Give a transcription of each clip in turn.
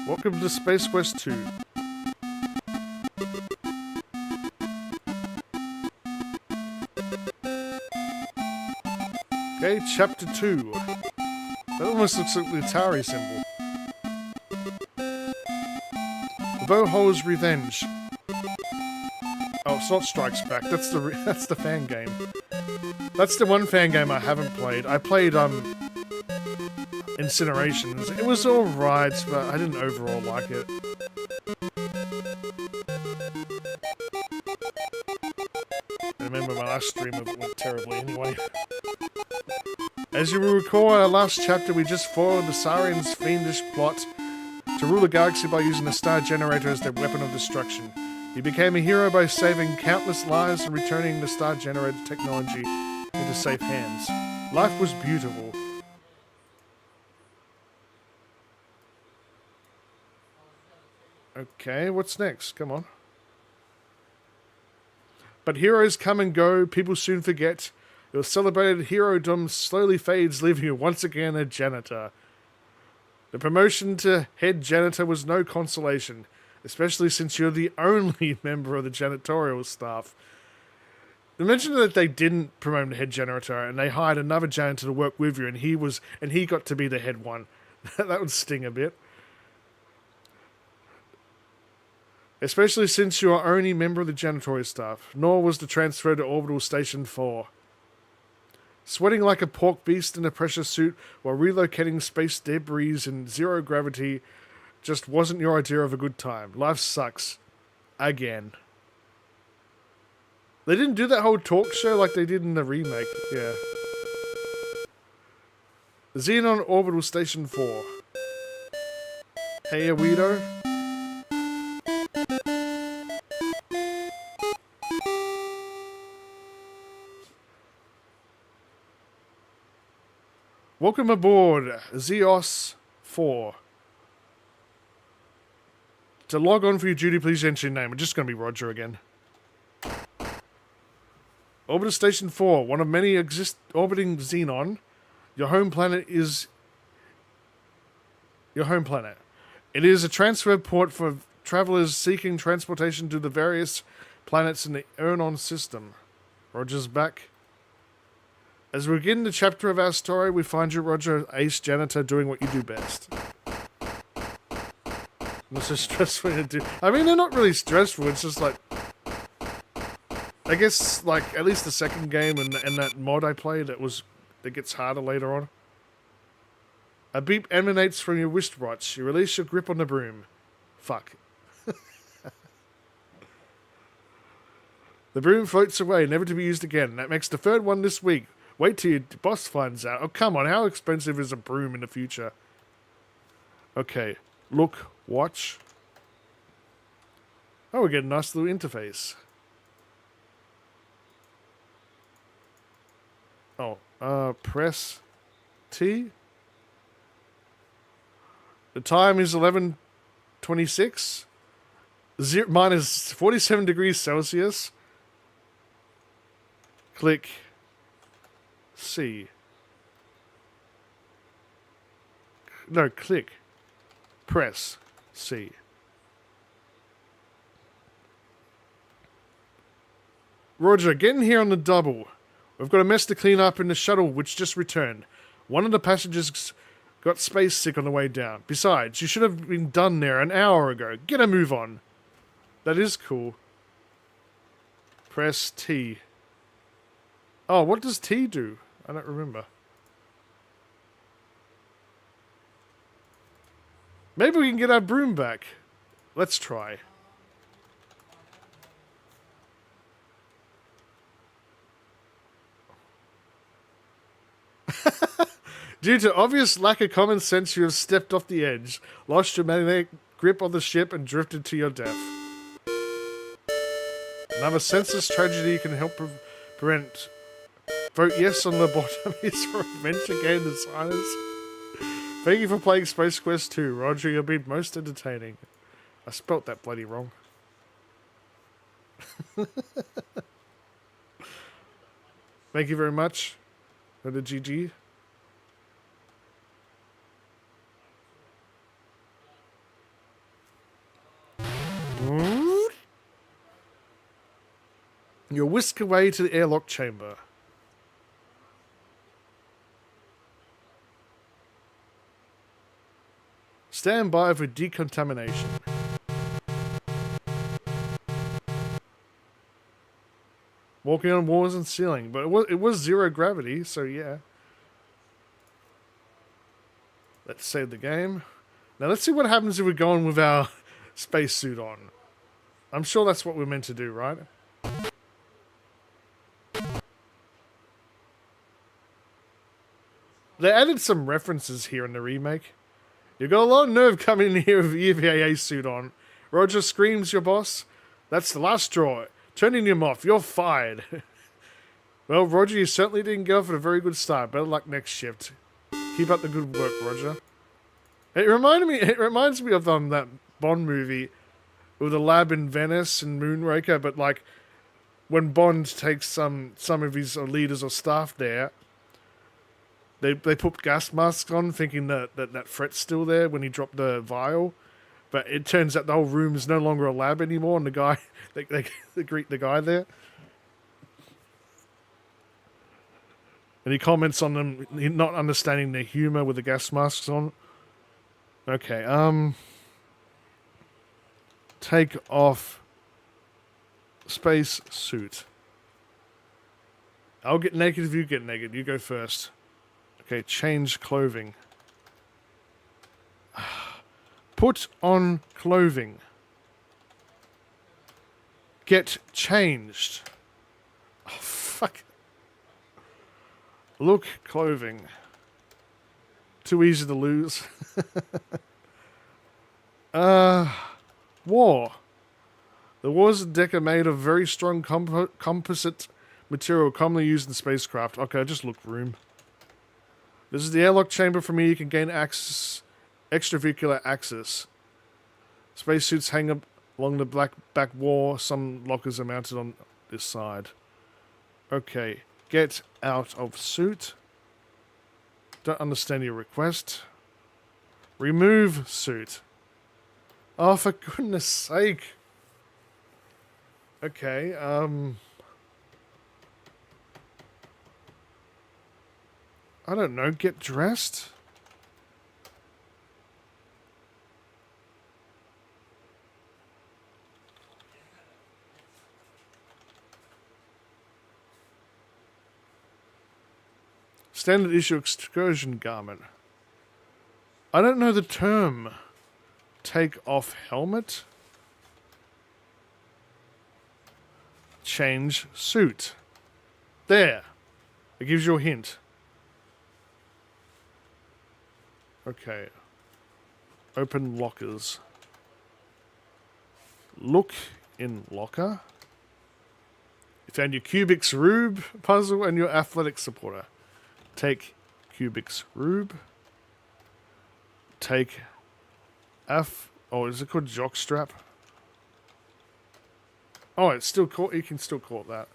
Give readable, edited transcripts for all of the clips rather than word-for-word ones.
Welcome to Space Quest 2. Okay, Chapter 2. That almost looks like the Atari symbol. The Bowholer's Revenge. Oh, it's not Strikes Back. That's the fan game. That's the one fan game I haven't played. I played Incinerations. It was alright, but I didn't overall like it. I remember my last stream of it went terribly anyway. As you will recall, our last chapter we just foiled the Saurians' fiendish plot to rule the galaxy by using the Star Generator as their weapon of destruction. He became a hero by saving countless lives and returning the Star Generator technology into safe hands. Life was beautiful. Okay, what's next? Come on. But heroes come and go, people soon forget. Your celebrated hero-dom slowly fades, leaving you once again a janitor. The promotion to head janitor was no consolation, especially since you're the only member of the janitorial staff. Imagine that they didn't promote him to head janitor and they hired another janitor to work with you and he got to be the head one. That would sting a bit. Especially since you are only member of the janitorial staff, nor was the transfer to Orbital Station 4. Sweating like a pork beast in a pressure suit while relocating space debris in zero gravity just wasn't your idea of a good time. Life sucks. Again. They didn't do that whole talk show like they did in the remake. Yeah. Xenon Orbital Station 4. Hey, weirdo. Welcome aboard, Zeos 4. To log on for your duty, please enter your name. We're just going to be Roger again. Orbital Station 4, one of many orbiting Xenon. Your home planet is... Your home planet. It is a transfer port for travelers seeking transportation to the various planets in the Ernon system. Roger's back. As we begin the chapter of our story, we find you, Roger, ace janitor, doing what you do best. It's so stressful to do. I mean, they're not really stressful. It's just like, I guess, like at least the second game and that mod I played, that gets harder later on. A beep emanates from your wristwatch. You release your grip on the broom. Fuck. The broom floats away, never to be used again. That makes the third one this week. Wait till your boss finds out. Oh, come on. How expensive is a broom in the future? Okay. Look. Watch. Oh, we get a nice little interface. Oh. Press T. The time is 11:26. Minus 47 degrees Celsius. Click C. No, click. Press C. Roger, get in here on the double. We've got a mess to clean up in the shuttle which just returned. One of the passengers got space sick on the way down. Besides, you should have been done there an hour ago. Get a move on. That is cool. Press T. Oh, what does T do? I don't remember. Maybe we can get our broom back. Let's try. Due to obvious lack of common sense, you have stepped off the edge, lost your magnetic grip on the ship, and drifted to your death. Another senseless tragedy you can help prevent. Vote yes on the bottom. Is revenge again in silence. Thank you for playing Space Quest 2. Roger, you've been most entertaining. I spelt that bloody wrong. Thank you very much for the GG. You're whisked away to the airlock chamber. Stand by for decontamination. Walking on walls and ceiling, but it was zero gravity, so yeah. Let's save the game. Now let's see what happens if we go on with our spacesuit on. I'm sure that's what we're meant to do, right? They added some references here in the remake. You got a lot of nerve coming in here with the EVAA suit on. Roger screams your boss. That's the last straw. Turning him off. You're fired. Well, Roger, you certainly didn't go for a very good start. Better luck next shift. Keep up the good work, Roger. It reminds me of that Bond movie with the lab in Venice and Moonraker, but like when Bond takes some of his leaders or staff there, they put gas masks on, thinking that threat's still there when he dropped the vial, but it turns out the whole room is no longer a lab anymore, and the guy they greet the guy there, and he comments on them not understanding their humor with the gas masks on. Okay, take off space suit. I'll get naked if you get naked. You go first. Okay, change clothing. Put on clothing. Get changed. Oh, fuck. Look, clothing. Too easy to lose. War. The war's deck are made of very strong composite material commonly used in spacecraft. Okay, just look room. This is the airlock chamber. From here you can gain access, extravehicular access. Spacesuits hang up along the back wall. Some lockers are mounted on this side. Okay, get out of suit. Don't understand your request. Remove suit. Oh, for goodness sake. Okay, I don't know, get dressed? Standard issue excursion garment. I don't know the term. Take off helmet. Change suit. There. It gives you a hint. Okay. Open lockers. Look in locker. You found your Cubics Rube puzzle and your athletic supporter. Take Cubics Rube. Take oh, is it called jockstrap? Oh, it's still called. You can still call it that.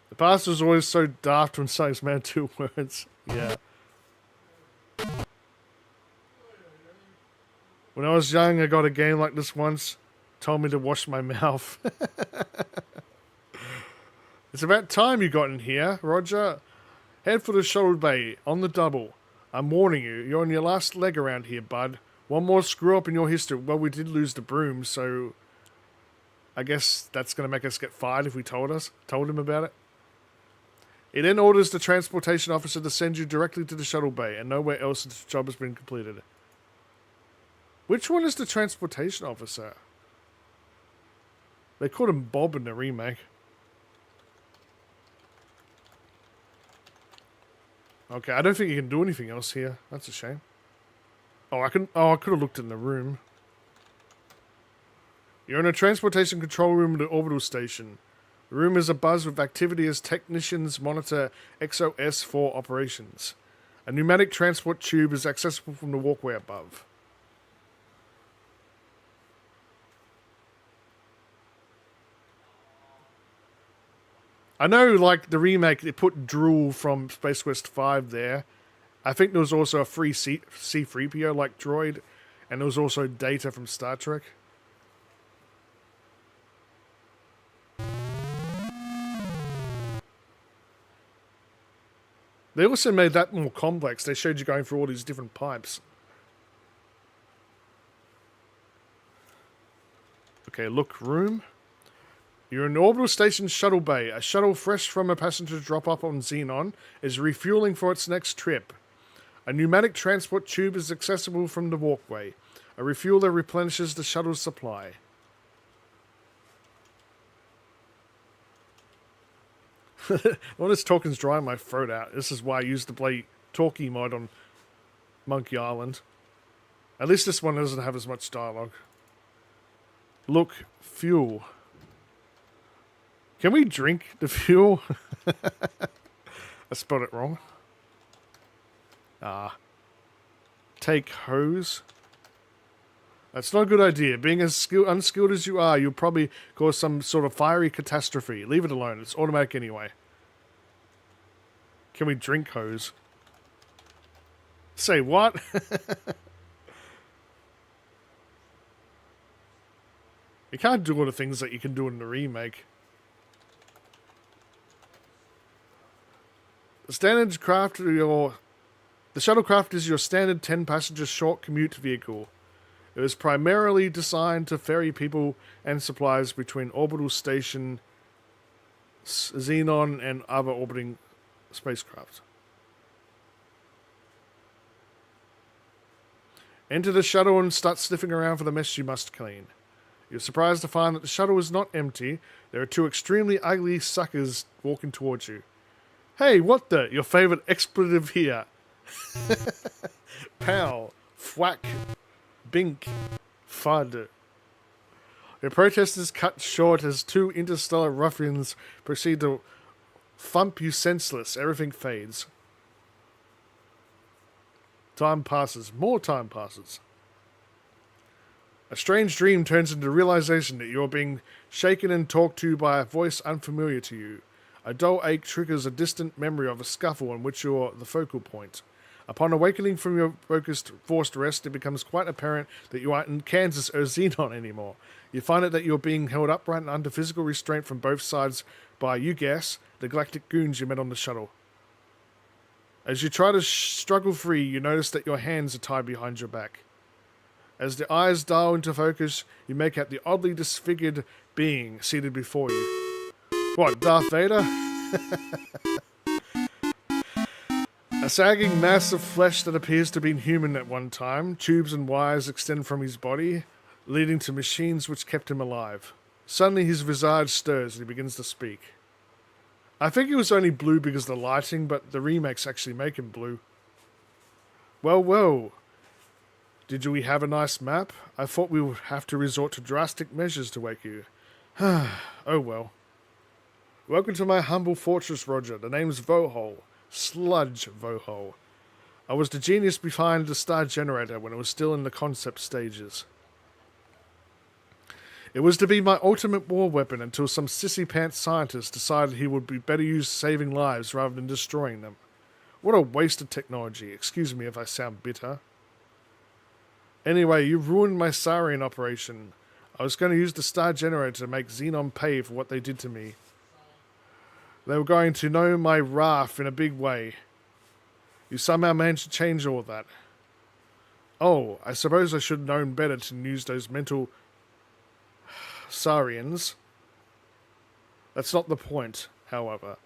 The past was always so daft when something's meant 2 words. Yeah. When I was young, I got a game like this once. Told me to wash my mouth. It's about time you got in here, Roger. Head for the shuttle bay, on the double. I'm warning you, you're on your last leg around here, bud. One more screw up in your history. Well, we did lose the broom, so I guess that's going to make us get fired if we told him about it. He then orders the transportation officer to send you directly to the shuttle bay and nowhere else until the job has been completed. Which one is the transportation officer? They called him Bob in the remake. Okay, I don't think you can do anything else here. That's a shame. Oh, I could have looked in the room. You're in a transportation control room at the orbital station. The room is abuzz with activity as technicians monitor XOS-4 operations. A pneumatic transport tube is accessible from the walkway above. I know, like, the remake, they put Drool from Space Quest 5 there. I think there was also a free C3PO, like, droid And there was also Data from Star Trek. They also made that more complex. They showed you going through all these different pipes. Okay, look, room. You're in the orbital station shuttle bay. A shuttle fresh from a passenger drop-off on Xenon is refueling for its next trip. A pneumatic transport tube is accessible from the walkway. A refueler replenishes the shuttle's supply. All this talking's drying my throat out. This is why I used to play talkie mod on Monkey Island. At least this one doesn't have as much dialogue. Look, fuel. Can we drink the fuel? I spelled it wrong. Take hose. That's not a good idea. Being as unskilled as you are, you'll probably cause some sort of fiery catastrophe. Leave it alone. It's automatic anyway. Can we drink hose? Say what? You can't do all the things that you can do in the remake. The shuttlecraft is your standard 10-passenger short commute vehicle. It was primarily designed to ferry people and supplies between orbital station Xenon and other orbiting spacecraft. Enter the shuttle and start sniffing around for the mess you must clean. You're surprised to find that the shuttle is not empty. There are two extremely ugly suckers walking towards you. Hey, what the? Your favorite expletive here. Pow. Thwack. Bink. Fud. Your protest is cut short as two interstellar ruffians proceed to thump you senseless. Everything fades. Time passes. More time passes. A strange dream turns into realization that you're being shaken and talked to by a voice unfamiliar to you. A dull ache triggers a distant memory of a scuffle in which you're the focal point. Upon awakening from your forced rest, it becomes quite apparent that you aren't in Kansas or Xenon anymore. You find it that you're being held upright and under physical restraint from both sides by, you guess, the galactic goons you met on the shuttle. As you try to struggle free, you notice that your hands are tied behind your back. As the eyes dial into focus, you make out the oddly disfigured being seated before you. What, Darth Vader? A sagging mass of flesh that appears to have been human at one time. Tubes and wires extend from his body, leading to machines which kept him alive. Suddenly his visage stirs and he begins to speak. I think he was only blue because of the lighting, but the remakes actually make him blue. Well, well. Did we have a nice map? I thought we would have to resort to drastic measures to wake you. Oh well. Welcome to my humble fortress, Roger. The name's Vohol. Sludge Vohol. I was the genius behind the star generator when it was still in the concept stages. It was to be my ultimate war weapon until some sissy-pants scientist decided he would be better used saving lives rather than destroying them. What a waste of technology. Excuse me if I sound bitter. Anyway, you ruined my Saurian operation. I was going to use the star generator to make Xenon pay for what they did to me. They were going to know my wrath in a big way. You somehow managed to change all that. Oh, I suppose I should have known better to use those mental Saurians. That's not the point, however.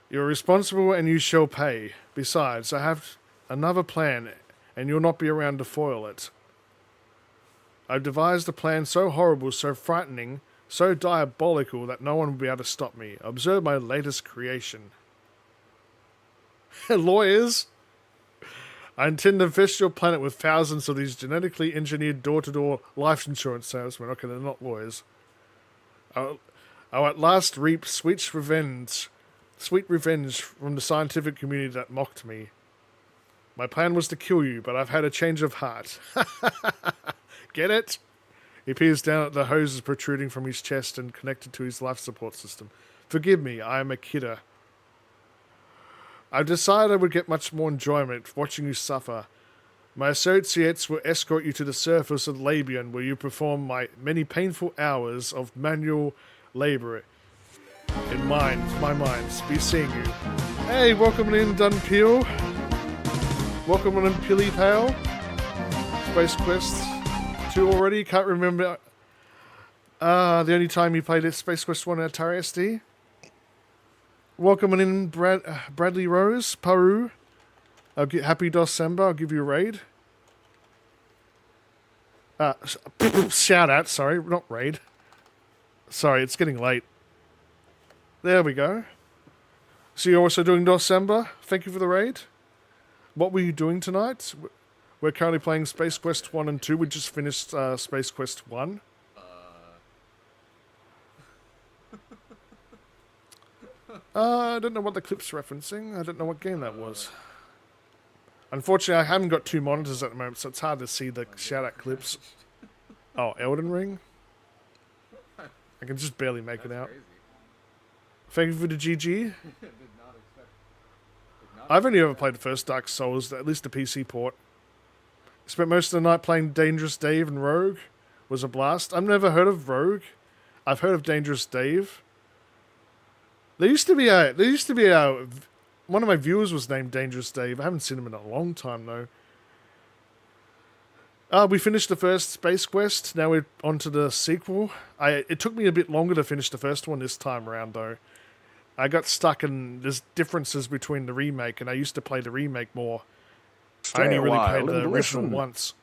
You're responsible and you shall pay. Besides, I have another plan, and you'll not be around to foil it. I've devised a plan so horrible, so frightening, so diabolical that no one will be able to stop me. Observe my latest creation. Lawyers? I intend to infest your planet with thousands of these genetically engineered door-to-door life insurance salesmen. Okay, they're not lawyers. I'll at last reap sweet revenge from the scientific community that mocked me. My plan was to kill you, but I've had a change of heart. Get it? He peers down at the hoses protruding from his chest and connected to his life support system. Forgive me, I am a kidder. I've decided I would get much more enjoyment watching you suffer. My associates will escort you to the surface of Labian, where you perform my many painful hours of manual labor. In my minds, be seeing you. Hey, welcome in, Dunpeel. Welcome in, Pilly Pale. Space Quest 2 already, can't remember. The only time you played it, Space Quest 1 at Atari SD. Welcome in, Bradley Rose, Paru. Happy December, I'll give you a raid. Shout out, sorry, not raid. Sorry, it's getting late. There we go. So you're also doing December. Thank you for the raid. What were you doing tonight? We're currently playing Space Quest 1 and 2. We just finished Space Quest 1. I don't know what the clip's referencing. I don't know what game that was. Unfortunately, I haven't got two monitors at the moment, so it's hard to see the shout-out clips. Oh, Elden Ring? I can just barely make it out. Crazy. Thank you for the GG. I've only ever played the first Dark Souls, at least the PC port. Spent most of the night playing Dangerous Dave and Rogue. Was a blast. I've never heard of Rogue. I've heard of Dangerous Dave. There used to be one of my viewers was named Dangerous Dave. I haven't seen him in a long time though. We finished the first Space Quest. Now we're on to the sequel. It took me a bit longer to finish the first one this time around though. I got stuck in there's differences between the remake, and I used to play the remake more. I only really played the original once.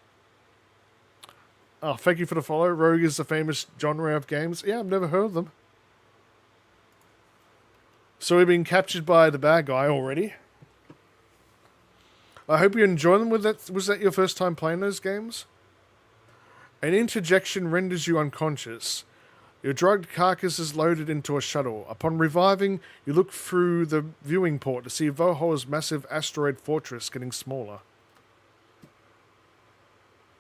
Oh, thank you for the follow. Rogue is a famous genre of games. Yeah, I've never heard of them. So we've been captured by the bad guy already. I hope you enjoy them. Was that your first time playing those games? An interjection renders you unconscious. Your drugged carcass is loaded into a shuttle. Upon reviving, you look through the viewing port to see Valhalla's massive asteroid fortress getting smaller.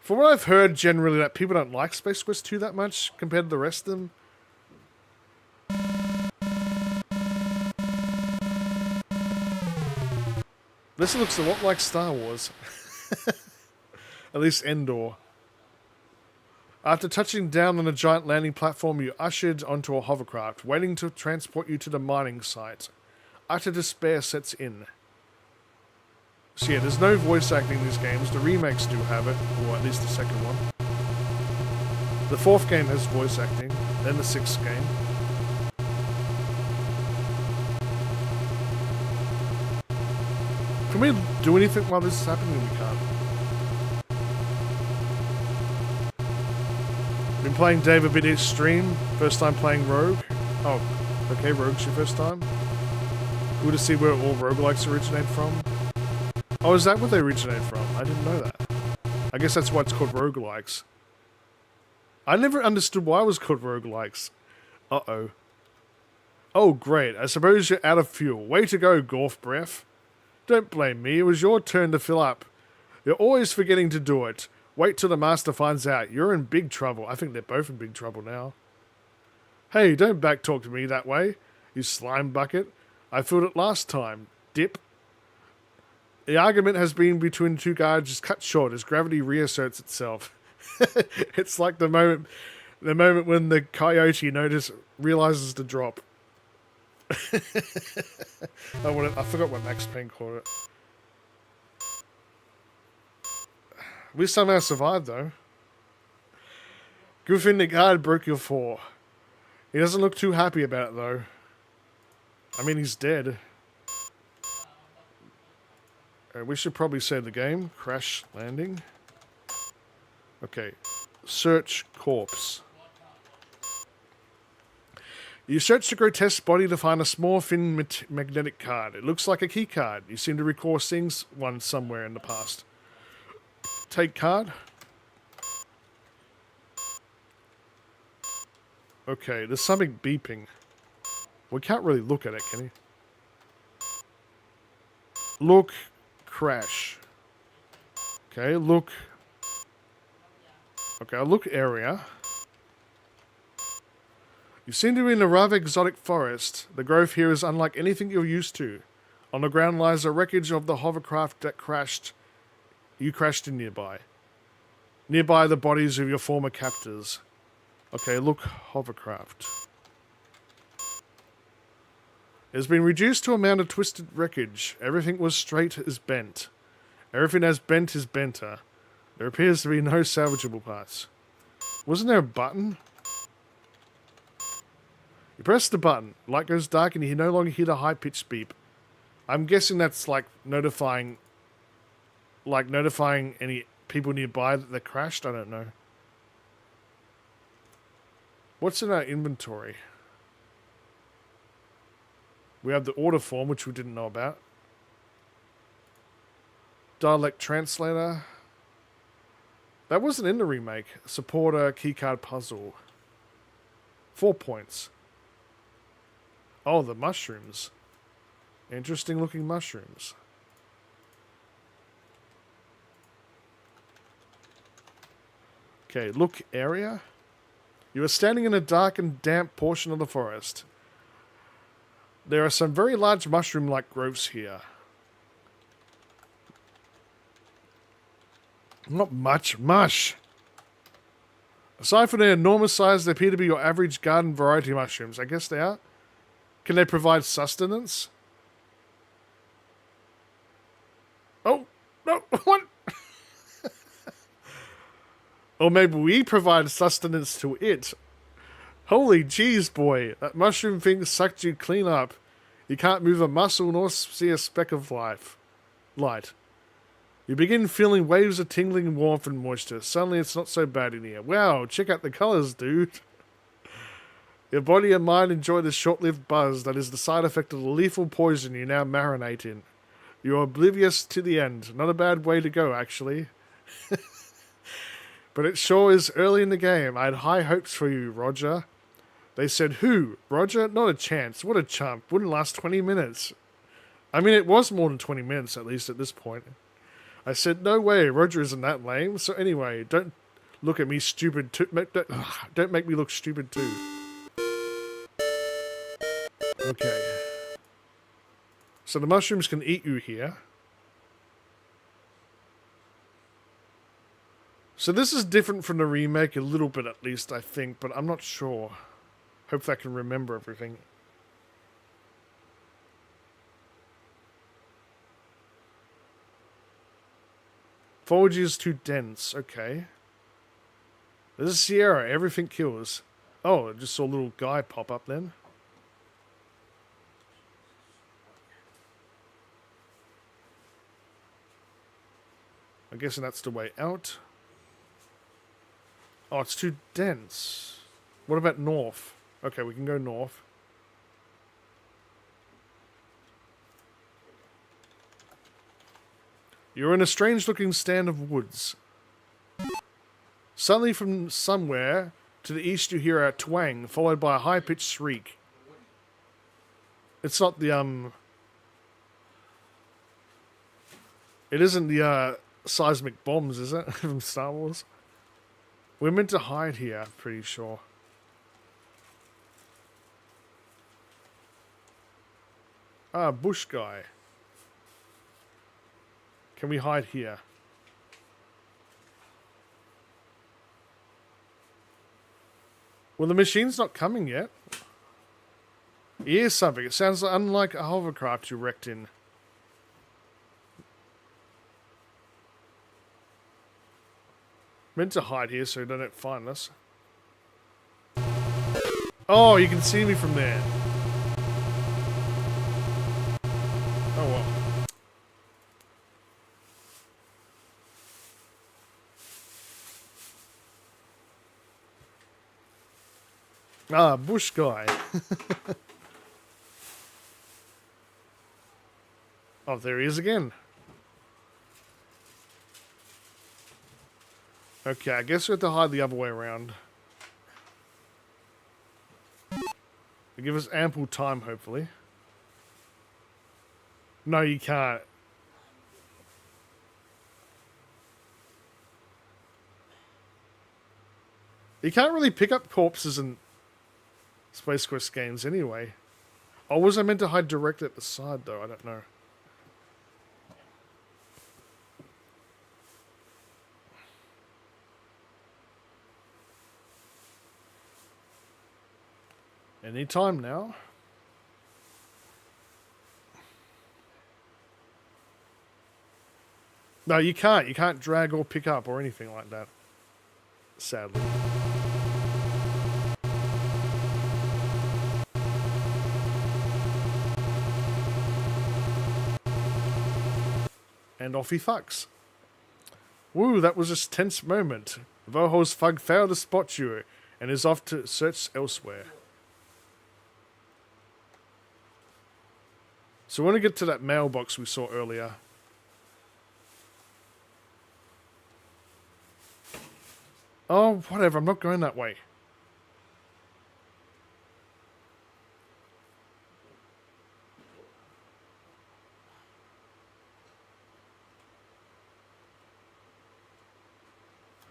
For what I've heard generally, that people don't like Space Quest 2 that much compared to the rest of them. This looks a lot like Star Wars. At least Endor. After touching down on a giant landing platform, you're ushered onto a hovercraft, waiting to transport you to the mining site. Utter despair sets in. So yeah, there's no voice acting in these games. The remakes do have it, or at least the second one. The fourth game has voice acting, then the sixth game. Can we do anything while this is happening? We can't. Been playing David Biddy's stream. First time playing Rogue. Oh, okay, Rogue's your first time. Good to see where all roguelikes originate from. Oh, is that where they originate from? I didn't know that. I guess that's why it's called roguelikes. I never understood why it was called roguelikes. Uh-oh. Oh, great. I suppose you're out of fuel. Way to go, Gorf Breath. Don't blame me, it was your turn to fill up. You're always forgetting to do it. Wait till the master finds out. You're in big trouble. I think they're both in big trouble now. Hey, don't backtalk to me that way, you slime bucket. I filled it last time. Dip. The argument has been between the two guards is cut short as gravity reasserts itself. It's like the moment when the coyote realizes to drop. I forgot what Max Payne called it. We somehow survived though. Griffin the guard broke your fall. He doesn't look too happy about it though. I mean, he's dead. We should probably save the game. Crash landing. Okay. Search corpse. You search the grotesque body to find a small thin magnetic card. It looks like a key card. You seem to recall seeing one somewhere in the past. Take card. Okay, there's something beeping. We can't really look at it, can you? Look, crash. Okay, look. Okay, look area. You seem to be in a rather exotic forest. The growth here is unlike anything you're used to. On the ground lies a wreckage of the hovercraft that crashed You crashed in nearby. Nearby the bodies of your former captors. Okay, look, hovercraft. It has been reduced to a amount of twisted wreckage. Everything was straight as bent. Everything as bent is benter. There appears to be no salvageable parts. Wasn't there a button? You press the button. Light goes dark and you no longer hear the high-pitched beep. I'm guessing that's like notifying any people nearby that they crashed. I don't know. What's in our inventory? We have the order form, which we didn't know about. Dialect translator. That wasn't in the remake. Supporter keycard puzzle. 4 points. Oh, the mushrooms. Interesting looking mushrooms. Okay, look area. You are standing in a dark and damp portion of the forest. There are some very large mushroom-like growths here. Not much mush. Aside from their enormous size, they appear to be your average garden variety mushrooms. I guess they are. Can they provide sustenance? Oh, no, what? Or maybe we provide sustenance to it. Holy jeez, boy. That mushroom thing sucked you clean up. You can't move a muscle nor see a speck of light. You begin feeling waves of tingling warmth and moisture. Suddenly it's not so bad in here. Wow, check out the colors, dude. Your body and mind enjoy the short-lived buzz that is the side effect of the lethal poison you now marinate in. You're oblivious to the end. Not a bad way to go, actually. But it sure is early in the game. I had high hopes for you, Roger. They said, who? Roger? Not a chance. What a chump. Wouldn't last 20 minutes. I mean, it was more than 20 minutes, at least at this point. I said, no way, Roger isn't that lame. So anyway, don't look at me stupid too. Don't make me look stupid too. Okay. So the mushrooms can eat you here. So this is different from the remake a little bit at least, I think, but I'm not sure. Hope I can remember everything. Foliage is too dense. Okay. This is Sierra. Everything kills. Oh, I just saw a little guy pop up then. I'm guessing that's the way out. Oh, it's too dense. What about north? Okay, we can go north. You're in a strange-looking stand of woods. Suddenly from somewhere to the east you hear a twang, followed by a high-pitched shriek. It's not the, It isn't the, seismic bombs, is it? From Star Wars? We're meant to hide here, I'm pretty sure. Ah, bush guy. Can we hide here? Well, the machine's not coming yet. Here's something. It sounds unlike a hovercraft you wrecked in. Meant to hide here so they don't find us. Oh, you can see me from there. Oh well. Ah, bush guy. Oh, there he is again. Okay, I guess we have to hide the other way around. They give us ample time, hopefully. No, you can't. You can't really pick up corpses in Space Quest games anyway. Or was I meant to hide direct at the side, though? I don't know. Any time now. No, you can't. You can't drag or pick up or anything like that. Sadly. And off he fucks. Woo, that was a tense moment. Vohol's thug failed to spot you and is off to search elsewhere. So we want to get to that mailbox we saw earlier. Oh, whatever, I'm not going that way.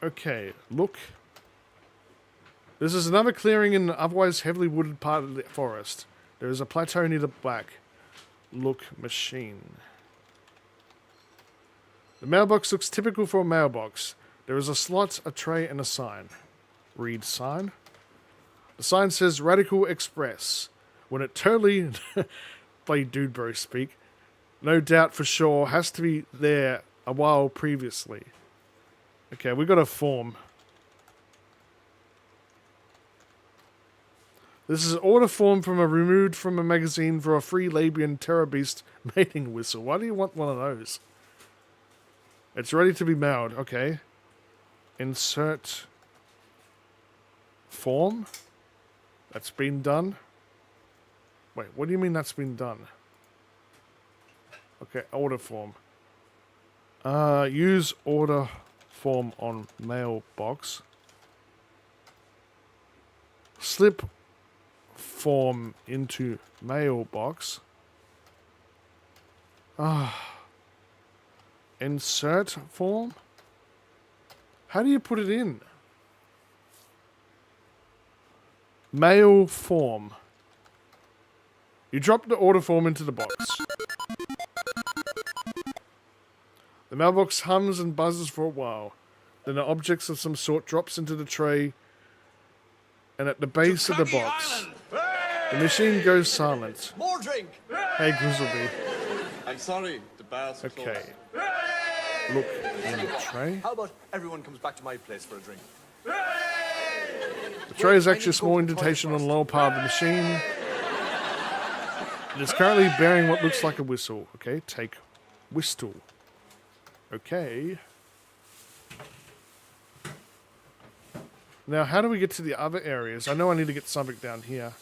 Okay, look. This is another clearing in an otherwise heavily wooded part of the forest. There is a plateau near the back. Look machine. The mailbox looks typical for a mailbox. There is a slot, a tray, and a sign. Read sign. The sign says Radical Express. When it totally, play dude bro speak, no doubt for sure, has to be there a while previously. Okay, we got a form. This is an order form removed from a magazine for a free Labian Terror Beast mating whistle. Why do you want one of those? It's ready to be mailed. Okay. Insert form. That's been done. Wait, what do you mean that's been done? Okay, order form. Use order form on mailbox. Slip form into mailbox. Insert form. How do you put it in? Mail form. You drop the order form into the box. The mailbox hums and buzzes for a while. Then an object of some sort drops into the tray, and at the base of the box, the machine goes silent. More drink. Hey, Grizzleby. I'm sorry, the bars are closed. Okay. Look in the tray. How about everyone comes back to my place for a drink? The tray is actually a small indentation on the lower part of the machine. It is currently bearing what looks like a whistle. Okay, take whistle. Okay. Now, how do we get to the other areas? I know I need to get something down here.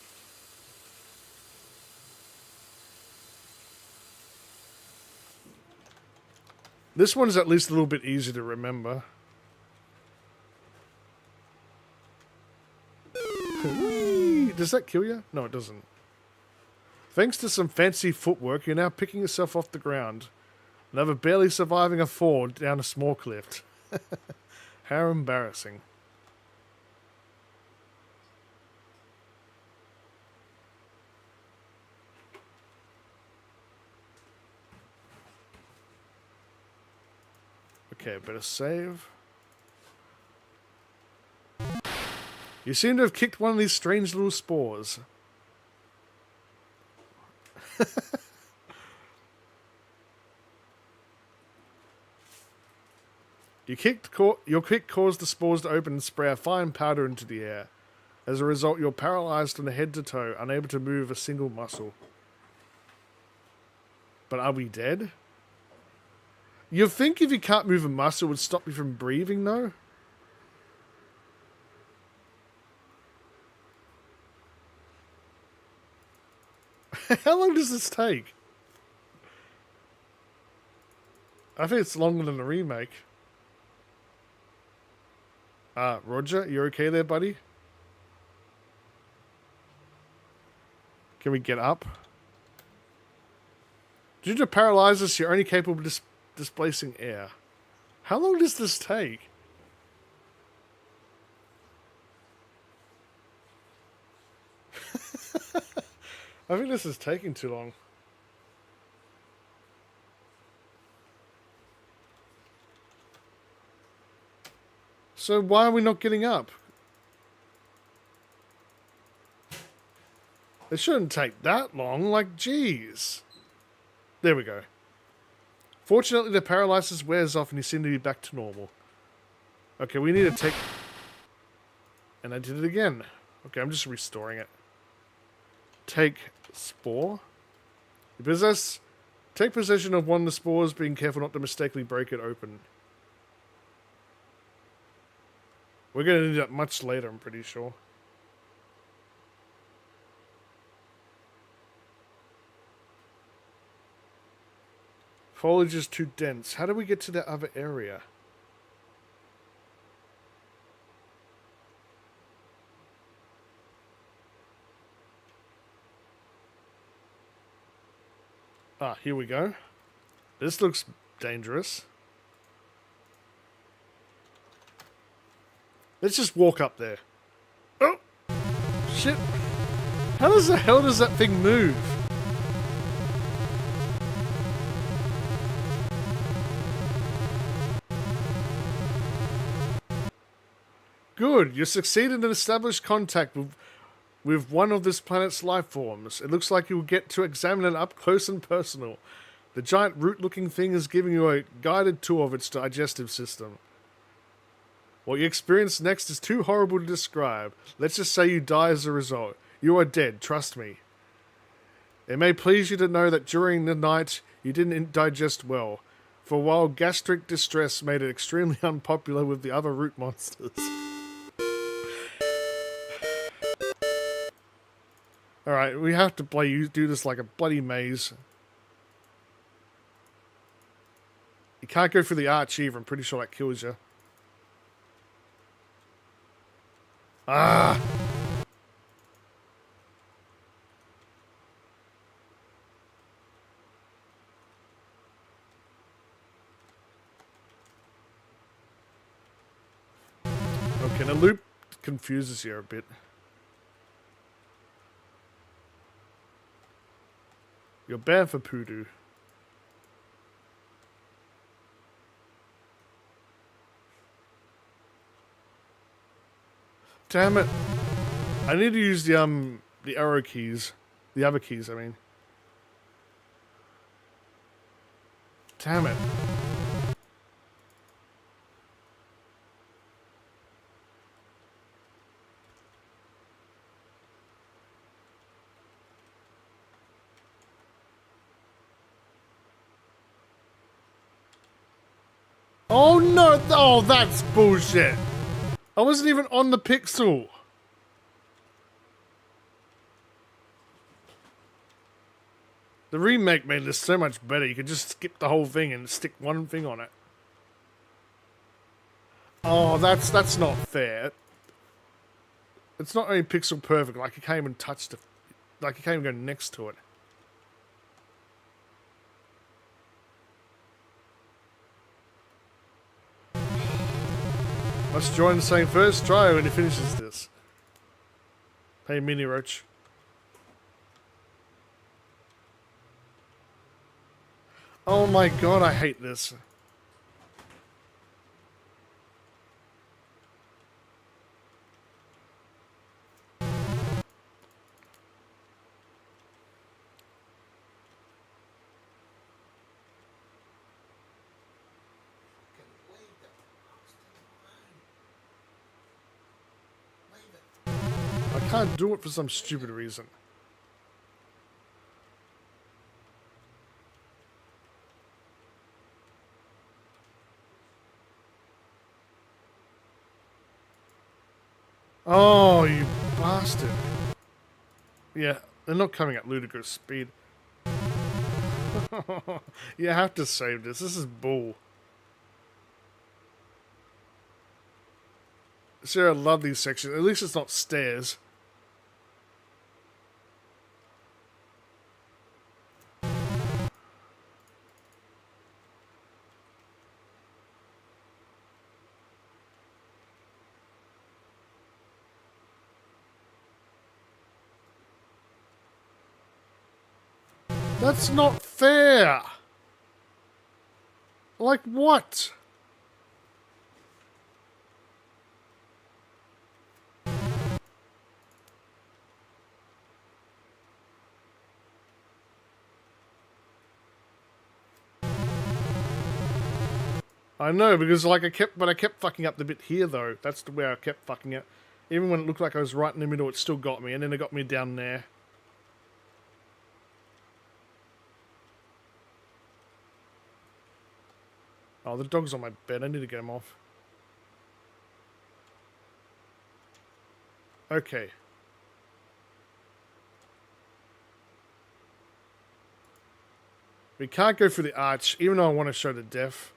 This one's at least a little bit easier to remember. Does that kill you? No, it doesn't. Thanks to some fancy footwork, you're now picking yourself off the ground. Never barely surviving a fall down a small cliff. How embarrassing. Okay, better save. You seem to have kicked one of these strange little spores. Your kick caused the spores to open and spray a fine powder into the air. As a result, you're paralyzed from the head to toe, unable to move a single muscle. But are we dead? You'd think if you can't move a muscle, it would stop you from breathing, though? How long does this take? I think it's longer than the remake. Roger, you okay there, buddy? Can we get up? Due to paralysis, you're only capable of displacing air. How long does this take? I think this is taking too long. So why are we not getting up? It shouldn't take that long, like, geez. There we go. Fortunately, the paralysis wears off and you seem to be back to normal. Okay, we need to take... And I did it again. Okay, I'm just restoring it. Take spore. You possess... Take possession of one of the spores, being careful not to mistakenly break it open. We're going to need that much later, I'm pretty sure. Foliage is too dense. How do we get to that other area? Ah, here we go. This looks dangerous. Let's just walk up there. Oh! Shit! How does the hell does that thing move? Good, you succeeded in establishing contact with one of this planet's life forms. It looks like you will get to examine it up close and personal. The giant root-looking thing is giving you a guided tour of its digestive system. What you experience next is too horrible to describe. Let's just say you die as a result. You are dead, trust me. It may please you to know that during the night you didn't digest well. For a while, gastric distress made it extremely unpopular with the other root monsters. Alright, we have to do this like a bloody maze. You can't go through the arch either, I'm pretty sure that kills you. Ah! Okay, the loop confuses you a bit. You're bad for poodoo. Damn it. I need to use the arrow keys. The other keys, I mean. Damn it. Oh no! Oh, that's bullshit! I wasn't even on the pixel! The remake made this so much better. You could just skip the whole thing and stick one thing on it. Oh, that's not fair. It's not only pixel perfect, like you can't even touch the... Like you can't even go next to it. Must join the same first try when he finishes this. Hey, Mini Roach. Oh my god, I hate this. I can't do it for some stupid reason. Oh, you bastard. Yeah, they're not coming at ludicrous speed. You have to save this. This is bull. See, I love these sections. At least it's not stairs. That's not fair! Like what? I know, because like I kept fucking up the bit here though. That's the where I kept fucking it. Even when it looked like I was right in the middle, it still got me, and then it got me down there. Oh, the dog's on my bed. I need to get him off. Okay. We can't go for the arch, even though I want to show the death.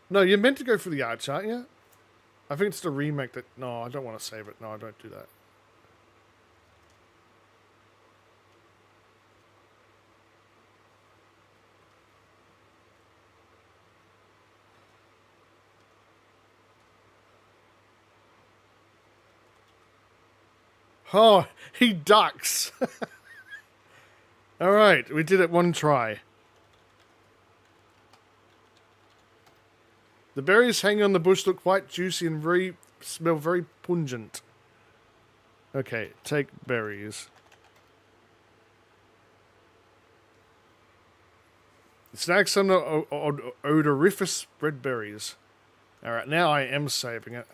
No, you're meant to go for the arch, aren't you? I think it's the remake that... No, I don't want to save it. No, I don't do that. Oh, he ducks. Alright, we did it one try. The berries hanging on the bush look quite juicy and smell very pungent. Okay, take berries. Snag some odoriferous red berries. Alright, now I am saving it.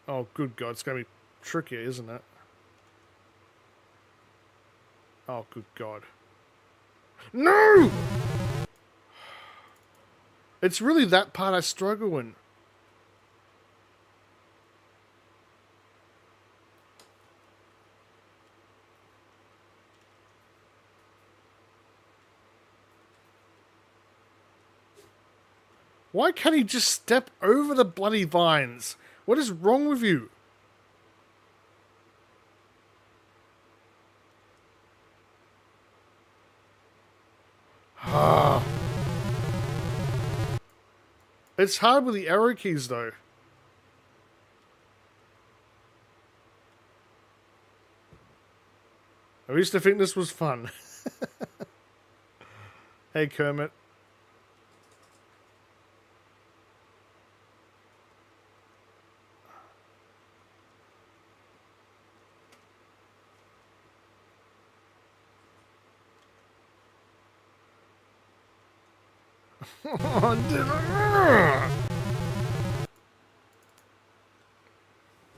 Oh, good God, it's going to be trickier, isn't it? Oh, good God. No! It's really that part I struggle in. Why can't he just step over the bloody vines? What is wrong with you? It's hard with the arrow keys, though. I used to think this was fun. Hey, Kermit.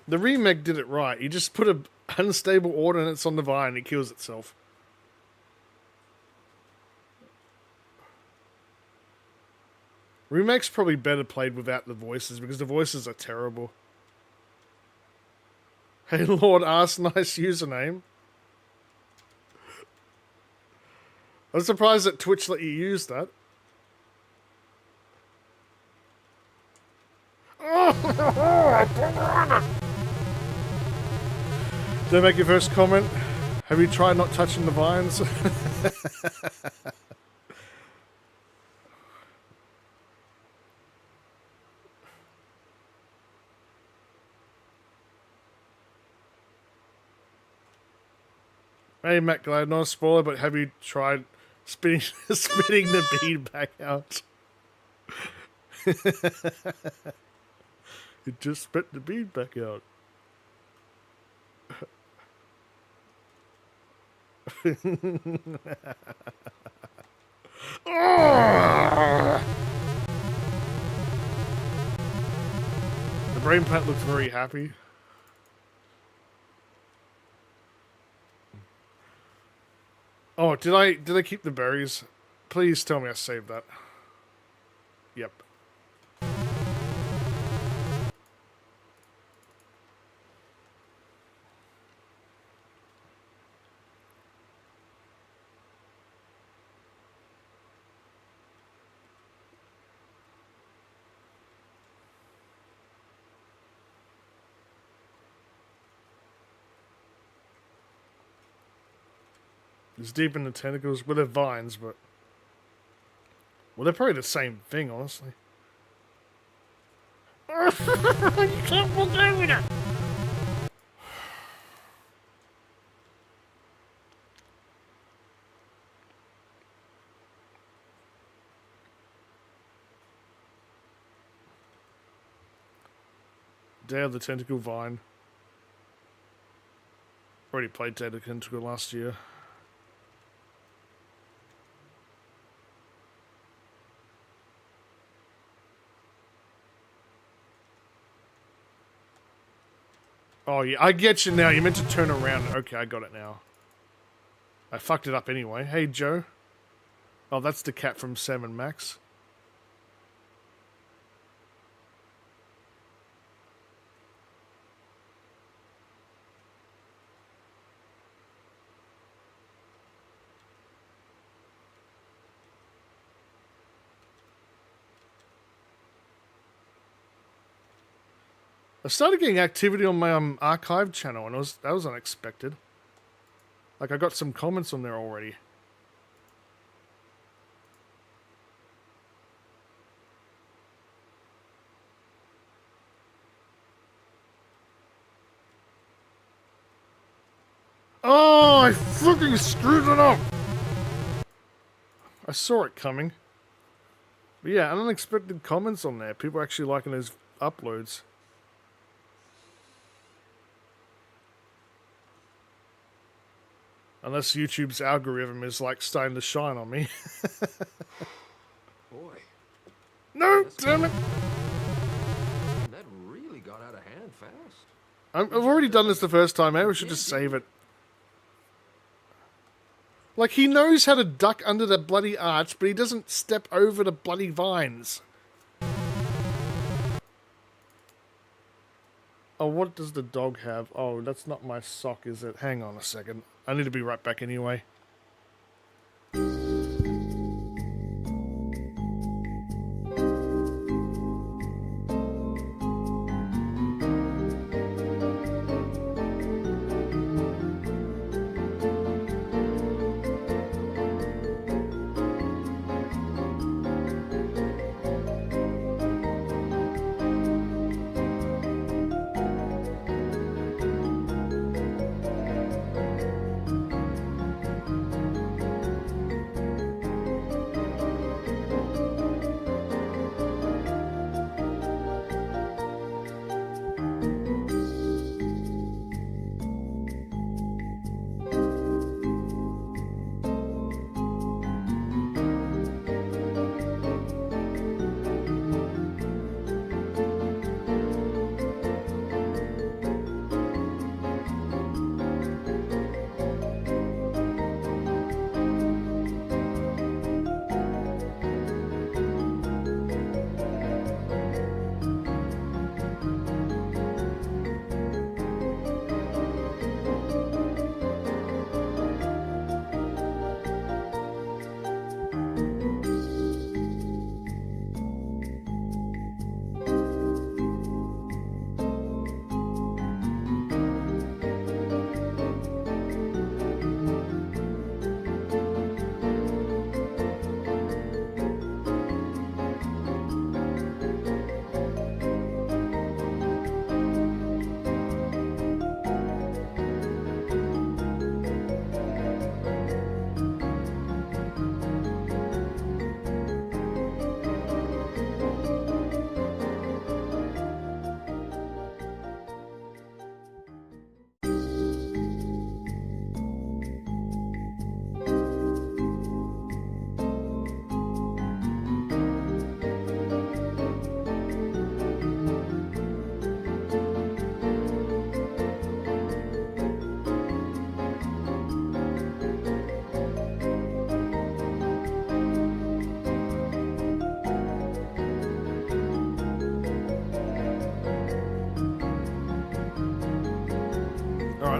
The remake did it right. You just put a unstable ordnance on the vine and it kills itself. Remake's probably better played without the voices because the voices are terrible. Hey Lord Ask, nice username. I'm surprised that Twitch let you use that. Don't make your first comment. Have you tried not touching the vines? Hey Matt Glad, not a spoiler, but have you tried spitting the bead back out? It just spit the bead back out. The brain plant looks very happy. Oh, did I keep the berries? Please tell me I saved that. Yep. It's deep in the tentacles with the vines, but... Well, they're probably the same thing, honestly. You can't walk over it! Day of the Tentacle Vine. Already played Day of the Tentacle last year. Oh, yeah, I get you now. You meant to turn around. Okay, I got it now. I fucked it up anyway. Hey, Joe. Oh, that's the cat from Sam and Max. I started getting activity on my archive channel, and that was unexpected. Like, I got some comments on there already. Oh, I fucking screwed it up! I saw it coming. But yeah, unexpected comments on there. People actually liking those uploads. Unless YouTube's algorithm is like starting to shine on me. Boy. No, damn it! That really got out of hand fast. I've already done this the first time. Maybe we should just save it. Like, he knows how to duck under the bloody arch, but he doesn't step over the bloody vines. Oh, what does the dog have? Oh, that's not my sock, is it? Hang on a second. I need to be right back anyway.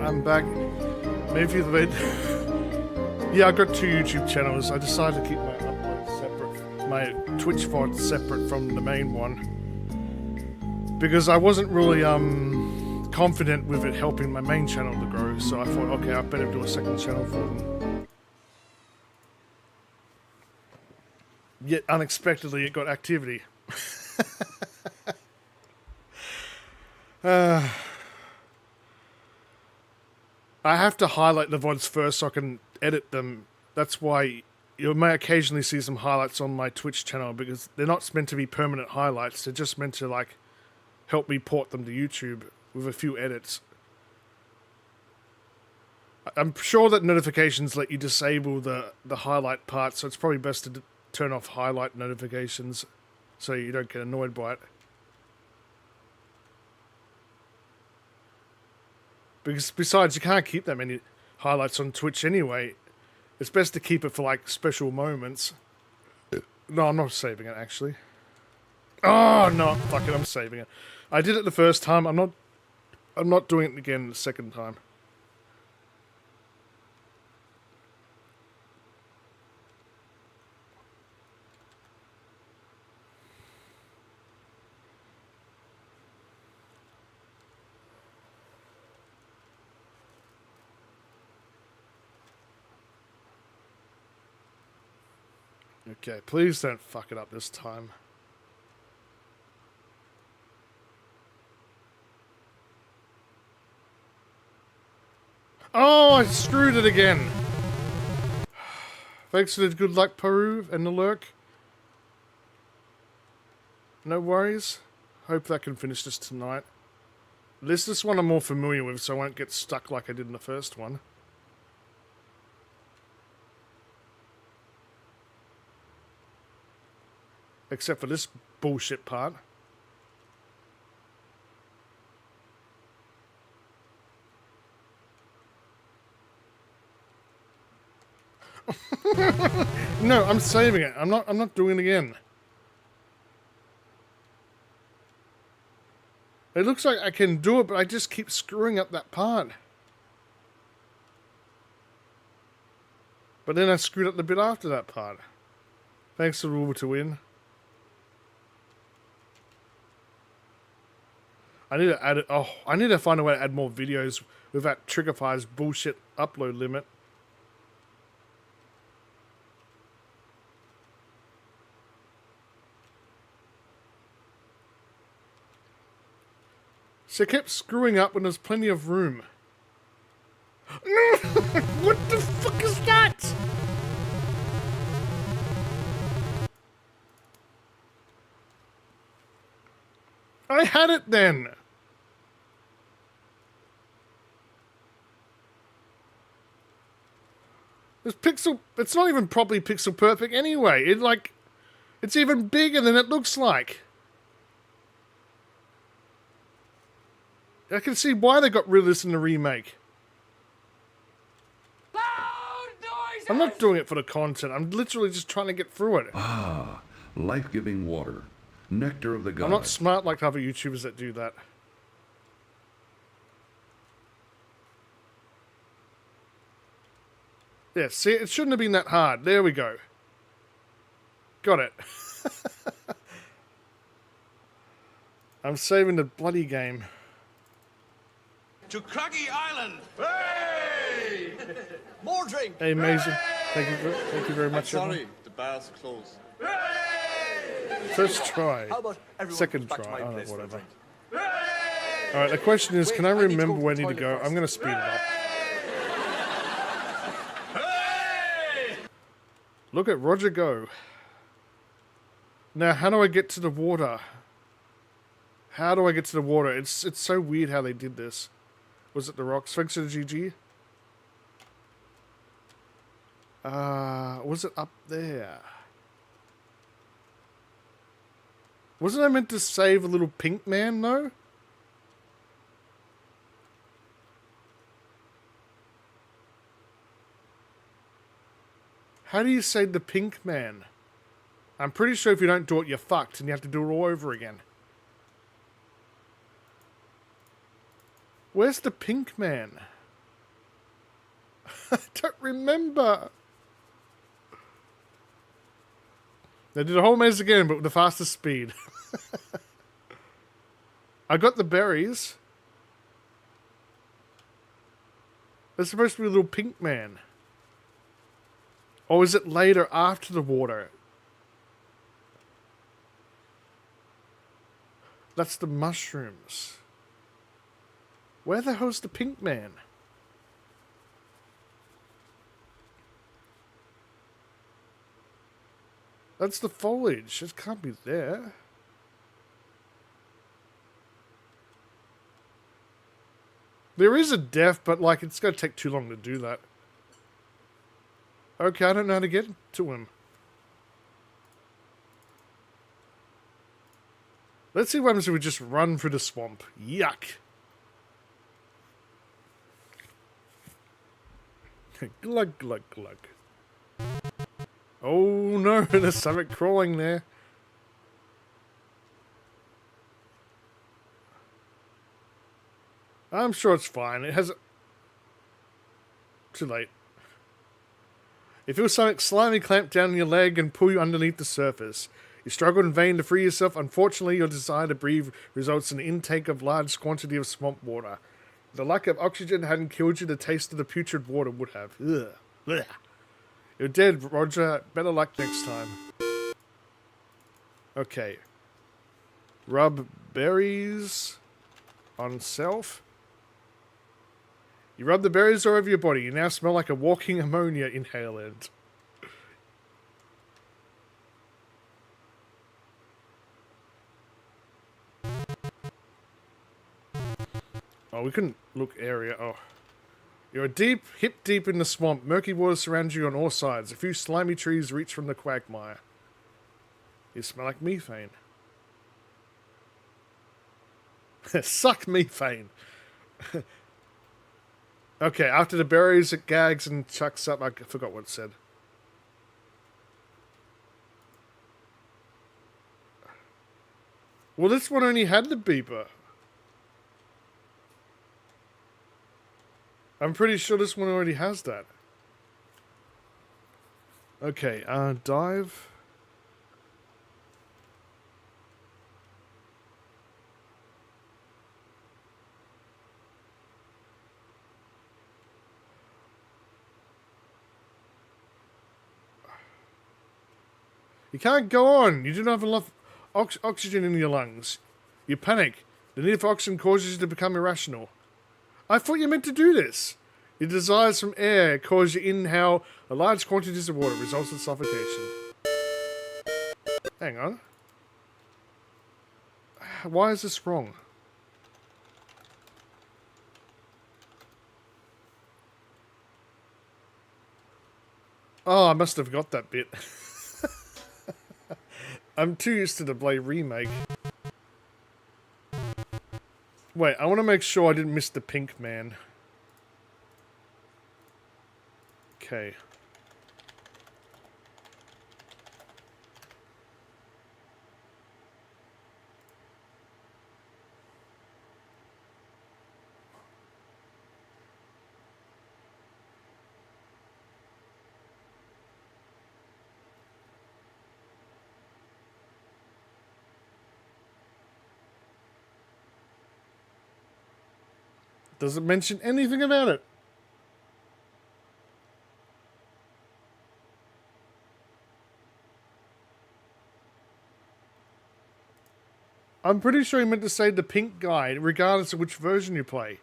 I'm back. Maybe for the wait. Yeah, I've got 2 YouTube channels. I decided to keep my uploads separate, my Twitch VOD separate from the main one, because I wasn't really confident with it helping my main channel to grow. So I thought, okay, I better do a second channel for them. Yet unexpectedly, it got activity. I have to highlight the VODs first so I can edit them. That's why you may occasionally see some highlights on my Twitch channel, because they're not meant to be permanent highlights. They're just meant to, like, help me port them to YouTube with a few edits. I'm sure that notifications let you disable the highlight part, so it's probably best to turn off highlight notifications so you don't get annoyed by it. Because besides, you can't keep that many highlights on Twitch anyway. It's best to keep it for like special moments. No, I'm not saving it actually. Oh no, fuck it, I'm saving it. I did it the first time. I'm not doing it again the second time. Okay, please don't fuck it up this time. Oh, I screwed it again. Thanks for the good luck, Peru, and the lurk. No worries. Hope that can finish this tonight. This one I'm more familiar with, so I won't get stuck like I did in the first one. Except for this bullshit part. No, I'm saving it. I'm not doing it again. It looks like I can do it, but I just keep screwing up that part. But then I screwed up the bit after that part. Thanks to Rule to Win. I need to add it. Oh, I need to find a way to add more videos with that Triggerfire's bullshit upload limit. So I kept screwing up when there's plenty of room. No! What the fuck is that? I had it then. This pixel, it's not even properly pixel perfect anyway. It's even bigger than it looks like. I can see why they got rid of this in the remake. I'm not doing it for the content. I'm literally just trying to get through it. Ah, life-giving water. Nectar of the gods. I'm not smart like other YouTubers that do that. Yeah, see, it shouldn't have been that hard. There we go. Got it. I'm saving the bloody game. To Craggy Island! Hey! More drink! Hey, amazing. Thank you very I'm much. sorry, everyone. the bar's closed. First try. How about everyone Second comes back try. to my Oh, place for a whatever. drink? Alright, the question is, can I Wait, I need to remember go to where I the need to go? toilet first. I'm going to speed it up. Look at Roger go. Now, how do I get to the water? How do I get to the water? It's so weird how they did this. Was it the rocks? Thanks to the GG. Was it up there? Wasn't I meant to save a little pink man, though? How do you save the pink man? I'm pretty sure if you don't do it, you're fucked, and you have to do it all over again. Where's the pink man? I don't remember. They did a whole maze again, but with the fastest speed. I got the berries. There's supposed to be a little pink man. Or is it later after the water? That's the mushrooms. Where the hell's the pink man? That's the foliage. It can't be there. There is a death, but like it's going to take too long to do that. Okay, I don't know how to get to him. Let's see what happens if we just run through the swamp. Yuck. Glug, glug, glug. Oh no, there's something crawling there. I'm sure it's fine. It has... Too late. You feel something slimy clamp down on your leg and pull you underneath the surface. You struggle in vain to free yourself. Unfortunately, your desire to breathe results in intake of large quantity of swamp water. The lack of oxygen hadn't killed you, the taste of the putrid water would have. Ugh. Ugh. You're dead, Roger. Better luck next time. Okay. Rub berries on self. You rub the berries all over your body. You now smell like a walking ammonia inhalant. Oh, we couldn't look area. Oh. You're hip deep in the swamp. Murky water surrounds you on all sides. A few slimy trees reach from the quagmire. You smell like methane. Suck methane. Okay, after the berries, it gags and chucks up. I forgot what it said. Well, this one only had the beeper. I'm pretty sure this one already has that. Okay, dive. You can't go on. You do not have enough oxygen in your lungs. You panic. The need for oxygen causes you to become irrational. I thought you meant to do this. Your desires from air cause you inhale a large quantities of water, results in suffocation. Hang on. Why is this wrong? Oh, I must have got that bit. I'm too used to the Blade remake. Wait, I want to make sure I didn't miss the pink man. Okay. Doesn't mention anything about it. I'm pretty sure he meant to say the pink guy, regardless of which version you play.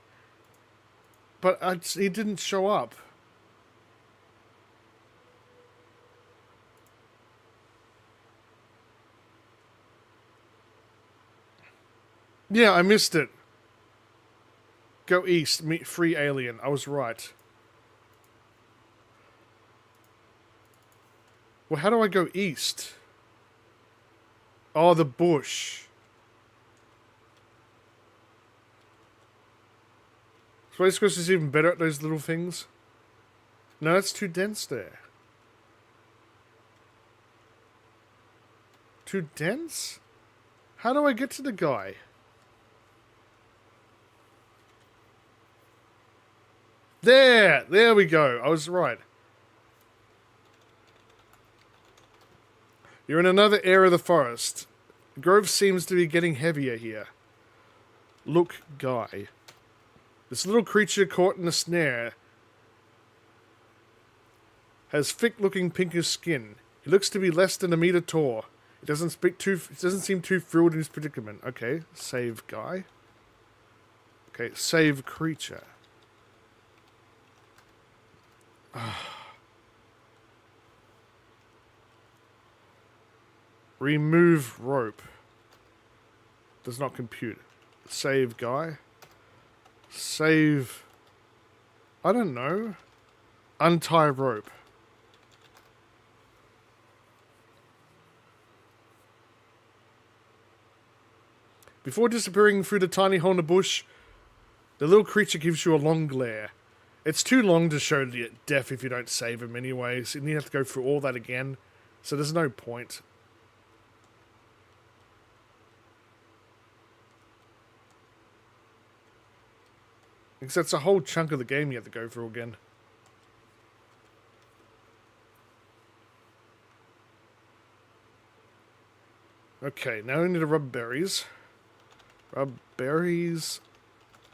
But he didn't show up. Yeah, I missed it. Go east, meet free alien. I was right. Well, how do I go east? Oh, the bush. Space Quest is even better at those little things. No, it's too dense there. Too dense? How do I get to the guy? There we go. I was right. You're in another area of the forest. The grove seems to be getting heavier here. Look, guy. This little creature caught in a snare has thick-looking pinkish skin. He looks to be less than a meter tall. It doesn't seem too thrilled in his predicament. Okay, save guy. Okay, save creature. Remove rope. Does not compute. Save guy. Save. I don't know. Untie rope. Before disappearing through the tiny hole in the bush, the little creature gives you a long glare. It's too long to show the death if you don't save him anyways, and you have to go through all that again, so there's no point. Because that's a whole chunk of the game you have to go through again. Okay, now we need to rub berries. Rub berries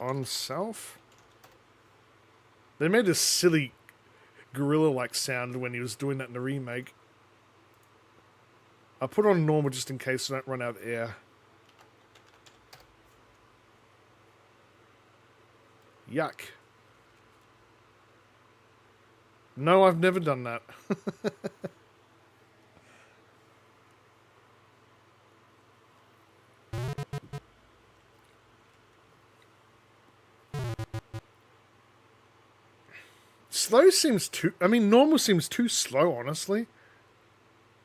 on self. They made a silly gorilla-like sound when he was doing that in the remake. I'll put on normal just in case I don't run out of air. Yuck. No, I've never done that. Slow seems too... I mean, normal seems too slow, honestly.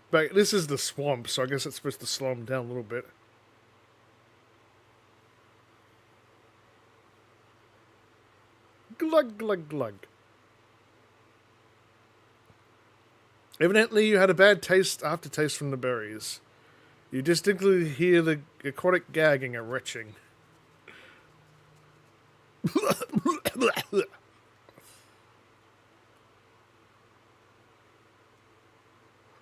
But this is the swamp, so I guess it's supposed to slow him down a little bit. Glug, glug, glug. Evidently, you had a bad aftertaste from the berries. You distinctly hear the aquatic gagging and retching.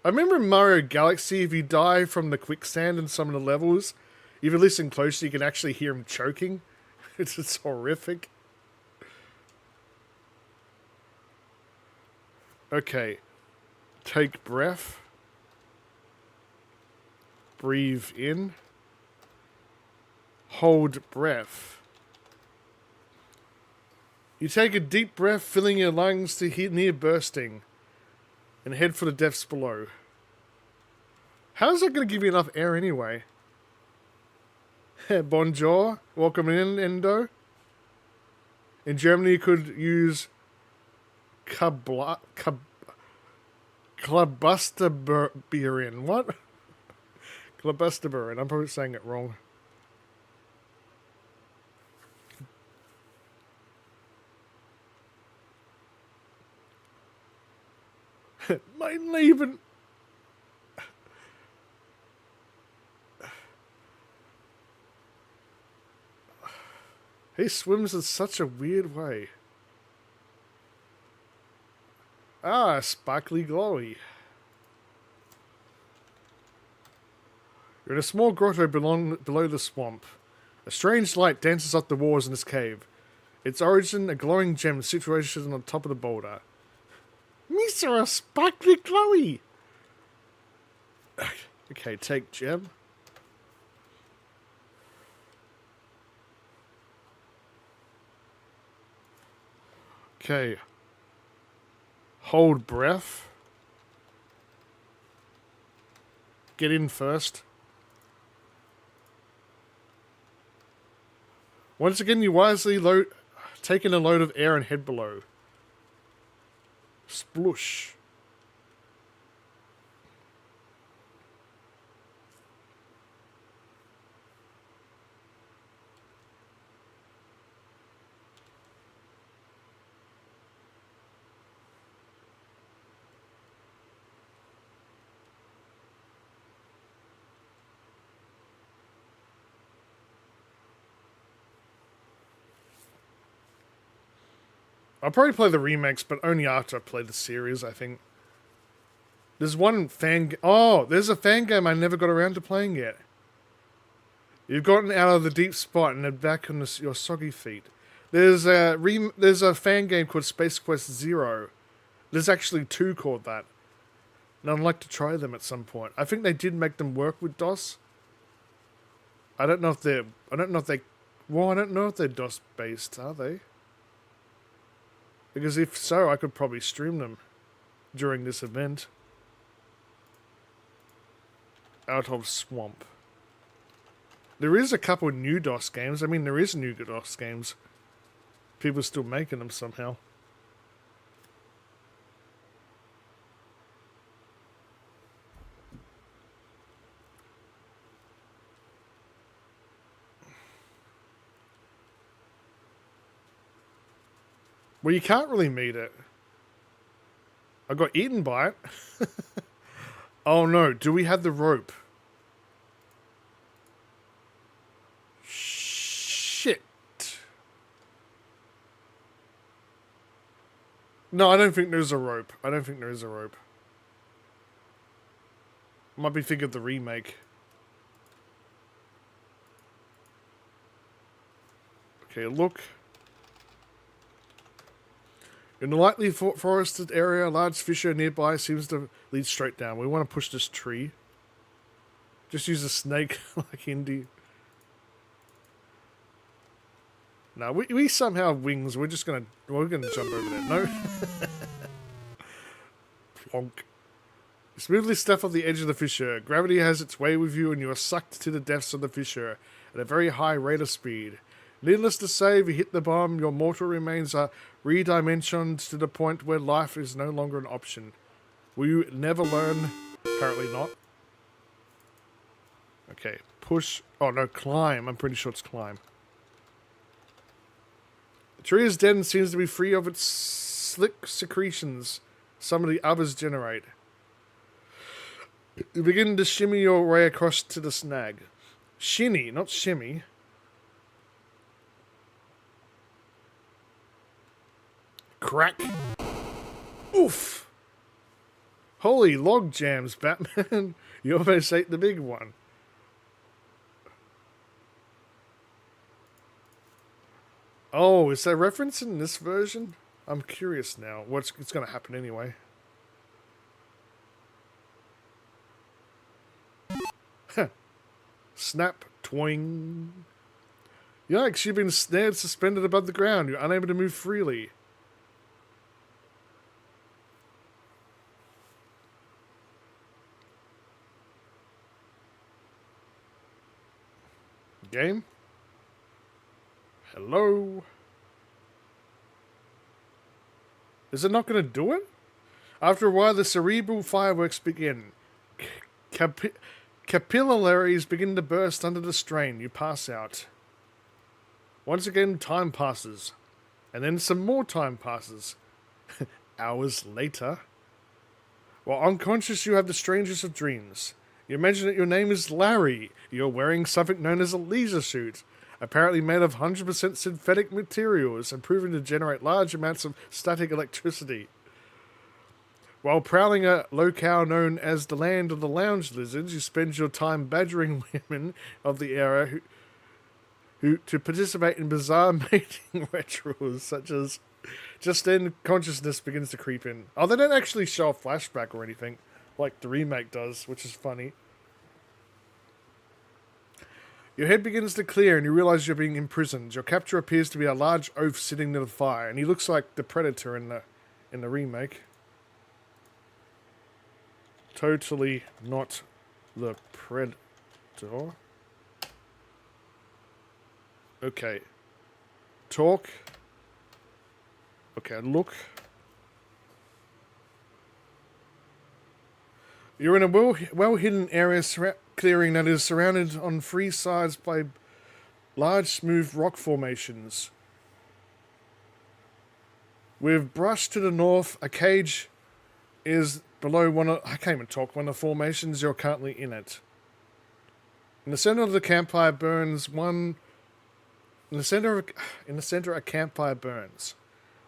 I remember in Mario Galaxy, if you die from the quicksand in some of the levels, if you listen closely, you can actually hear him choking. It's just horrific. Okay. Take breath. Breathe in. Hold breath. You take a deep breath, filling your lungs to near bursting, and head for the depths below. How's that going to give you enough air anyway? Bonjour. Welcome in, Endo. In Germany, you could use Clubusterbeeren. What? Clubusterbeeren. I'm probably saying it wrong. My Leben. He swims in such a weird way. Ah, sparkly glowy. You're in a small grotto below the swamp. A strange light dances up the walls in this cave. Its origin, a glowing gem situated on top of the boulder. Mr. Sparkly glowy! Okay, take gem. Okay. Hold breath. Get in first. Once again, you wisely take in a load of air and head below. Splush. I'll probably play the remakes, but only after I play the series, I think. There's one there's a fan game I never got around to playing yet. You've gotten out of the deep spot and are back on your soggy feet. There's a fan game called Space Quest Zero. There's actually two called that. And I'd like to try them at some point. I think they did make them work with DOS. I don't know if they're DOS based, are they? Because if so, I could probably stream them during this event. Out of swamp. There is a couple new DOS games. I mean, there is new DOS games. People are still making them somehow. Well, you can't really meet it. I got eaten by it. Oh no, do we have the rope? Shit. No, I don't think there's a rope. I don't think there is a rope. Might be thinking of the remake. Okay, look. In a lightly forested area, a large fissure nearby seems to lead straight down. We want to push this tree. Just use a snake like Indy. No, we somehow have wings. We're gonna jump over there. No. Plonk. You smoothly step off the edge of the fissure. Gravity has its way with you, and you are sucked to the depths of the fissure at a very high rate of speed. Needless to say, if you hit the bomb, your mortal remains are redimensioned to the point where life is no longer an option. Will you never learn? Apparently not. Okay, push. Oh no, climb. I'm pretty sure it's climb. The tree is dead and seems to be free of its slick secretions some of the others generate. You begin to shimmy your way across to the snag. Shinny, not shimmy. Crack. Oof. Holy log jams, Batman. You almost ate the big one. Oh, is there reference in this version? I'm curious now. It's going to happen anyway. Snap. Twing. Yikes, you've been snared, suspended above the ground. You're unable to move freely. Game? Hello? Is it not going to do it? After a while, the cerebral fireworks begin. Capillaries begin to burst under the strain. You pass out. Once again, time passes. And then some more time passes. Hours later. While unconscious, you have the strangest of dreams. You imagine that your name is Larry. You're wearing something known as a leisure suit, apparently made of 100% synthetic materials and proven to generate large amounts of static electricity. While prowling a locale known as the land of the lounge lizards, you spend your time badgering women of the era who to participate in bizarre mating rituals, such as just then consciousness begins to creep in. Oh, they don't actually show a flashback or anything, like the remake does, which is funny. Your head begins to clear and you realize you're being imprisoned. Your captor appears to be a large oaf sitting near the fire, and he looks like the Predator in the remake. Totally not the Predator. Okay. Talk. Okay, look. You're in a well-hidden area clearing that is surrounded on three sides by large, smooth rock formations. With brush to the north, a cage is below one of... I can't even talk. One of the formations, you're currently in it. In the center of the campfire burns one... In the center, a campfire burns.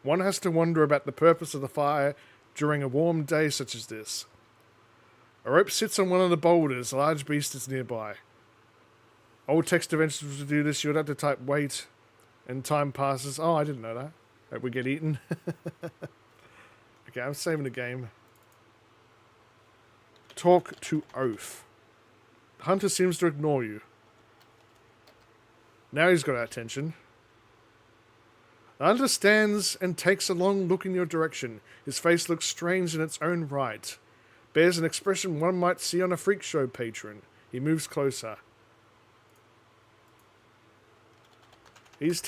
One has to wonder about the purpose of the fire during a warm day such as this. A rope sits on one of the boulders. A large beast is nearby. Old text dimensions to do this, you would have to type wait, and time passes. Oh, I didn't know that. Hope we get eaten. Okay, I'm saving the game. Talk to oaf. The hunter seems to ignore you. Now he's got our attention. The hunter stands and takes a long look in your direction. His face looks strange in its own right. Bears an expression one might see on a freak show patron. He moves closer. He's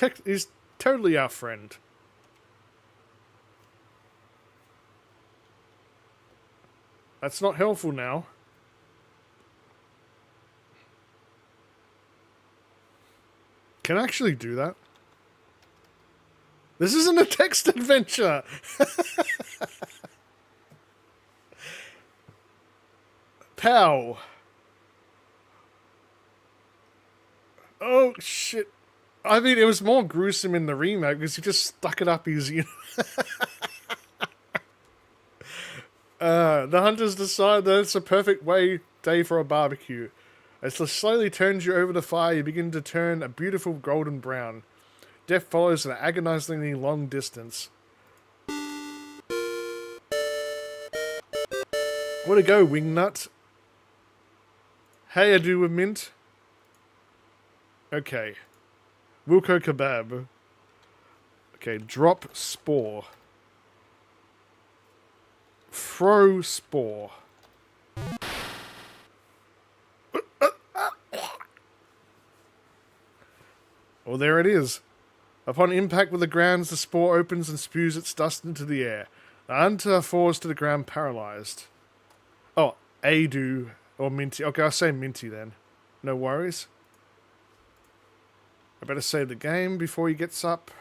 Totally our friend. That's not helpful now. Can I actually do that? This isn't a text adventure. Pow. Oh, shit. I mean, it was more gruesome in the remake because he just stuck it up easy. The hunters decide that it's a perfect day for a barbecue. As it slowly turns you over the fire, you begin to turn a beautiful golden brown. Death follows at an agonizingly long distance. Way to go, Wingnut. Hey, I do with mint. Okay. Wilco Kebab. Okay, drop spore. Throw spore. Well, there it is. Upon impact with the grounds, the spore opens and spews its dust into the air. The hunter falls to the ground paralyzed. Oh, Adu or Minty. Okay, I'll say Minty then. No worries. I better save the game before he gets up.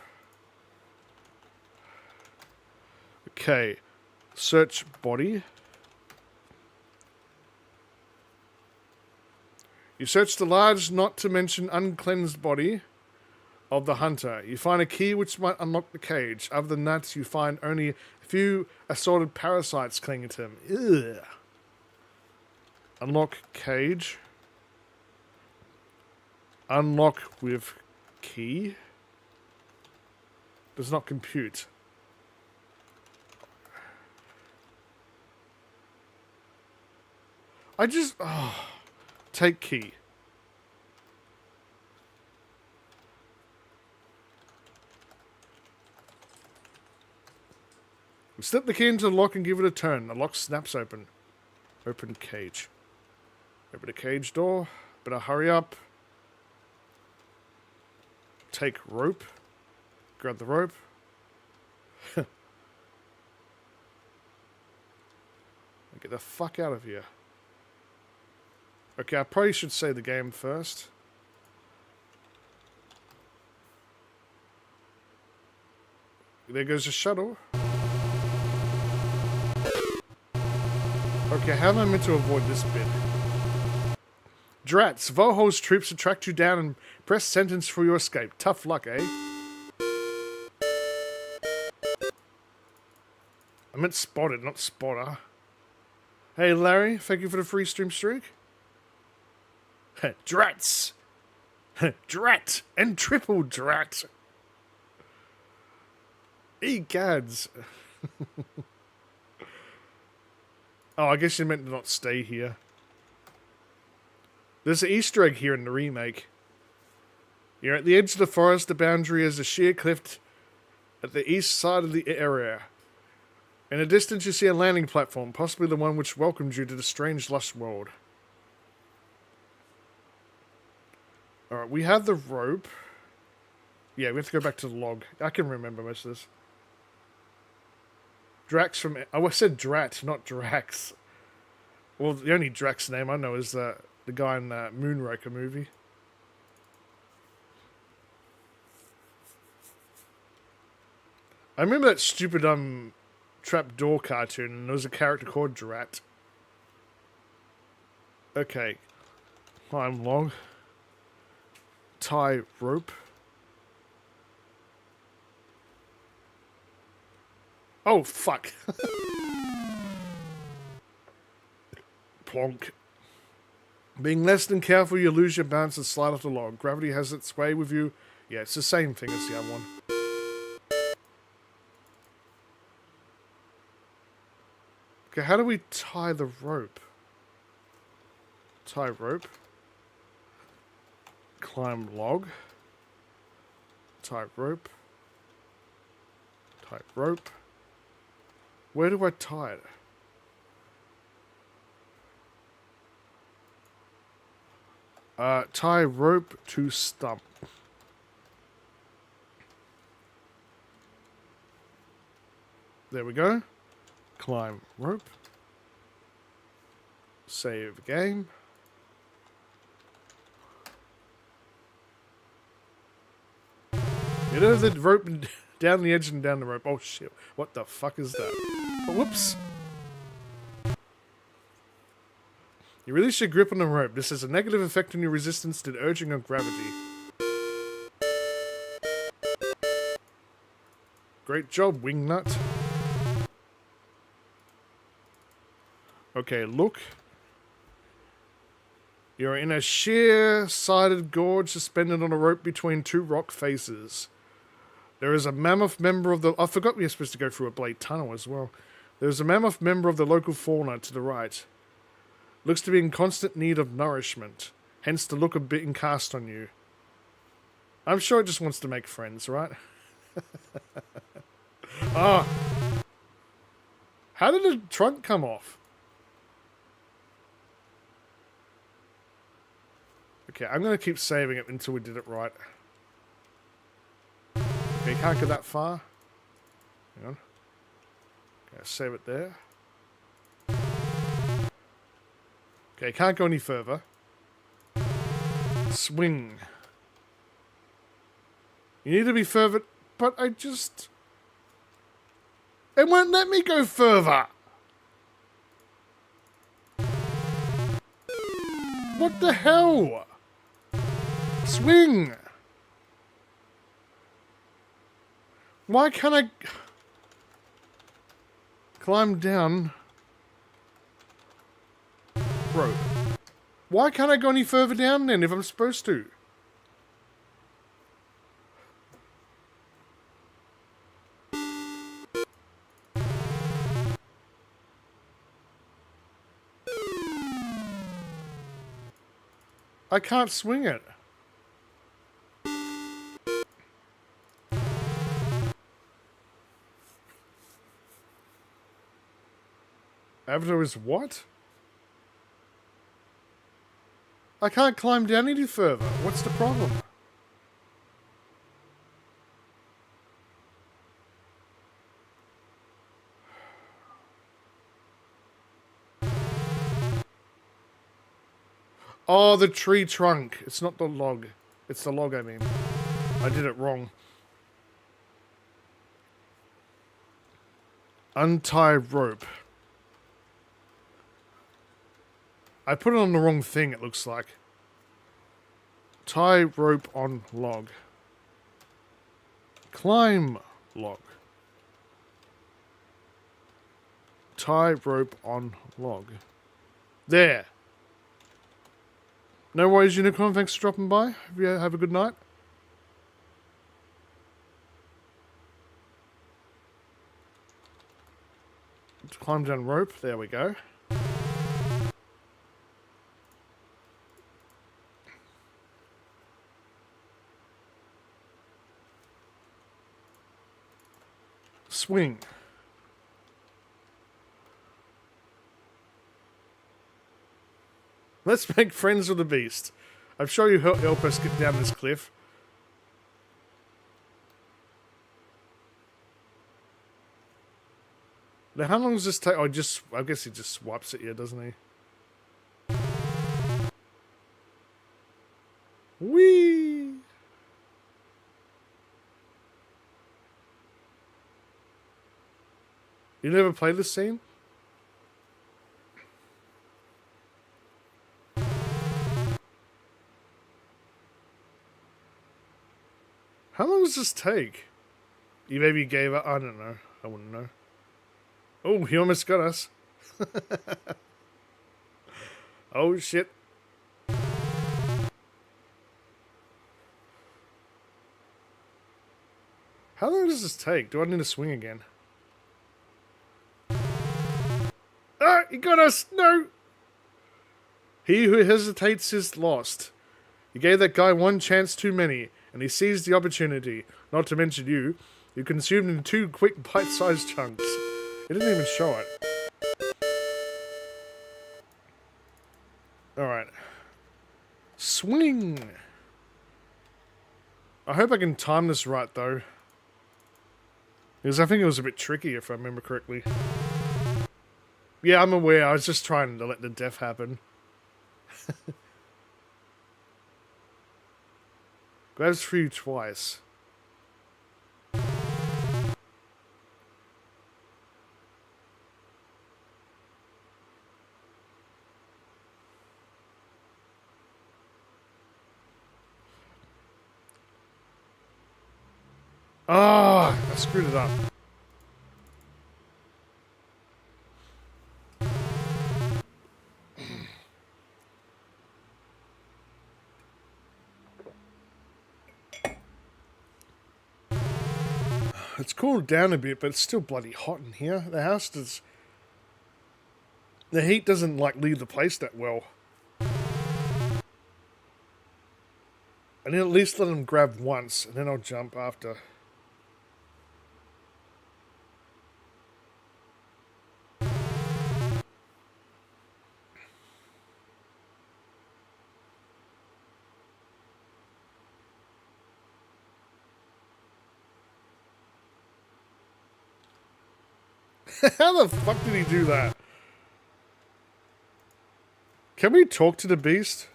Okay. Search body. You search the large, not to mention uncleansed body of the hunter. You find a key which might unlock the cage. Other than that, you find only a few assorted parasites clinging to him. Ugh. Unlock cage. Unlock with key. Does not compute. I just... Oh, take key. Slip the key into the lock and give it a turn. The lock snaps open. Open cage. Open the cage door. Better hurry up. Take rope. Grab the rope. Get the fuck out of here. Okay, I probably should save the game first. There goes the shuttle. Okay, how am I meant to avoid this bit? Drats, Vohol's troops will track you down and press sentence for your escape. Tough luck, eh? I meant spotted, not spotter. Hey, Larry, thank you for the free stream streak. Drats! Drat! And triple drat! Egads! Oh, I guess you meant to not stay here. There's an Easter egg here in the remake. You're at the edge of the forest. The boundary is a sheer cliff at the east side of the area. In the distance, you see a landing platform, possibly the one which welcomed you to the strange, lush world. Alright, we have the rope. Yeah, we have to go back to the log. I can remember most of this. Drax from... Oh, I said Drat, not Drax. Well, the only Drax name I know is the guy in the Moonraker movie. I remember that stupid trapdoor cartoon, and there was a character called Drat. Okay. Climb log. Tie rope. Oh, fuck. Plonk. Being less than careful, you lose your balance and slide off the log. Gravity has its way with you. Yeah, it's the same thing as the other one. Okay, how do we tie the rope? Tie rope. Climb log. Tie rope. Tie rope. Where do I tie it? Tie rope to stump. There we go. Climb rope. Save game. You know the rope down the edge and down the rope. Oh shit. What the fuck is that? Oh, whoops. You release your grip on the rope. This has a negative effect on your resistance to the urging of gravity. Great job, Wingnut. Okay, look. You're in a sheer-sided gorge suspended on a rope between two rock faces. There is a mammoth member of the... I forgot we were supposed to go through a blade tunnel as well. There's a mammoth member of the local fauna to the right. Looks to be in constant need of nourishment. Hence the look of being cast on you. I'm sure it just wants to make friends, right? Ah. How did the trunk come off? Okay, I'm going to keep saving it until we did it right. Okay, you can't go that far. Hang on. Okay, save it there. Okay, can't go any further. Swing. You need to be further, but I just... It won't let me go further! What the hell? Swing! Why can't I... Climb down... Rope. Why can't I go any further down then if I'm supposed to? I can't swing it. Avatar is what? I can't climb down any further. What's the problem? Oh, the tree trunk. It's not the log. It's the log, I mean. I did it wrong. Untie rope. I put it on the wrong thing, it looks like. Tie rope on log. Climb log. Tie rope on log. There. No worries, Unicorn. Thanks for dropping by. Have a good night. Climb down rope. There we go. Swing. Let's make friends with the beast. I'm sure you help us get down this cliff. Now, how long does this take? I guess he just swipes it here, doesn't he? Whee! You never played this scene? How long does this take? You maybe gave up. I don't know. I wouldn't know. Oh, he almost got us. Oh, shit. How long does this take? Do I need to swing again? Ah, he got us! No! He who hesitates is lost. You gave that guy one chance too many, and he seized the opportunity. Not to mention you. You consumed in 2 quick bite-sized chunks. It didn't even show it. Alright. Swing! I hope I can time this right, though. Because I think it was a bit tricky, if I remember correctly. Yeah, I'm aware. I was just trying to let the death happen. Grabs for you twice. Ah, I screwed it up. It's cooled down a bit, but it's still bloody hot in here. The house does... The heat doesn't, like, leave the place that well. I need at least let them grab once, and then I'll jump after. How the fuck did he do that? Can we talk to the beast?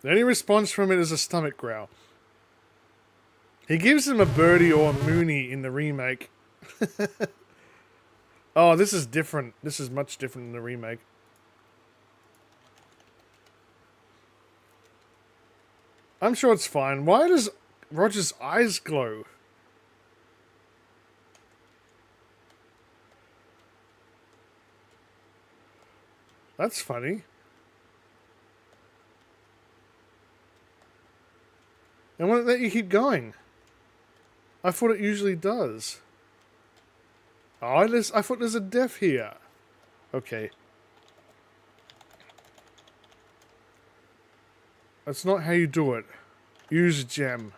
The only response from it is a stomach growl. He gives him a birdie or a mooney in the remake. Oh, this is different. This is much different in the remake. I'm sure it's fine. Why does Roger's eyes glow? That's funny. And why don't let you keep going? I thought it usually does. Oh, I thought there's a death here. Okay. That's not how you do it. Use a gem.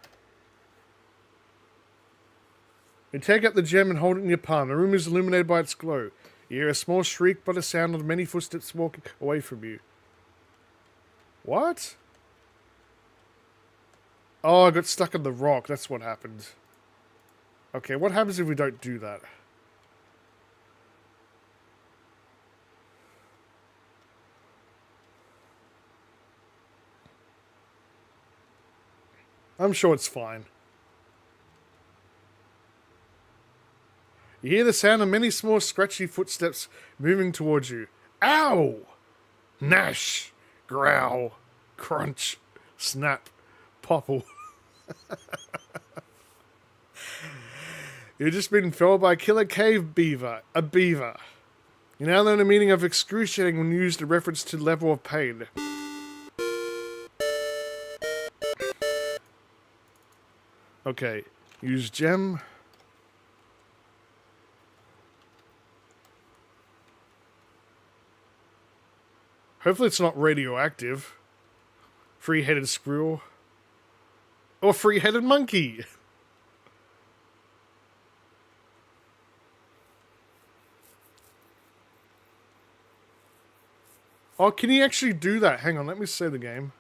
You take out the gem and hold it in your palm. The room is illuminated by its glow. You hear a small shriek by the sound of many footsteps walking away from you. What? Oh, I got stuck on the rock. That's what happened. Okay, what happens if we don't do that? I'm sure it's fine. You hear the sound of many small scratchy footsteps moving towards you. Ow! Gnash! Growl! Crunch! Snap! Popple. You've just been felled by a killer cave beaver. A beaver. You now learn the meaning of excruciating when used in reference to level of pain. Okay. Use gem. Hopefully it's not radioactive. Three-headed squirrel. Or three-headed monkey. Oh, can he actually do that? Hang on, let me save the game.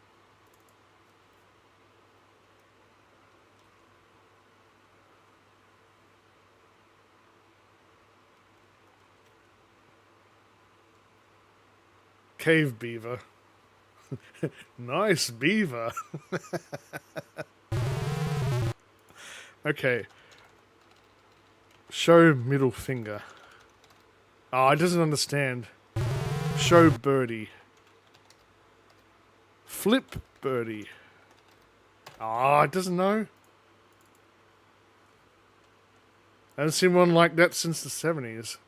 Cave beaver. Nice beaver. Okay. Show middle finger. Oh, it doesn't understand. Show birdie. Flip birdie. Oh, it doesn't know. I haven't seen one like that since the 70s.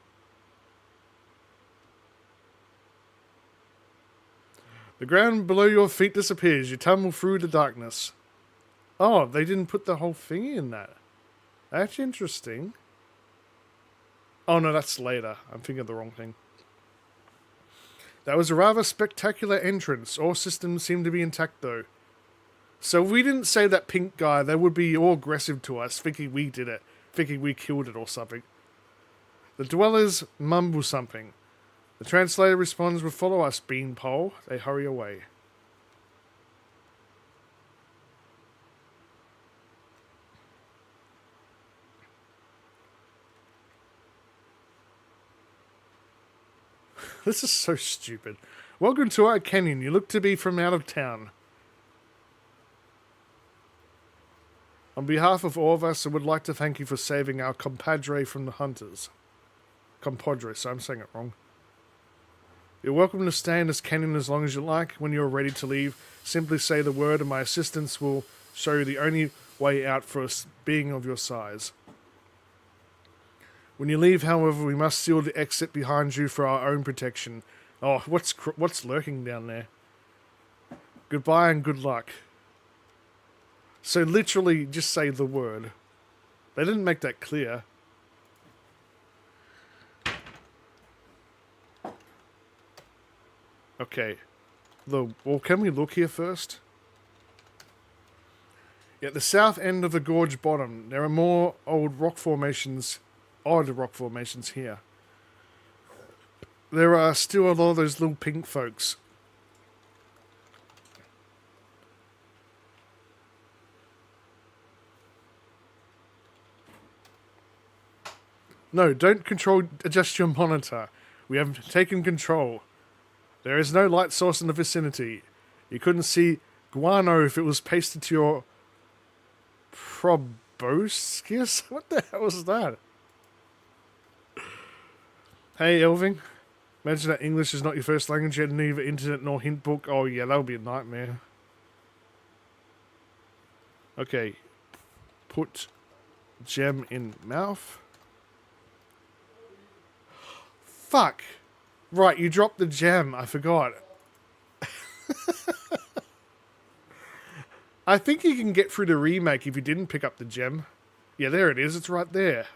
The ground below your feet disappears. You tumble through the darkness. Oh, they didn't put the whole thing in that. That's interesting. Oh no, that's later. I'm thinking of the wrong thing. That was a rather spectacular entrance. All systems seem to be intact though. So if we didn't say that pink guy, they would be all aggressive to us, thinking we did it. Thinking we killed it or something. The dwellers mumble something. The translator responds with "Follow us, beanpole." They hurry away. This is so stupid. Welcome to our canyon. You look to be from out of town. On behalf of all of us, I would like to thank you for saving our compadre from the hunters. Compadre, so I'm saying it wrong. You're welcome to stay in this canyon as long as you like. When you're ready to leave, simply say the word and my assistants will show you the only way out for a being of your size. When you leave, however, we must seal the exit behind you for our own protection. Oh, what's lurking down there? Goodbye and good luck. So literally, just say the word. They didn't make that clear. Okay. Well, can we look here first? At the south end of the gorge bottom, there are more odd rock formations here. There are still a lot of those little pink folks. No, don't adjust your monitor. We have taken control. There is no light source in the vicinity. You couldn't see guano if it was pasted to your proboscis? What the hell was that? Hey, Elving. Imagine that English is not your first language, you had neither internet nor hint book. Oh yeah, that would be a nightmare. Okay. Put gem in mouth. Fuck. Right, you dropped the gem. I forgot. I think you can get through the remake if you didn't pick up the gem. Yeah, there it is. It's right there.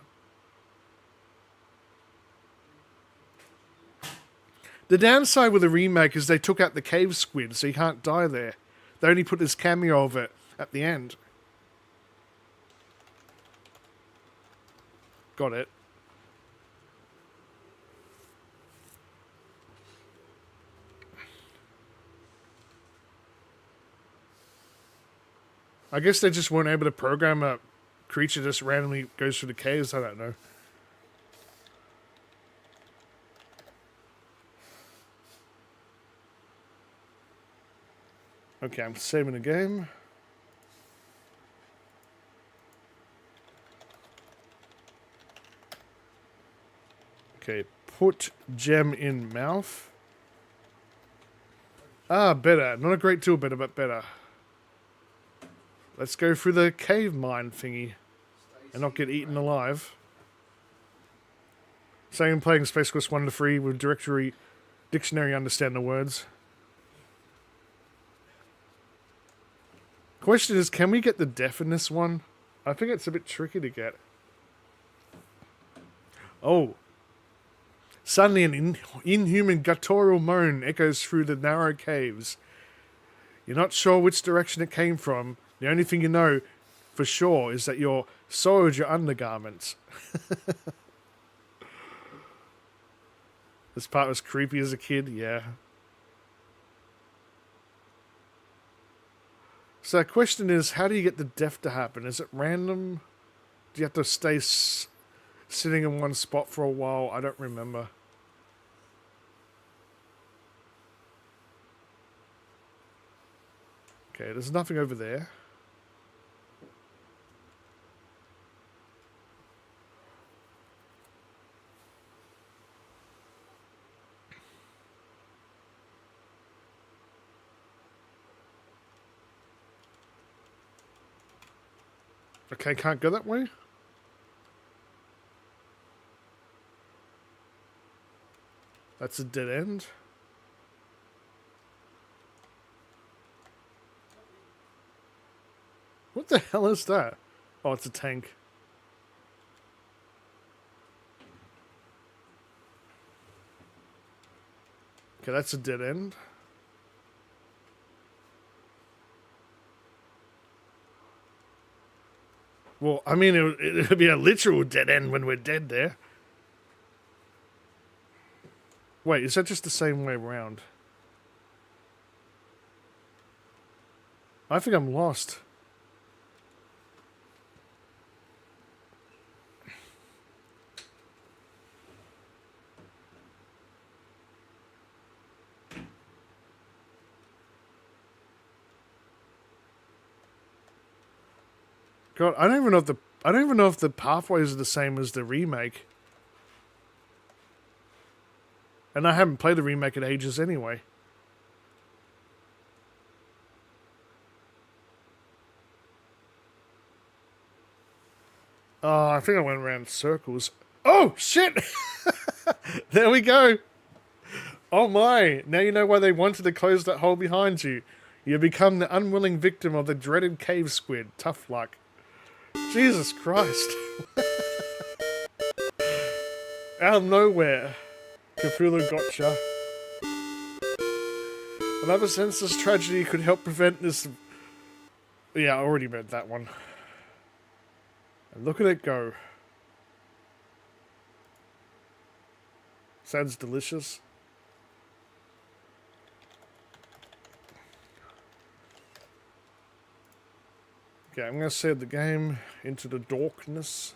The downside with the remake is they took out the cave squid, so you can't die there. They only put this cameo of it at the end. Got it. I guess they just weren't able to program a creature just randomly goes through the caves. I don't know. Okay, I'm saving the game. Okay, put gem in mouth. Ah, better. Not a great deal better, but better. Let's go through the cave mine thingy and not get eaten alive. Saying playing Space Quest 1 to 3 with dictionary understand the words. Question is, can we get the deaf in this one? I think it's a bit tricky to get. Oh. Suddenly an inhuman guttural moan echoes through the narrow caves. You're not sure which direction it came from. The only thing you know for sure is that you're soiled your undergarments. This part was creepy as a kid, yeah. So the question is, how do you get the death to happen? Is it random? Do you have to stay sitting in one spot for a while? I don't remember. Okay, there's nothing over there. Okay, can't go that way? That's a dead end. What the hell is that? Oh, it's a tank. Okay, that's a dead end. Well, I mean, it would be a literal dead end when we're dead there. Wait, is that just the same way around? I think I'm lost. God, I don't even know if the pathways are the same as the remake. And I haven't played the remake in ages anyway. Oh, I think I went around in circles. Oh, shit! There we go. Oh my, now you know why they wanted to close that hole behind you. You become the unwilling victim of the dreaded cave squid. Tough luck. Jesus Christ. Out of nowhere. Cthulhu gotcha. Another senseless tragedy could help prevent this... Yeah, I already read that one. And look at it go. Sounds delicious. Okay, I'm going to save the game into the darkness.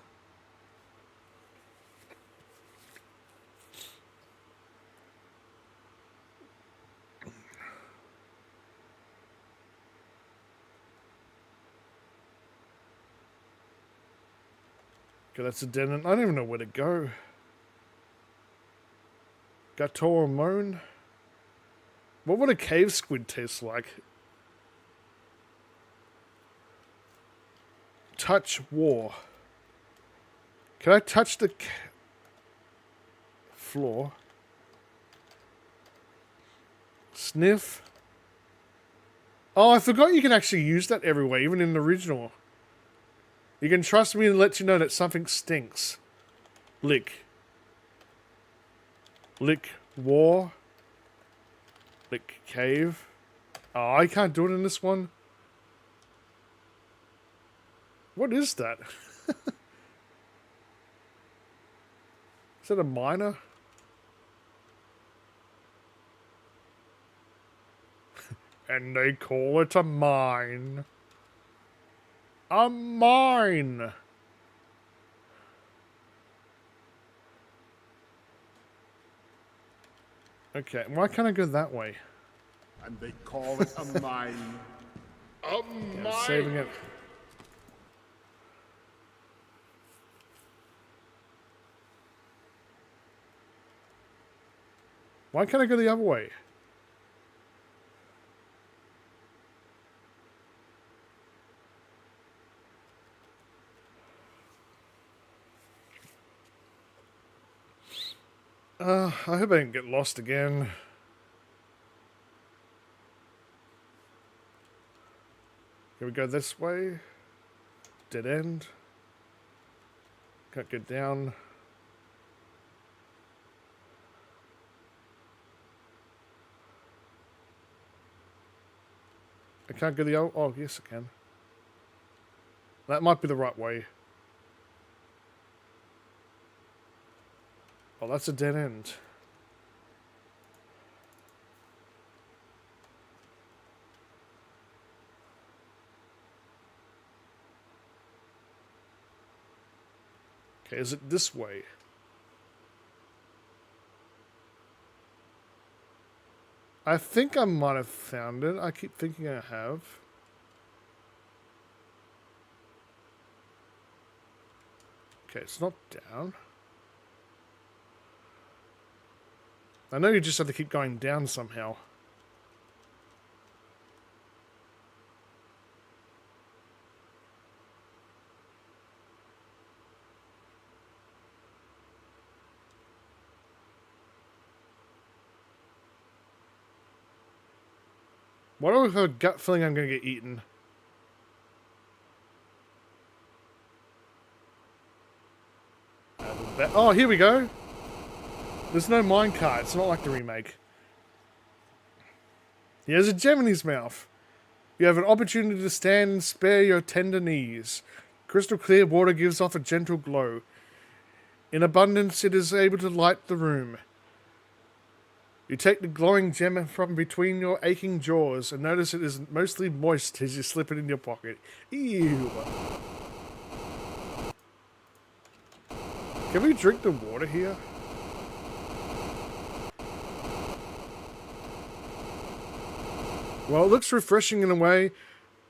Okay, that's a dead end. I don't even know where to go. Gator Moan? What would a cave squid taste like? Touch war. Can I touch the floor? Sniff. Oh, I forgot you can actually use that everywhere, even in the original. You can trust me and let you know that something stinks. Lick. Lick war. Lick cave. Oh, I can't do it in this one. What is that? Is that a miner? And they call it a mine. A mine! Okay, why can't I go that way? And they call it a mine. A Yeah, saving it. Why can't I go the other way? I hope I didn't get lost again. Can we go this way? Dead end. Can't get down. I can't go the other... Oh, yes I can. That might be the right way. Oh, that's a dead end. Okay, is it this way? I think I might have found it. I keep thinking I have. Okay, it's not down. I know you just have to keep going down somehow. Why do I have a gut feeling I'm going to get eaten? Oh, here we go. There's no minecart. It's not like the remake. He has a gem in his mouth. You have an opportunity to stand and spare your tender knees. Crystal clear water gives off a gentle glow. In abundance, it is able to light the room. You take the glowing gem from between your aching jaws and notice it is mostly moist as you slip it in your pocket. Ew. Can we drink the water here? Well, it looks refreshing in a way.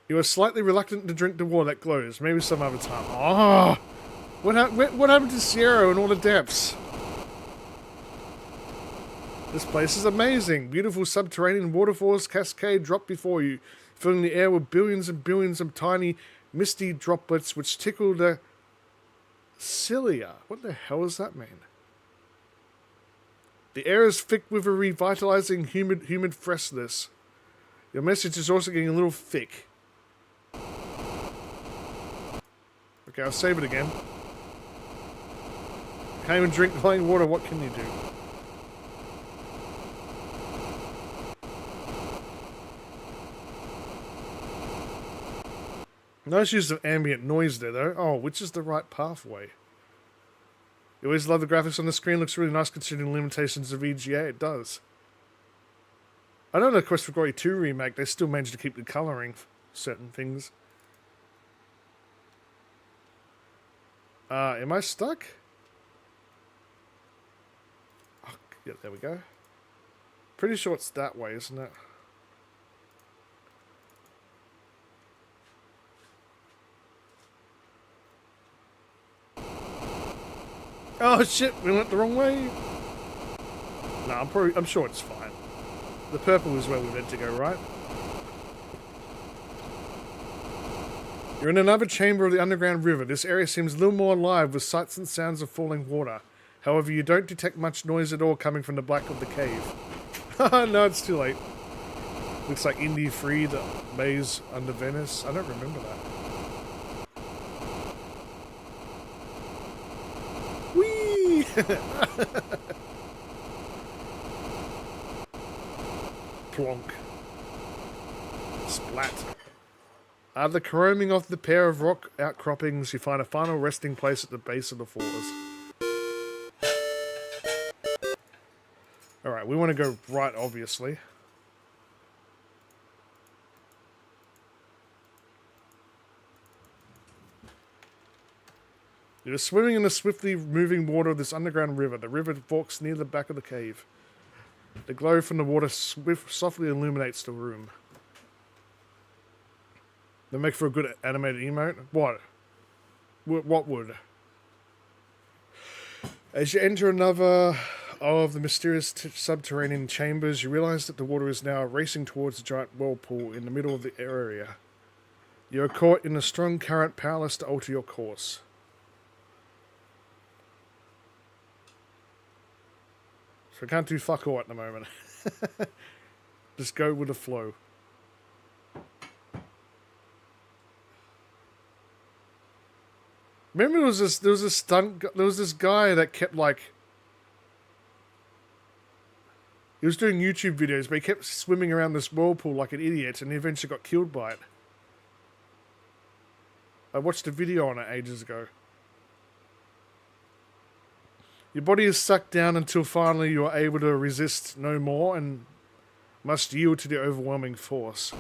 You are slightly reluctant to drink the water that glows. Maybe some other time. Oh! What happened to Sierra and all the depths? This place is amazing. Beautiful subterranean waterfalls cascade drop before you, filling the air with billions and billions of tiny, misty droplets which tickle the cilia. What the hell does that mean? The air is thick with a revitalizing humid freshness. Your message is also getting a little thick. Okay, I'll save it again. Can't even drink plain water, what can you do? Nice use of ambient noise there, though. Oh, which is the right pathway? You always love the graphics on the screen. Looks really nice considering the limitations of EGA. It does. I know the Quest for Glory 2 remake, they still managed to keep the colouring for certain things. Am I stuck? Oh, yeah, there we go. Pretty sure it's that way, isn't it? Oh shit, we went the wrong way. No, I'm sure it's fine. The purple is where we're meant to go, right? You're in another chamber of the underground river. This area seems a little more alive with sights and sounds of falling water. However, you don't detect much noise at all coming from the back of the cave. No, it's too late. Looks like Indy Free, the maze under Venice. I don't remember that. Whee! Plonk. Splat. After caroming off the pair of rock outcroppings, you find a final resting place at the base of the falls. Alright, we want to go right, obviously. You're swimming in the swiftly moving water of this underground river. The river forks near the back of the cave. The glow from the water softly illuminates the room. They make for a good animated emote. What? What would? As you enter another of the mysterious subterranean chambers, you realize that the water is now racing towards a giant whirlpool in the middle of the area. You are caught in a strong current, powerless to alter your course. So I can't do fuck all at the moment. Just go with the flow. Remember there was this guy that kept like, he was doing YouTube videos, but he kept swimming around this whirlpool like an idiot, and he eventually got killed by it. I watched a video on it ages ago. Your body is sucked down until finally you are able to resist no more and must yield to the overwhelming force.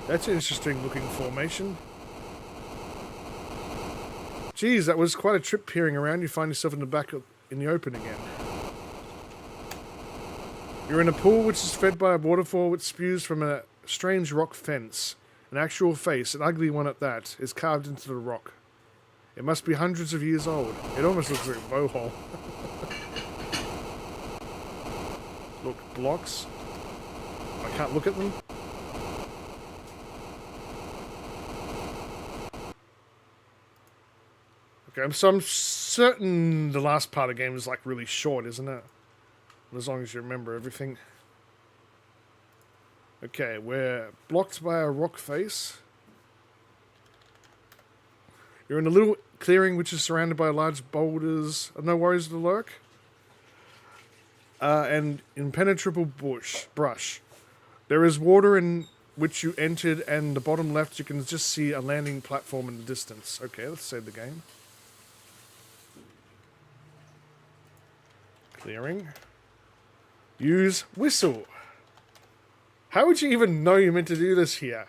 That's an interesting looking formation. Geez, that was quite a trip peering around. You find yourself in the open again. You're in a pool which is fed by a waterfall which spews from a strange rock fence. An actual face, an ugly one at that, is carved into the rock. It must be hundreds of years old. It almost looks like a bow hole. Look, blocks. I can't look at them. Okay, so I'm certain the last part of the game is like really short, isn't it? As long as you remember everything. Okay, we're blocked by a rock face. You're in a little clearing which is surrounded by large boulders. No worries to lurk. And impenetrable brush. There is water in which you entered, and the bottom left you can just see a landing platform in the distance. Okay, let's save the game. Clearing. Use whistle. How would you even know you're meant to do this here?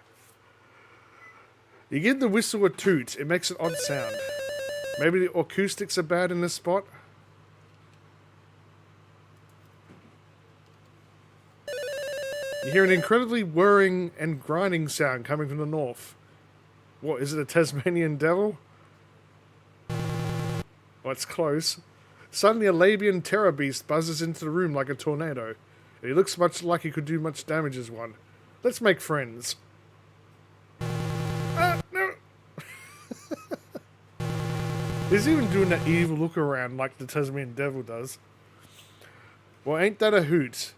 You give the whistle a toot. It makes an odd sound. Maybe the acoustics are bad in this spot? You hear an incredibly whirring and grinding sound coming from the north. What, is it a Tasmanian devil? Well, it's close. Suddenly a Labian terror beast buzzes into the room like a tornado. And he looks much like he could do much damage as one. Let's make friends. No! He's even doing that evil look around like the Tasmanian devil does. Well, ain't that a hoot?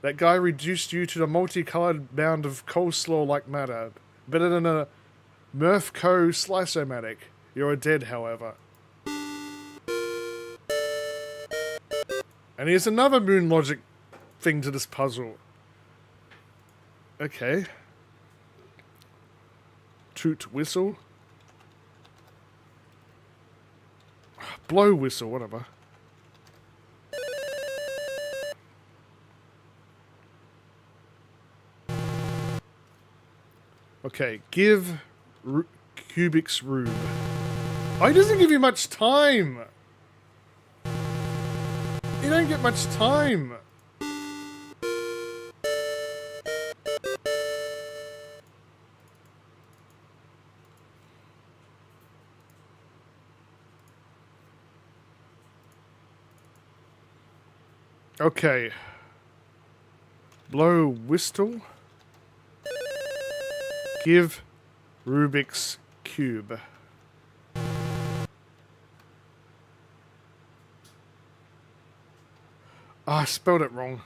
That guy reduced you to the multicolored mound of coleslaw-like matter. Better than a Murph-Co slice-o-matic. You're dead, however. And here's another moon logic thing to this puzzle. Okay. Toot whistle. Blow whistle, whatever. Okay, give Kubik's Rube. Oh, he doesn't give you much time! You don't get much time! Okay. Blow whistle. Give Rubik's Cube. I spelled it wrong.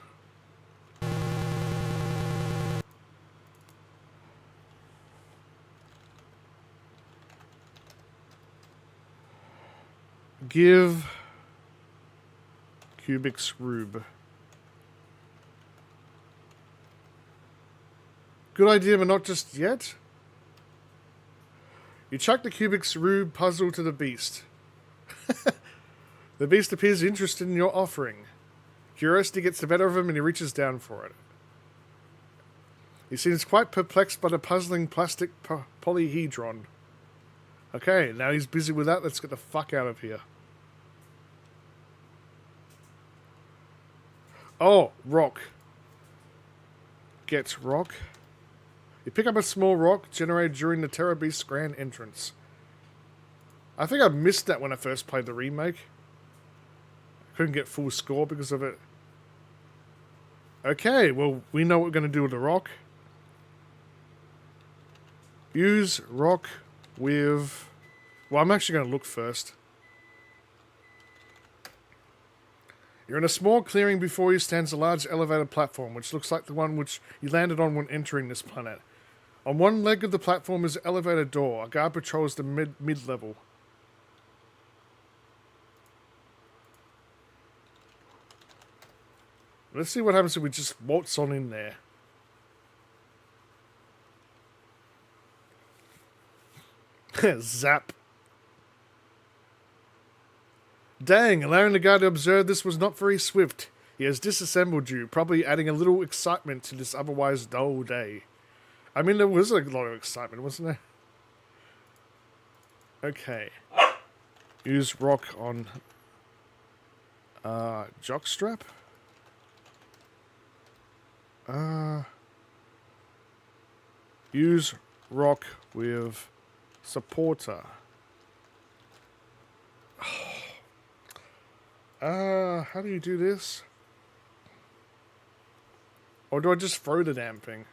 Give Kubik's Rube. Good idea, but not just yet. You chuck the Kubik's Rube puzzle to the beast. The beast appears interested in your offering. Curiosity gets the better of him and he reaches down for it. He seems quite perplexed by the puzzling plastic polyhedron. Okay, now he's busy with that. Let's get the fuck out of here. Oh, rock. Get rock. You pick up a small rock generated during the Terror Beast's grand entrance. I think I missed that when I first played the remake. Couldn't get full score because of it. Okay, well, we know what we're going to do with the rock. Use rock with... Well, I'm actually going to look first. You're in a small clearing. Before you stands a large elevated platform, which looks like the one which you landed on when entering this planet. On one leg of the platform is an elevator door. A guard patrols the mid-level. Let's see what happens if we just waltz on in there. Zap. Dang, allowing the guard to observe this was not very swift. He has disassembled you, probably adding a little excitement to this otherwise dull day. I mean, there was a lot of excitement, wasn't there? Okay. Use rock on jockstrap. Use rock with supporter. How do you do this? Or do I just throw the damn thing?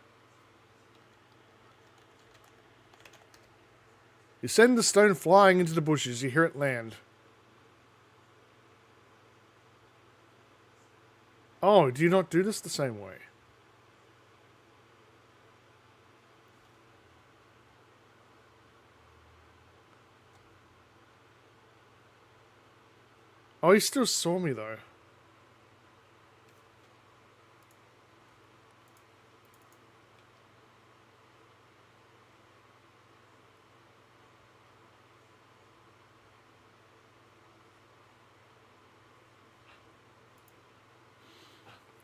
You send the stone flying into the bushes. You hear it land. Oh, do you not do this the same way? Oh, he still saw me, though.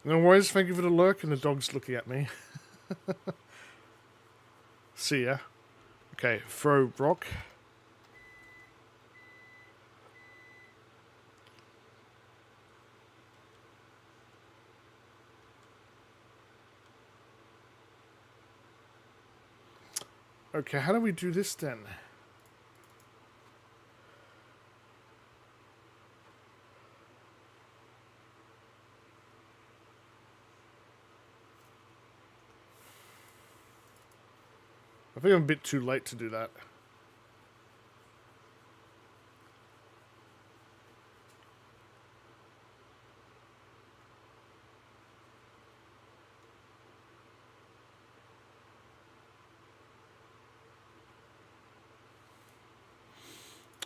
No worries, thank you for the lurk, and the dog's looking at me. See ya. Okay, throw rock. Okay, how do we do this then? I think I'm a bit too late to do that.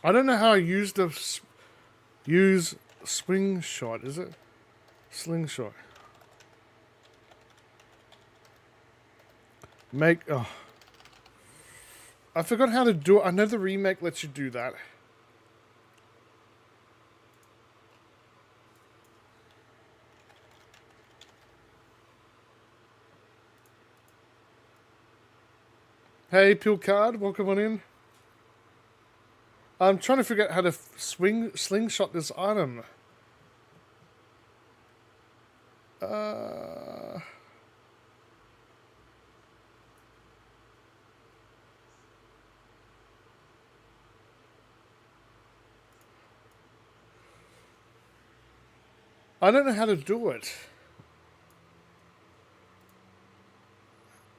I don't know how I use use swing shot, is it? Slingshot. Oh. I forgot how to do it. I know the remake lets you do that. Hey, Pilcard, welcome on in. I'm trying to figure out how to slingshot this item. I don't know how to do it.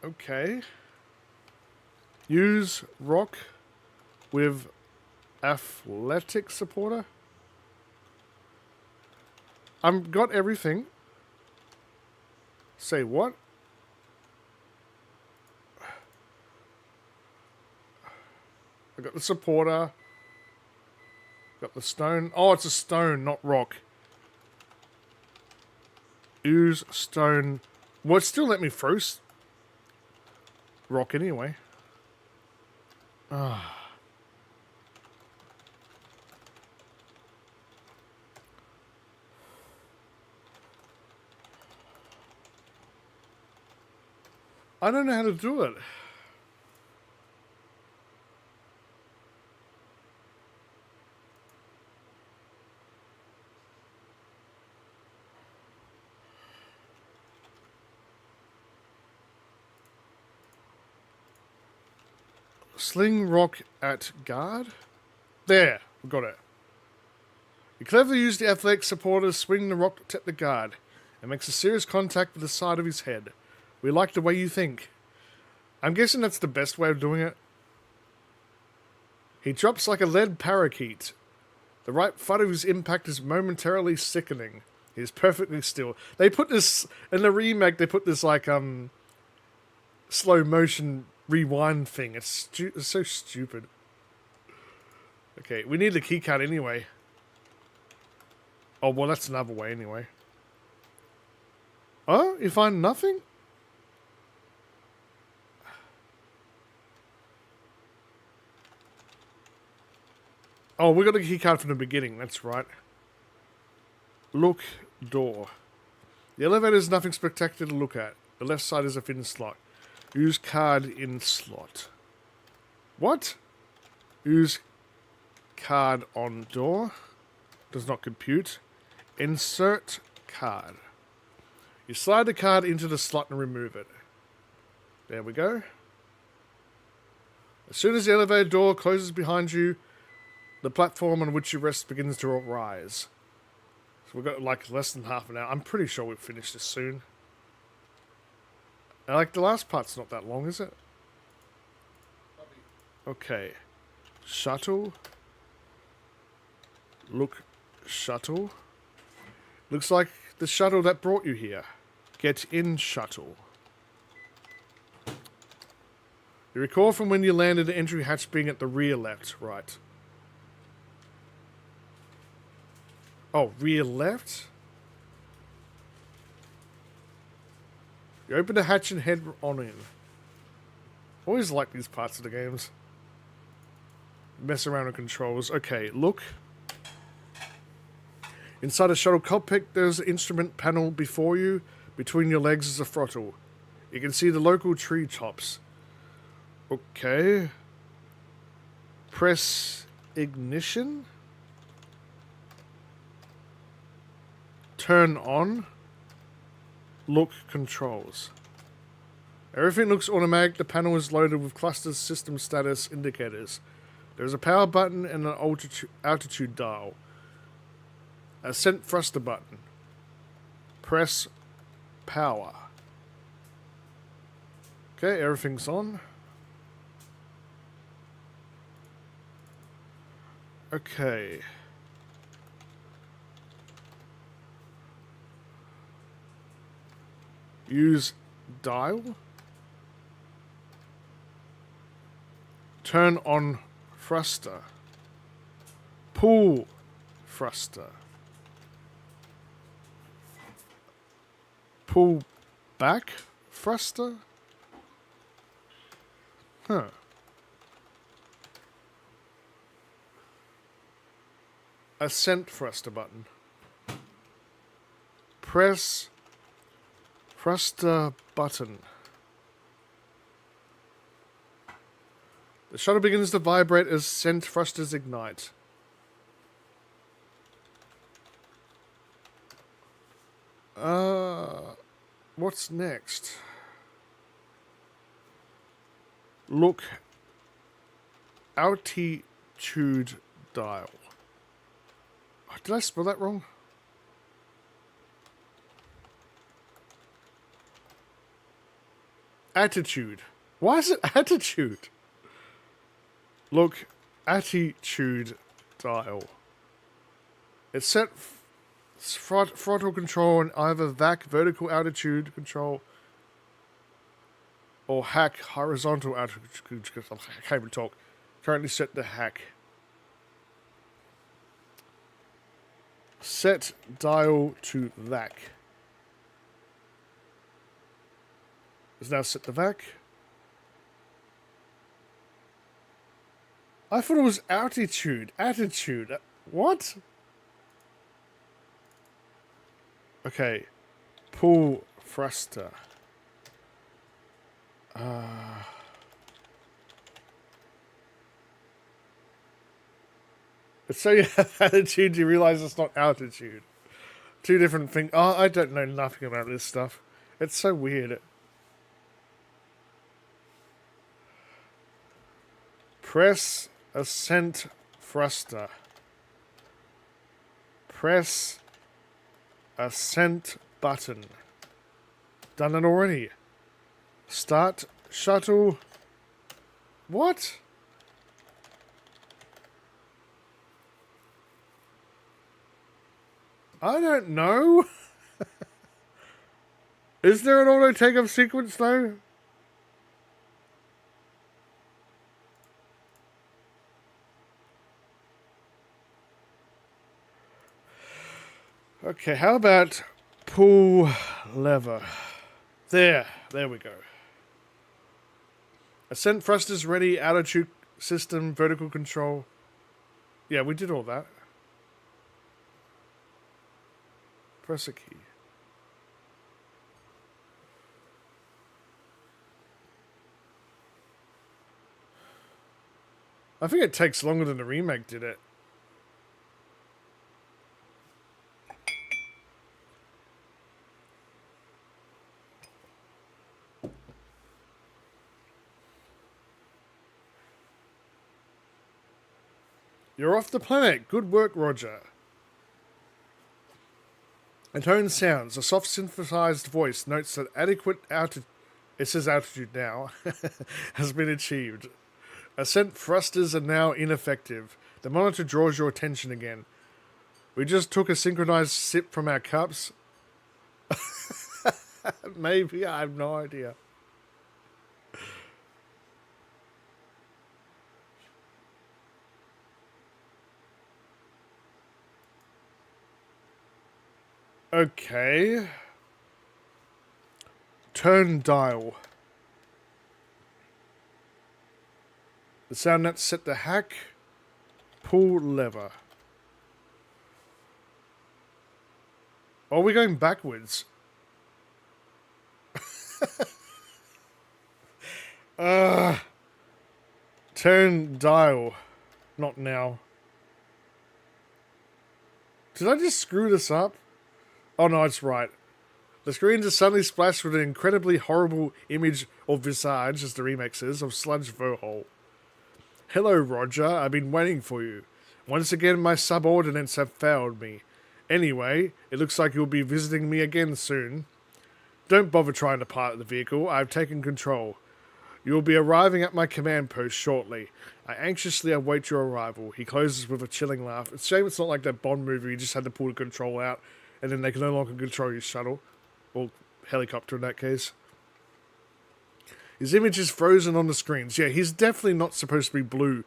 Okay. Use rock with athletic supporter. I've got everything. Say what? I got the supporter. Got the stone. Oh, it's a stone, not rock. Use stone. Well, it still let me throw rock anyway. Ah. I don't know how to do it. Sling rock at guard. There, we got it. You cleverly use the athletic supporter to swing the rock at the guard. It makes a serious contact with the side of his head. We like the way you think. I'm guessing that's the best way of doing it. He drops like a lead parakeet. The right thud of his impact is momentarily sickening. He is perfectly still. They put this in the remake. They put this like slow motion rewind thing. It's so stupid. Okay, we need the keycard anyway. Oh well, that's another way anyway. Oh, you find nothing? Oh, we got the keycard from the beginning. That's right. Look, door. The elevator is nothing spectacular to look at. The left side is a thin slot. Use card in slot. What? Use card on door. Does not compute. Insert card. You slide the card into the slot and remove it. There we go. As soon as the elevator door closes behind you, the platform on which you rest begins to rise. So we've got like less than half an hour. I'm pretty sure we'll finish this soon. And like the last part's not that long, is it? Okay. Shuttle. Look, shuttle. Looks like the shuttle that brought you here. Get in shuttle. You recall from when you landed the entry hatch being at the rear left, right? Oh, rear left? You open the hatch and head on in. Always like these parts of the games. Mess around with controls. Okay, look. Inside a shuttle cockpit, there's an instrument panel before you. Between your legs is a throttle. You can see the local tree tops. Okay. Press ignition. Turn on. Look controls. Everything looks automatic. The panel is loaded with cluster system status indicators. There's a power button and an altitude dial. Ascent thruster button. Press power. Okay, everything's on. Okay. Use dial. Turn on thruster. Pull thruster. Pull back thruster? Huh. Ascent thruster button. Press thruster button. The shuttle begins to vibrate as ascent thrusters ignite. What's next? Look. Altitude dial. Oh, did I spell that wrong? Attitude. Why is it attitude? Look. Attitude dial. It's set throttle control and either VAC vertical altitude control or hack horizontal altitude. I can't even talk. Currently set to hack. Set dial to VAC. Is now set to VAC. I thought it was altitude. Attitude. What? Okay. Pull thruster. It's so you have attitude, you realize it's not altitude. Two different things. Oh, I don't know nothing about this stuff. It's so weird. Press ascent thruster. Press ascent button. Done it already. Start shuttle. What? I don't know. Is there an auto takeoff sequence though? Okay, how about pull lever? There we go. Ascent thrusters ready, altitude system, vertical control. Yeah, we did all that. Press a key. I think it takes longer than the remake did it. You're off the planet. Good work, Roger. A tone sounds. A soft synthesized voice notes that adequate altitude, it says altitude now, has been achieved. Ascent thrusters are now ineffective. The monitor draws your attention again. We just took a synchronized sip from our cups. Maybe, I have no idea. Okay. Turn dial. The sound net's set to hack. Pull lever. Or are we going backwards? Turn dial. Not now. Did I just screw this up? Oh no, it's right. The screens are suddenly splashed with an incredibly horrible image or visage, as the remake says, of Sludge Vohole. Hello, Roger. I've been waiting for you. Once again, my subordinates have failed me. Anyway, it looks like you'll be visiting me again soon. Don't bother trying to pilot the vehicle. I've taken control. You will be arriving at my command post shortly. I anxiously await your arrival. He closes with a chilling laugh. It's a shame it's not like that Bond movie. You just had to pull the control out, and then they can no longer control your shuttle. Or helicopter in that case. His image is frozen on the screens. Yeah, he's definitely not supposed to be blue,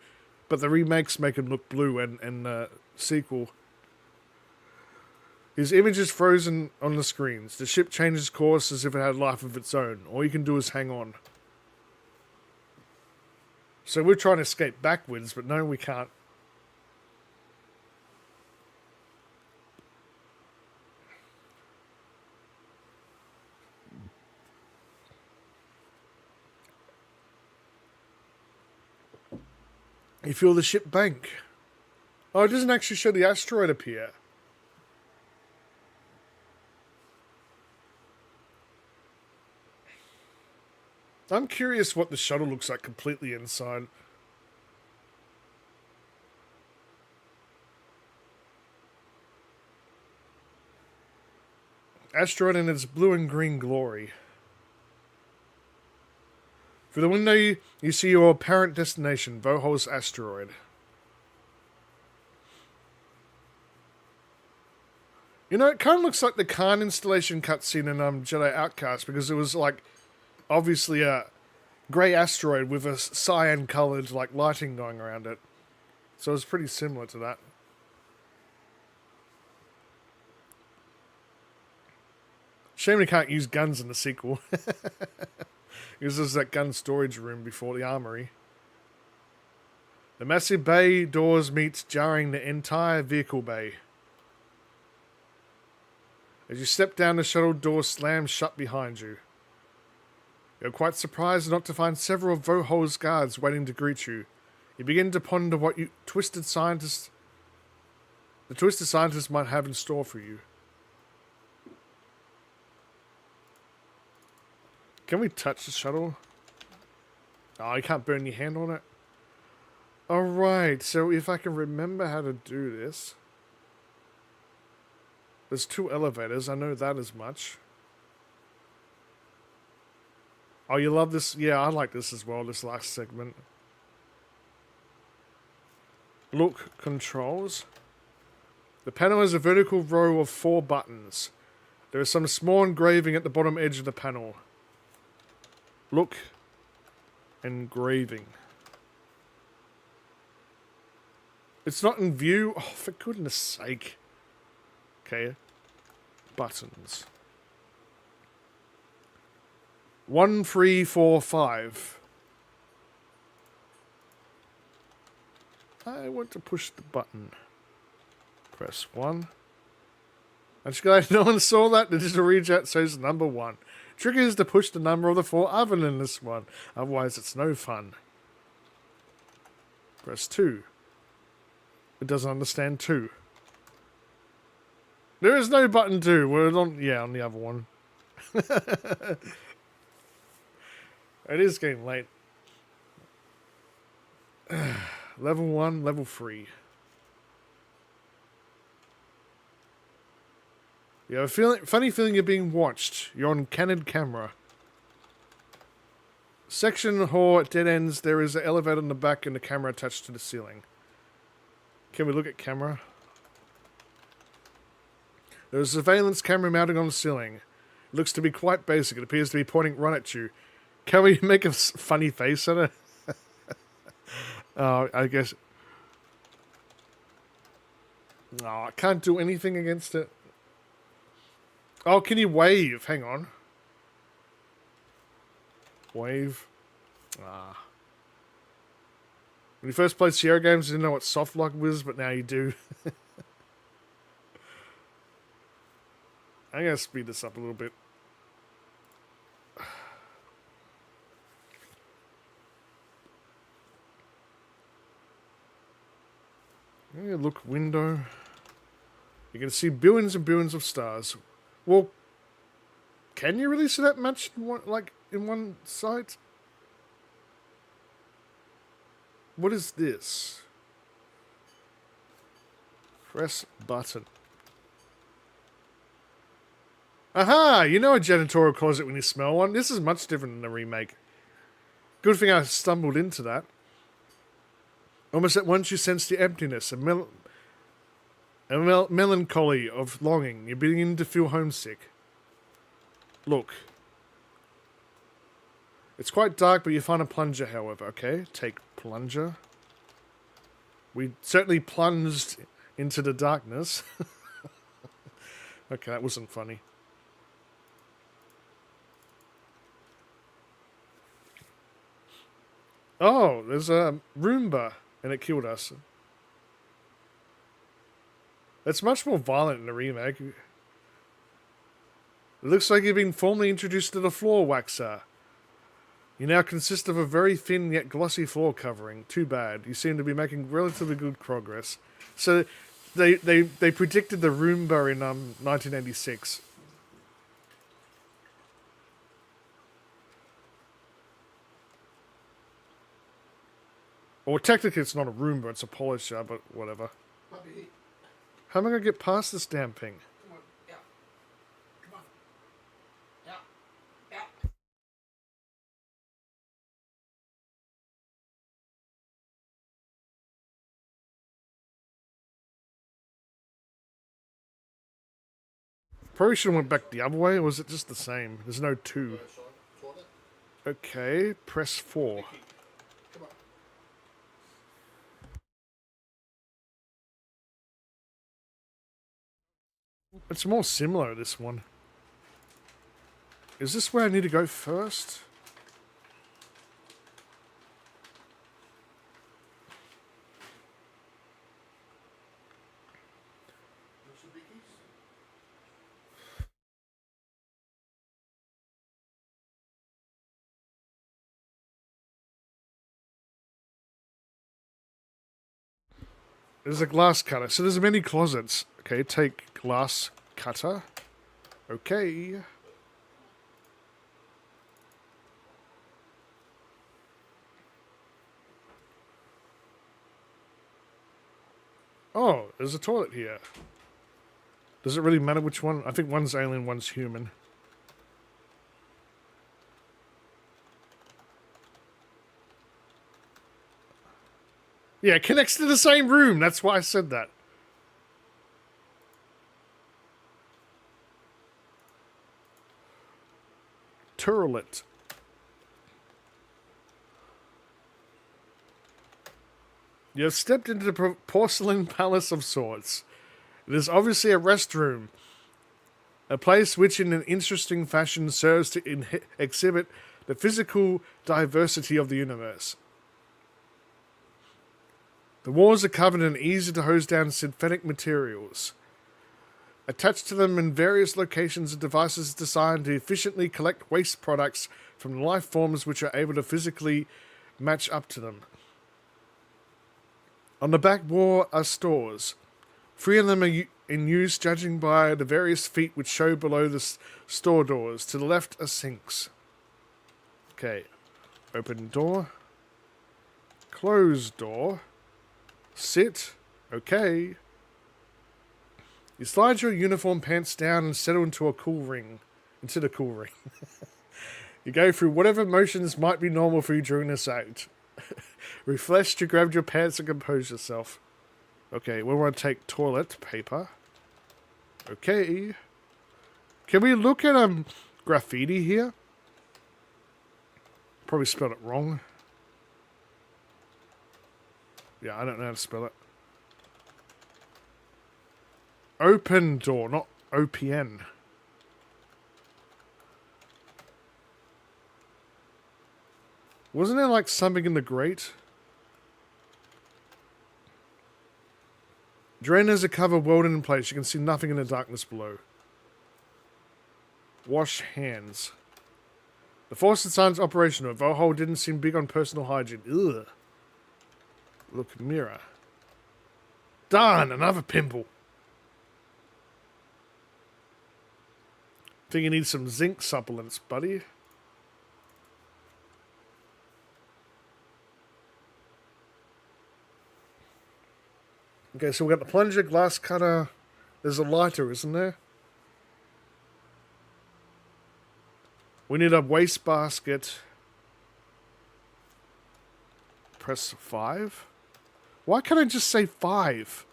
but the remakes make him look blue, and the sequel. His image is frozen on the screens. The ship changes course as if it had life of its own. All you can do is hang on. So we're trying to escape backwards, but no, we can't. You feel the ship bank. Oh, it doesn't actually show the asteroid appear. I'm curious what the shuttle looks like completely inside. Asteroid in its blue and green glory. Through the window, you see your apparent destination, Vohol's asteroid. You know, it kind of looks like the Khan installation cutscene in Jedi Outcast, because it was like obviously a grey asteroid with a cyan-coloured like lighting going around it. So it's pretty similar to that. Shame we can't use guns in the sequel. Because there's that gun storage room before the armory. The massive bay doors meet, jarring the entire vehicle bay. As you step down, the shuttle door slams shut behind you. You're quite surprised not to find several of Vohol's guards waiting to greet you. You begin to ponder what the twisted scientist might have in store for you. Can we touch the shuttle? Oh, you can't burn your hand on it. Alright, so if I can remember how to do this. There's 2 elevators, I know that as much. Oh, you love this? Yeah, I like this as well, this last segment. Look, controls. The panel has a vertical row of 4 buttons. There is some small engraving at the bottom edge of the panel. Look, engraving. It's not in view. Oh, for goodness sake. Okay. Buttons. 1, 3, 4, 5. I want to push the button. Press 1. I'm just glad no one saw that. The digital readout says number 1. Trick is to push the number of the 4 other than this one. Otherwise, it's no fun. Press 2. It doesn't understand 2. There is no button 2. We're on, yeah, on the other one. It is getting late. Level 1, level 3. You have a funny feeling you're being watched. You're on candid camera. Section hall at dead ends. There is an elevator in the back and the camera attached to the ceiling. Can we look at camera? There's a surveillance camera mounted on the ceiling. It looks to be quite basic. It appears to be pointing right at you. Can we make a funny face at it? Oh, I guess. No, I can't do anything against it. Oh, can you wave? Hang on. Wave. Ah. When you first played Sierra games, you didn't know what soft lock was, but now you do. I'm going to speed this up a little bit. Yeah, look, window. You can see billions and billions of stars. Well, Can you really see that much in one site? What is this? Press button. Aha! You know a janitorial closet when you smell one. This is much different than the remake. Good thing I stumbled into that. Almost at once you sense the emptiness, a melancholy of longing. You're beginning to feel homesick. Look. It's quite dark, but you find a plunger, however. Okay, take plunger. We certainly plunged into the darkness. Okay, that wasn't funny. Oh, there's a Roomba, and it killed us. It's much more violent in the remake. It looks like you've been formally introduced to the floor waxer. You now consist of a very thin yet glossy floor covering. Too bad. You seem to be making relatively good progress. So, they predicted the Roomba in 1986. Well, technically it's not a Roomba, it's a polisher, but whatever. Puppy, How am I going to get past this damn thing? come on. Yeah. Come on. Yeah. Yeah. Probably should have went back the other way, or was it just the same? There's no 2. Toilet. Okay, press 4. Come on. It's more similar, this one. Is this where I need to go first? There's a glass cutter. So there's many closets. Okay, take glass cutter. Okay. Oh, there's a toilet here. Does it really matter which one? I think one's alien, one's human. Yeah, it connects to the same room. That's why I said that. Turlet. You have stepped into the porcelain palace of sorts. It is obviously a restroom. A place which in an interesting fashion serves to exhibit the physical diversity of the universe. The walls are covered in easy to hose down synthetic materials. Attached to them in various locations are devices designed to efficiently collect waste products from life forms which are able to physically match up to them. On the back wall are stores. 3 of them are in use judging by the various feet which show below the store doors. To the left are sinks. Okay. Open door. Close door. Sit. Okay. You slide your uniform pants down and settle into the cool ring. You go through whatever motions might be normal for you during this act. Refreshed, you grab your pants and compose yourself. Okay, we want to take toilet paper. Okay. Can we look at graffiti here? Probably spelled it wrong. Yeah, I don't know how to spell it. Open door, not OPN. Wasn't there like something in the grate? Drainers are covered welded in place. You can see nothing in the darkness below. Wash hands. The faucet signs operational. Vohol didn't seem big on personal hygiene. Ugh. Look, mirror. Darn, another pimple. think you need some zinc supplements, buddy. Okay, so we've got the plunger, glass cutter. There's a lighter, isn't there? We need a waste basket. Press 5. Why can't I just say 5?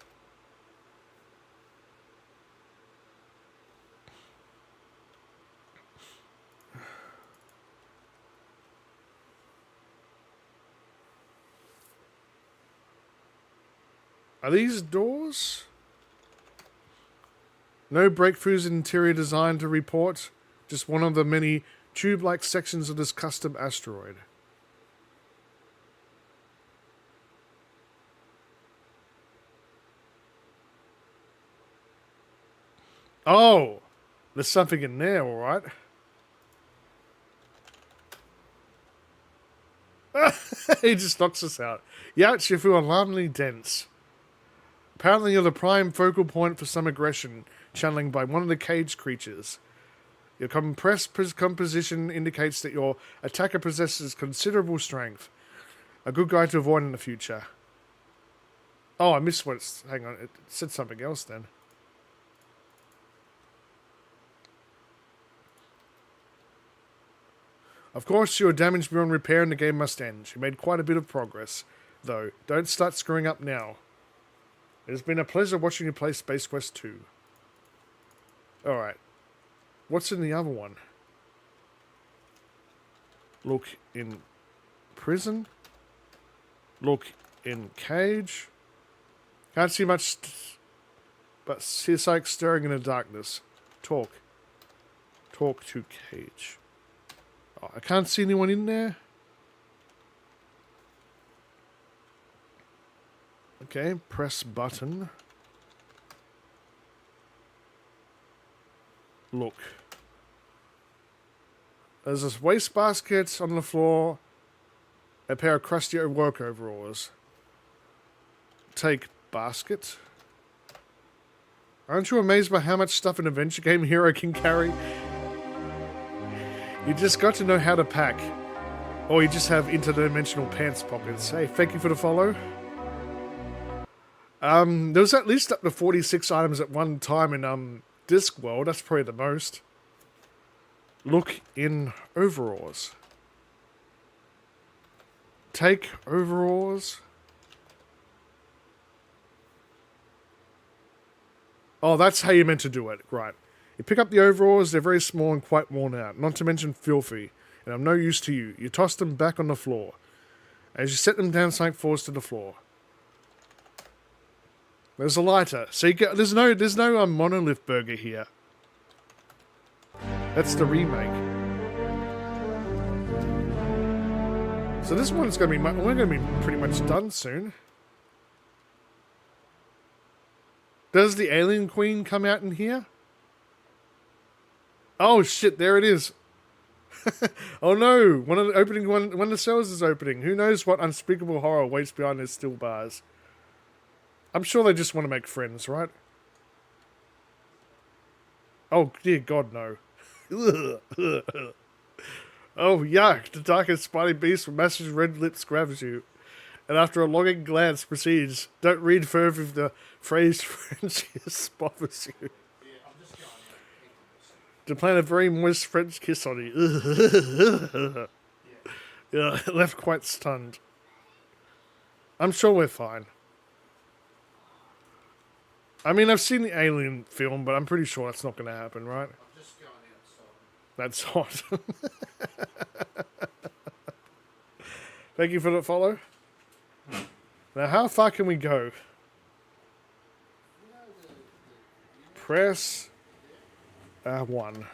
Are these doors? No breakthroughs in interior design to report. Just one of the many tube-like sections of this custom asteroid. Oh! There's something in there, alright. He just knocks us out. Yet you feel alarmingly dense. Apparently you're the prime focal point for some aggression, channeling by one of the cage creatures. Your compressed composition indicates that your attacker possesses considerable strength. A good guy to avoid in the future. Oh, I missed what it's... Hang on, it said something else then. Of course, you are damaged beyond repair and the game must end. You made quite a bit of progress, though. Don't start screwing up now. It has been a pleasure watching you play Space Quest 2. Alright. What's in the other one? Look in prison. Look in cage. Can't see much, but see like stirring in the darkness. Talk. Talk to cage. Oh, I can't see anyone in there. Okay, press button. Look. There's this wastebasket on the floor. A pair of crusty work overalls. Take basket. Aren't you amazed by how much stuff an adventure game hero can carry? You just got to know how to pack. Or you just have interdimensional pants pockets. Hey, thank you for the follow. There was at least up to 46 items at one time in Discworld. That's probably the most. Look in overalls. Take overalls. Oh, that's how you're meant to do it. Right. You pick up the overalls. They're very small and quite worn out. Not to mention filthy. And I'm no use to you. You toss them back on the floor. As you set them down, something falls to the floor. There's a lighter. So you get, there's no monolith burger here. That's the remake. So this one's gonna be we're gonna be pretty much done soon. Does the Alien Queen come out in here? Oh shit! There it is. Oh no! One of the cells is opening. Who knows what unspeakable horror waits behind those steel bars? I'm sure they just want to make friends, right? Oh, dear God, no. Oh, yuck. The darkest spiny beast with massive red lips grabs you. And after a longing glance proceeds. Don't read further if the phrase French kiss bothers you. Yeah, I'm just going out. To plan a very moist French kiss on you. Yeah, left quite stunned. I'm sure we're fine. I mean, I've seen the Alien film, but I'm pretty sure that's not going to happen, right? I'm just going outside. That's hot. Thank you for the follow. Now, how far can we go? Press R1.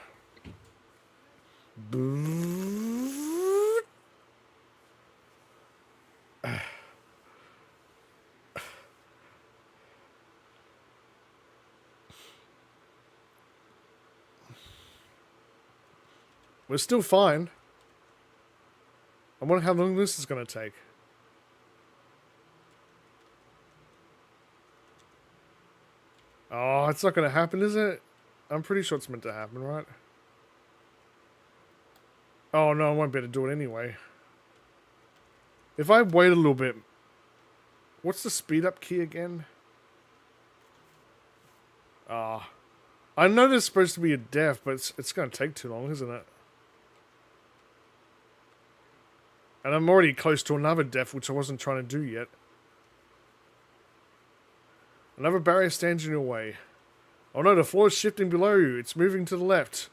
We're still fine. I wonder how long this is going to take. Oh, it's not going to happen, is it? I'm pretty sure it's meant to happen, right? Oh no, I won't be able to do it anyway. If I wait a little bit... What's the speed up key again? Ah. I know there's supposed to be a death, but it's going to take too long, isn't it? And I'm already close to another death, which I wasn't trying to do yet. Another barrier stands in your way. Oh no, the floor is shifting below you. It's moving to the left.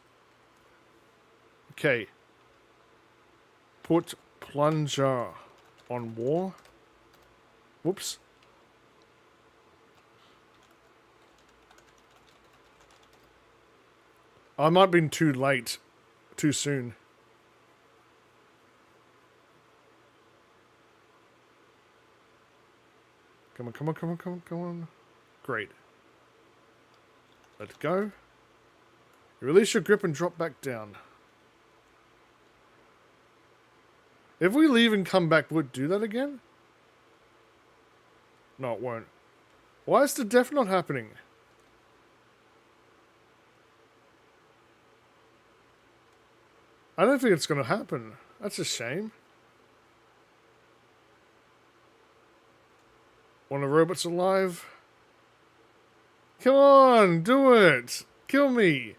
Okay. Put plunger on war. Whoops. I might have been too late. Too soon. Come on, come on, come on, come on, come on. Great. Let's go. You release your grip and drop back down. If we leave and come back, would it do that again? No, it won't. Why is the death not happening? I don't think it's going to happen. That's a shame. One of the robots alive? Come on, do it! Kill me!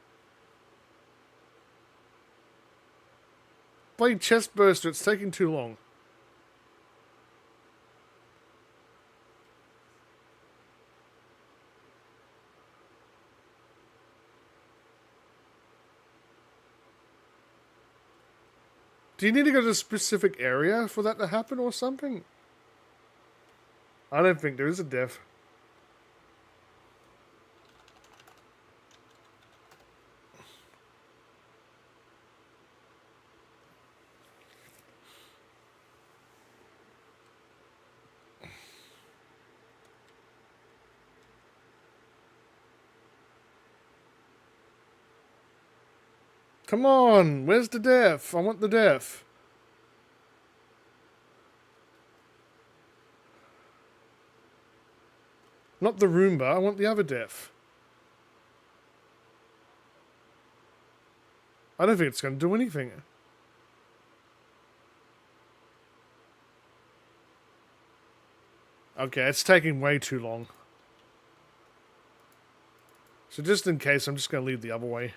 Play chest burster, it's taking too long. Do you need to go to a specific area for that to happen or something? I don't think there is a death. Come on, where's the death? I want the death. Not the Roomba, I want the other death. I don't think it's going to do anything. Okay, it's taking way too long. So just in case, I'm just going to leave the other way.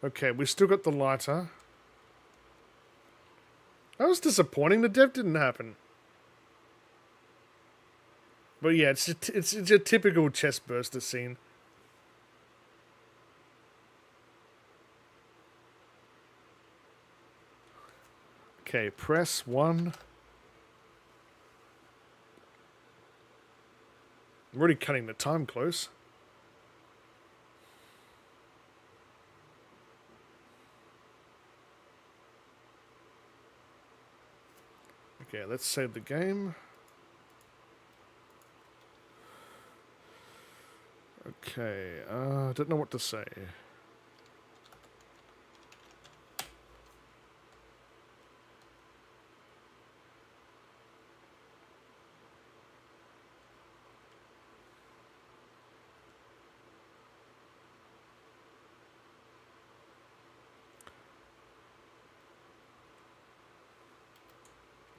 Okay, we still got the lighter. That was disappointing. The death didn't happen. But yeah, it's a typical chest burster scene. Okay, press 1. I'm already cutting the time close. Okay, let's save the game. Okay, I don't know what to say.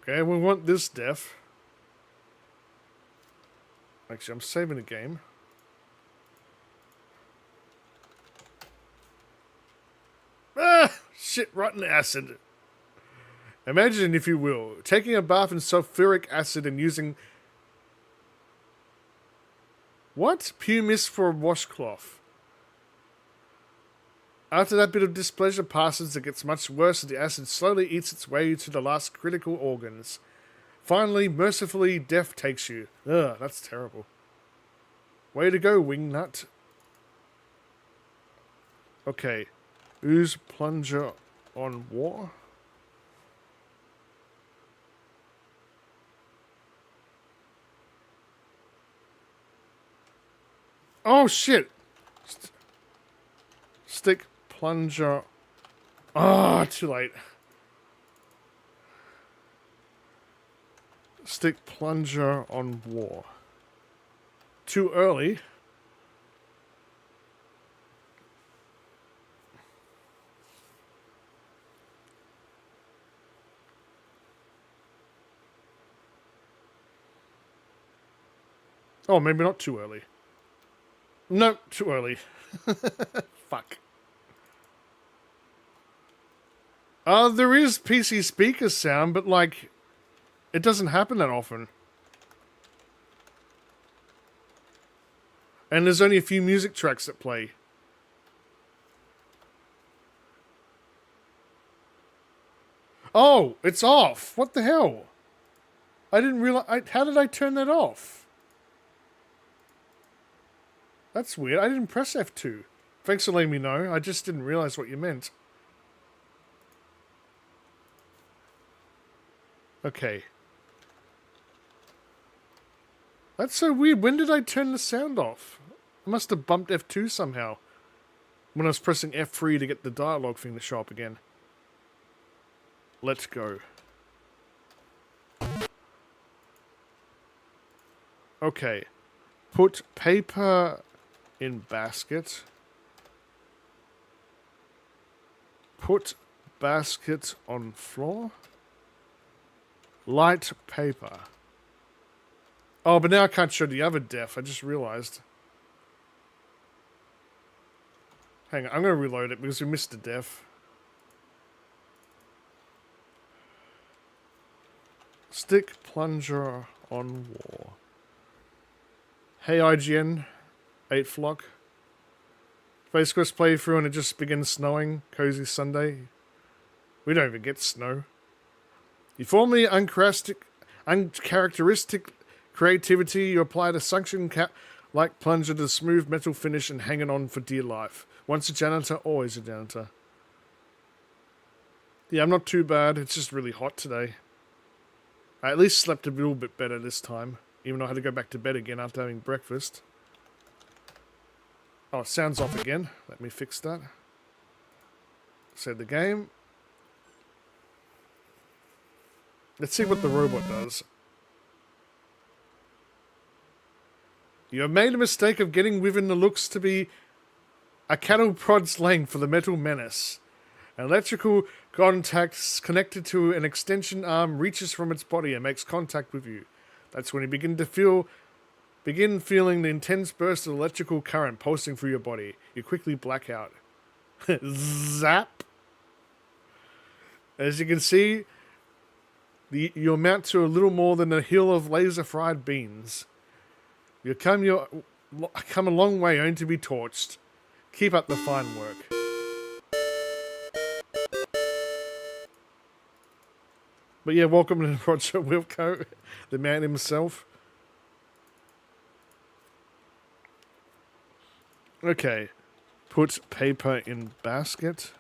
Okay, we want this death. Actually, I'm saving the game. Ah! Shit, rotten acid. Imagine, if you will, taking a bath in sulfuric acid and using... What? Pumice for a washcloth. After that bit of displeasure passes, it gets much worse as the acid slowly eats its way to the last critical organs. Finally, mercifully, death takes you. Ugh, that's terrible. Way to go, Wingnut. Okay. Ooze plunger on war. Oh, shit! Stick plunger. Ah, too late. Stick plunger on war. Too early. Oh, maybe not too early. No, too early. Fuck. There is PC speaker sound, but like, it doesn't happen that often. And there's only a few music tracks that play. Oh, it's off. What the hell? I didn't realize. How did I turn that off? That's weird. I didn't press F2. Thanks for letting me know. I just didn't realize what you meant. Okay. That's so weird. When did I turn the sound off? I must have bumped F2 somehow. When I was pressing F3 to get the dialogue thing to show up again. Let's go. Okay. Put paper in basket. Put basket on floor. Light paper. Oh, but now I can't show the other def. I just realized. Hang on, I'm going to reload it because we missed the def. Stick plunger on wall. Hey IGN, 8 flock. Space Quest playthrough and it just begins snowing. Cozy Sunday. We don't even get snow. You formerly uncharacteristic creativity, you applied a suction cap like plunger to the smooth metal finish and hanging on for dear life. Once a janitor, always a janitor. Yeah, I'm not too bad. It's just really hot today. I at least slept a little bit better this time, even though I had to go back to bed again after having breakfast. Oh, sound's off again. Let me fix that. Save the game. Let's see what the robot does. You have made a mistake of getting within the looks to be a cattle prod slang for the metal menace. An electrical contact connected to an extension arm reaches from its body and makes contact with you. That's when you begin feeling the intense burst of electrical current pulsing through your body. You quickly black out. Zap! As you can see, you amount to a little more than a hill of laser-fried beans. You've come a long way only to be torched. Keep up the fine work. But yeah, welcome to Roger Wilco, the man himself. Okay. Put paper in basket.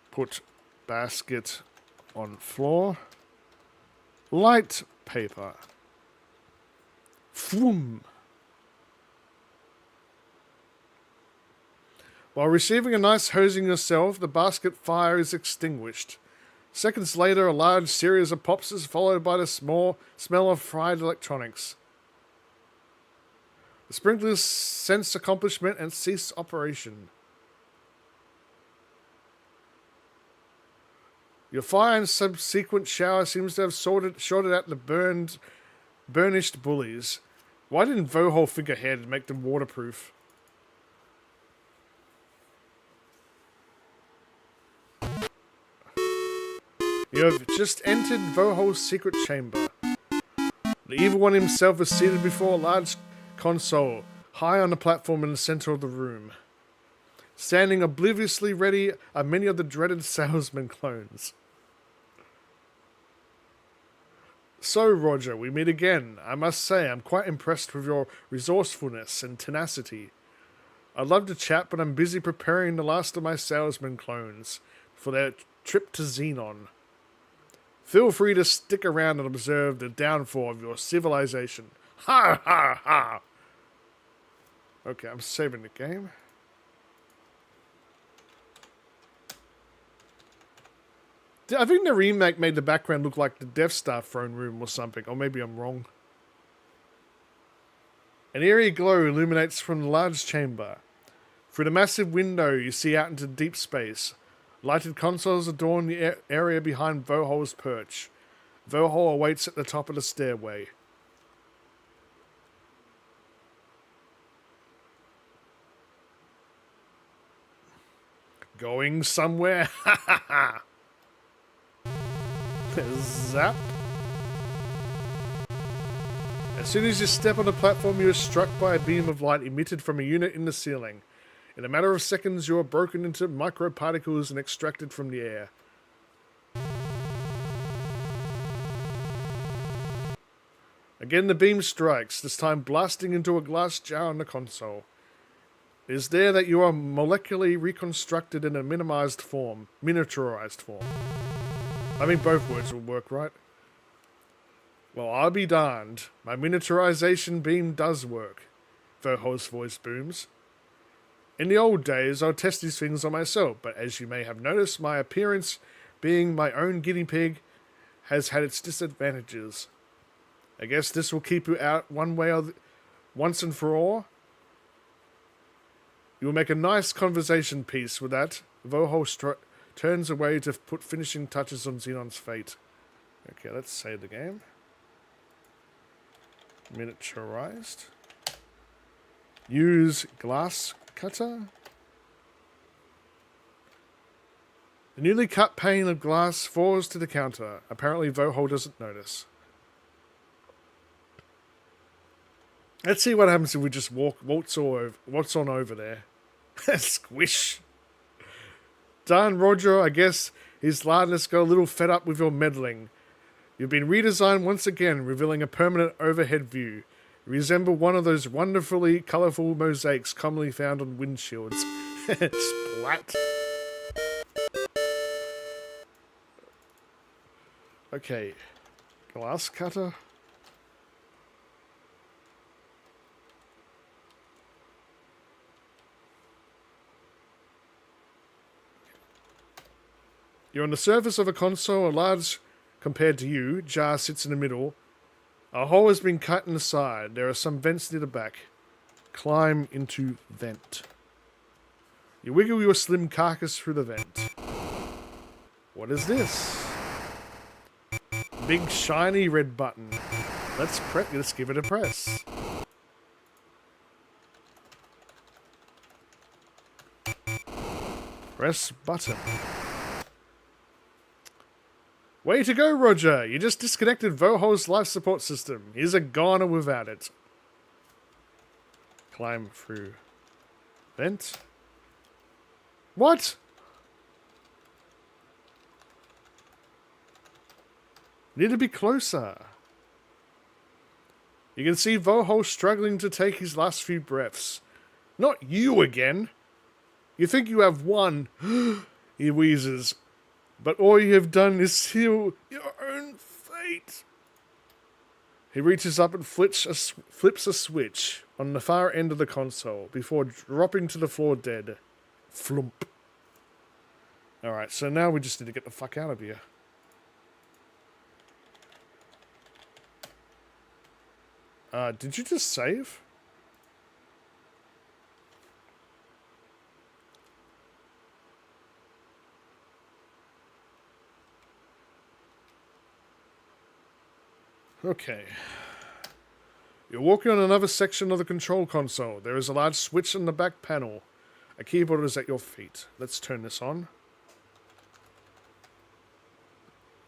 Put basket on floor. Light paper. Floom. While receiving a nice hosing yourself, the basket fire is extinguished. Seconds later, a large series of pops is followed by the smell of fried electronics. The sprinklers sense accomplishment and cease operation. Your fire and subsequent shower seems to have shorted out the burnished bullies. Why didn't Vohol think ahead and make them waterproof? You have just entered Vohol's secret chamber. The evil one himself is seated before a large console, high on the platform in the center of the room. Standing obliviously ready are many of the dreaded salesman clones. So, Roger, we meet again. I must say, I'm quite impressed with your resourcefulness and tenacity. I'd love to chat, but I'm busy preparing the last of my salesman clones for their trip to Xenon. Feel free to stick around and observe the downfall of your civilization. Ha ha ha! Okay, I'm saving the game. I think the remake made the background look like the Death Star throne room or something, or maybe I'm wrong. An eerie glow illuminates from the large chamber. Through the massive window, you see out into deep space. Lighted consoles adorn the area behind Vohol's perch. Vohol awaits at the top of the stairway. Going somewhere? Ha ha ha! Zap. As soon as you step on the platform, you are struck by a beam of light emitted from a unit in the ceiling. In a matter of seconds, you are broken into microparticles and extracted from the air. Again, the beam strikes, this time blasting into a glass jar on the console. It is there that you are molecularly reconstructed in a miniaturized form. I mean, both words will work, right? Well, I'll be darned. My miniaturization beam does work. Verho's voice booms. In the old days, I'd test these things on myself, but as you may have noticed, my appearance, being my own guinea pig, has had its disadvantages. I guess this will keep you out one way or once and for all. You will make a nice conversation piece with that. Verho turns away to put finishing touches on Xenon's fate. Okay, let's save the game. Miniaturized. Use glass cutter. The newly cut pane of glass falls to the counter. Apparently Verho doesn't notice. Let's see what happens if we just waltz on over there. Squish. Darn Roger, I guess his lardness got a little fed up with your meddling. You've been redesigned once again, revealing a permanent overhead view. You resemble one of those wonderfully colourful mosaics commonly found on windshields. Splat. Okay. Glass cutter. You're on the surface of a console, a large, compared to you, jar sits in the middle. A hole has been cut in the side. There are some vents near the back. Climb into vent. You wiggle your slim carcass through the vent. What is this? Big shiny red button. Let's give it a press. Press button. Way to go, Roger! You just disconnected Verho's life support system. He's a goner without it. Climb through. Vent. What? Need to be closer. You can see Verho struggling to take his last few breaths. Not you again. You think you have won. He wheezes. But all you have done is seal your own fate. He reaches up and flips a switch on the far end of the console before dropping to the floor dead. Flump. Alright, so now we just need to get the fuck out of here. Did you just save? Okay. You're walking on another section of the control console. There is a large switch in the back panel. A keyboard is at your feet. Let's turn this on.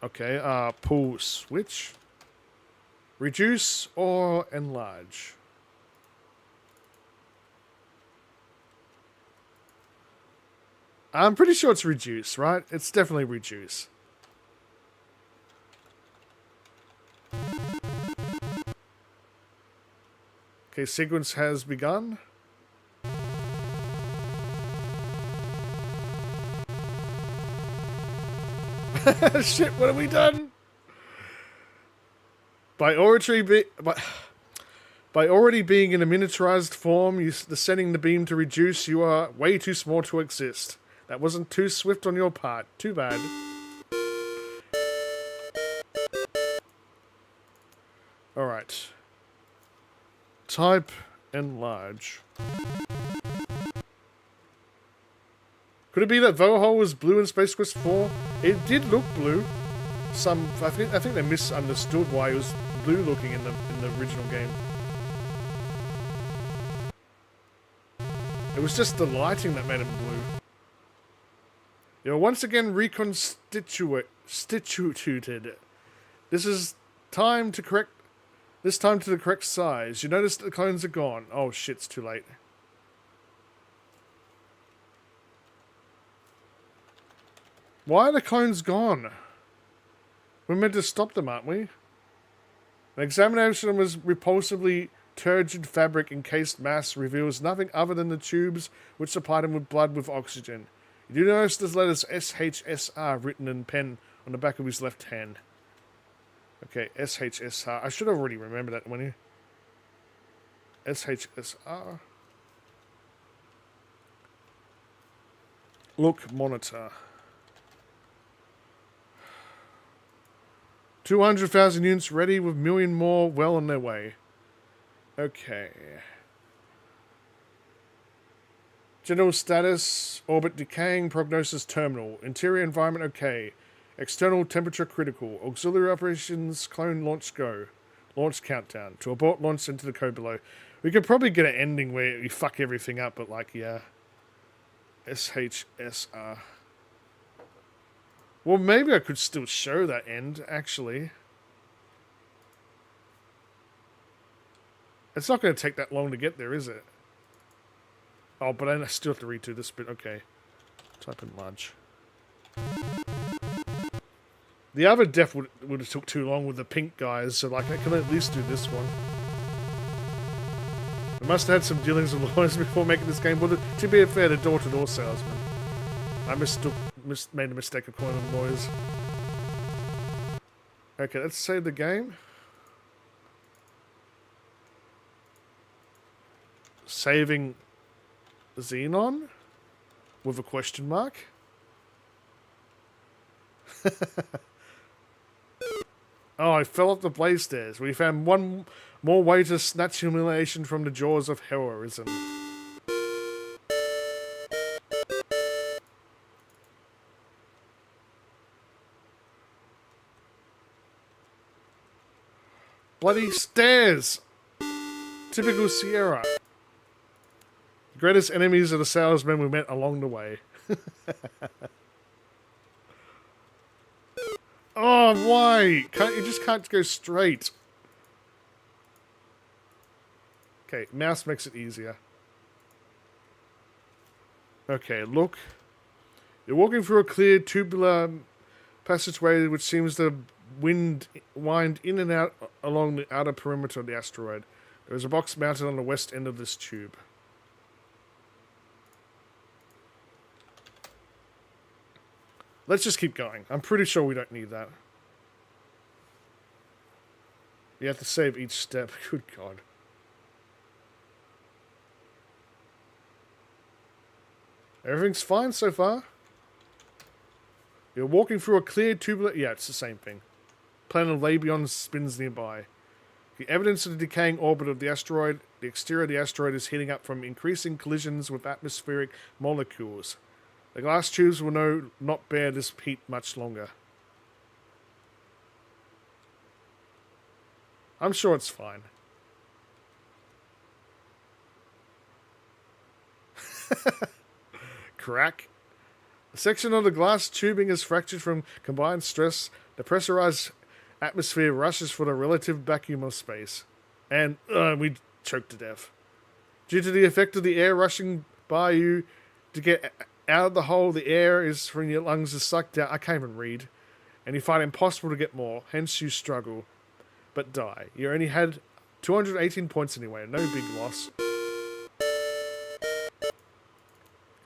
Okay, pull switch. Reduce or enlarge. I'm pretty sure it's reduce, right? It's definitely reduce. Okay, sequence has begun. Shit, what have we done? By already being in a miniaturized form, sending the beam to reduce, you are way too small to exist. That wasn't too swift on your part. Too bad. Alright. Type enlarge. Could it be that Verho was blue in Space Quest 4? It did look blue. I think they misunderstood why he was blue looking in the original game. It was just the lighting that made him blue. You're once again reconstituted. This is time to correct. This time to the correct size. You notice that the clones are gone. Oh shit! It's too late. Why are the clones gone? We're meant to stop them, aren't we? An examination of his repulsively turgid fabric encased mass reveals nothing other than the tubes which supplied him with blood with oxygen. You do notice the letters SHSR written in pen on the back of his left hand. Okay, SHSR. I should have already remembered that when you... SHSR. Look, monitor. 200,000 units ready with million more well on their way. Okay. General status, orbit decaying, prognosis terminal. Interior environment okay. External temperature critical. Auxiliary operations, clone launch go. Launch countdown. To abort launch into the code below. We could probably get an ending where we fuck everything up, but like, yeah. SHSR. Well, maybe I could still show that end, actually. It's not going to take that long to get there, is it? Oh, but I still have to redo this bit. Okay. Type in large. The other death would have took too long with the pink guys, so like I can at least do this one. I must have had some dealings with lawyers before making this game, but to be fair, the door-to-door salesman. I made a mistake of calling them lawyers. Okay, let's save the game. Saving Xenon with a question mark. Oh, I fell off the blaze stairs. We found one more way to snatch humiliation from the jaws of heroism. Bloody stairs! Typical Sierra. The greatest enemies are the salesmen we met along the way. Oh, why? You just can't go straight. Okay, mouse makes it easier. Okay, look. You're walking through a clear tubular passageway which seems to wind in and out along the outer perimeter of the asteroid. There is a box mounted on the west end of this tube. Let's just keep going. I'm pretty sure we don't need that. You have to save each step. Good God. Everything's fine so far. You're walking through a clear tubular... Yeah, it's the same thing. Planet Labion spins nearby. The evidence of the decaying orbit of the asteroid, the exterior of the asteroid is heating up from increasing collisions with atmospheric molecules. The glass tubes will not bear this heat much longer. I'm sure it's fine. Crack. A section of the glass tubing is fractured from combined stress. The pressurized atmosphere rushes for the relative vacuum of space. And we choked to death. Due to the effect of the air rushing by you to get out of the hole, the air is from your lungs is sucked out. I can't even read. And you find it impossible to get more. Hence you struggle. But die. You only had 218 points anyway. No big loss.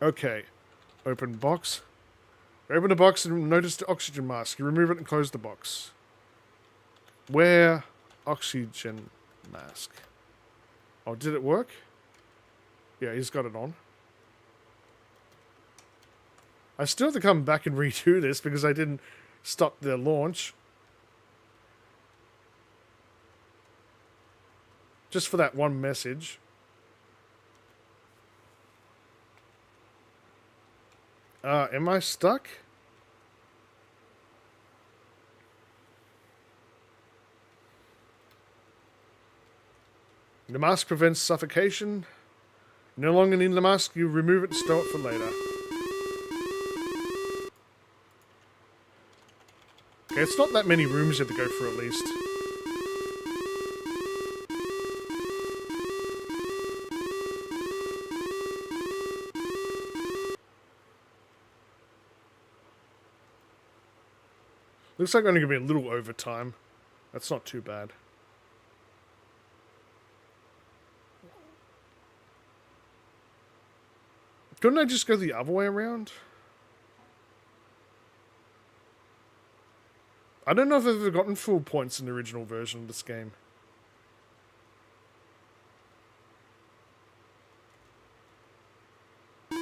Okay. Open box. Open the box and notice the oxygen mask. You remove it and close the box. Wear oxygen mask. Oh, did it work? Yeah, he's got it on. I still have to come back and redo this because I didn't stop the launch. Just for that one message. Am I stuck? The mask prevents suffocation. No longer need the mask, you remove it and store it for later. Okay, it's not that many rooms you have to go through at least. Looks like only going to be a little overtime. That's not too bad. Couldn't I just go the other way around? I don't know if I've ever gotten full points in the original version of this game. Let's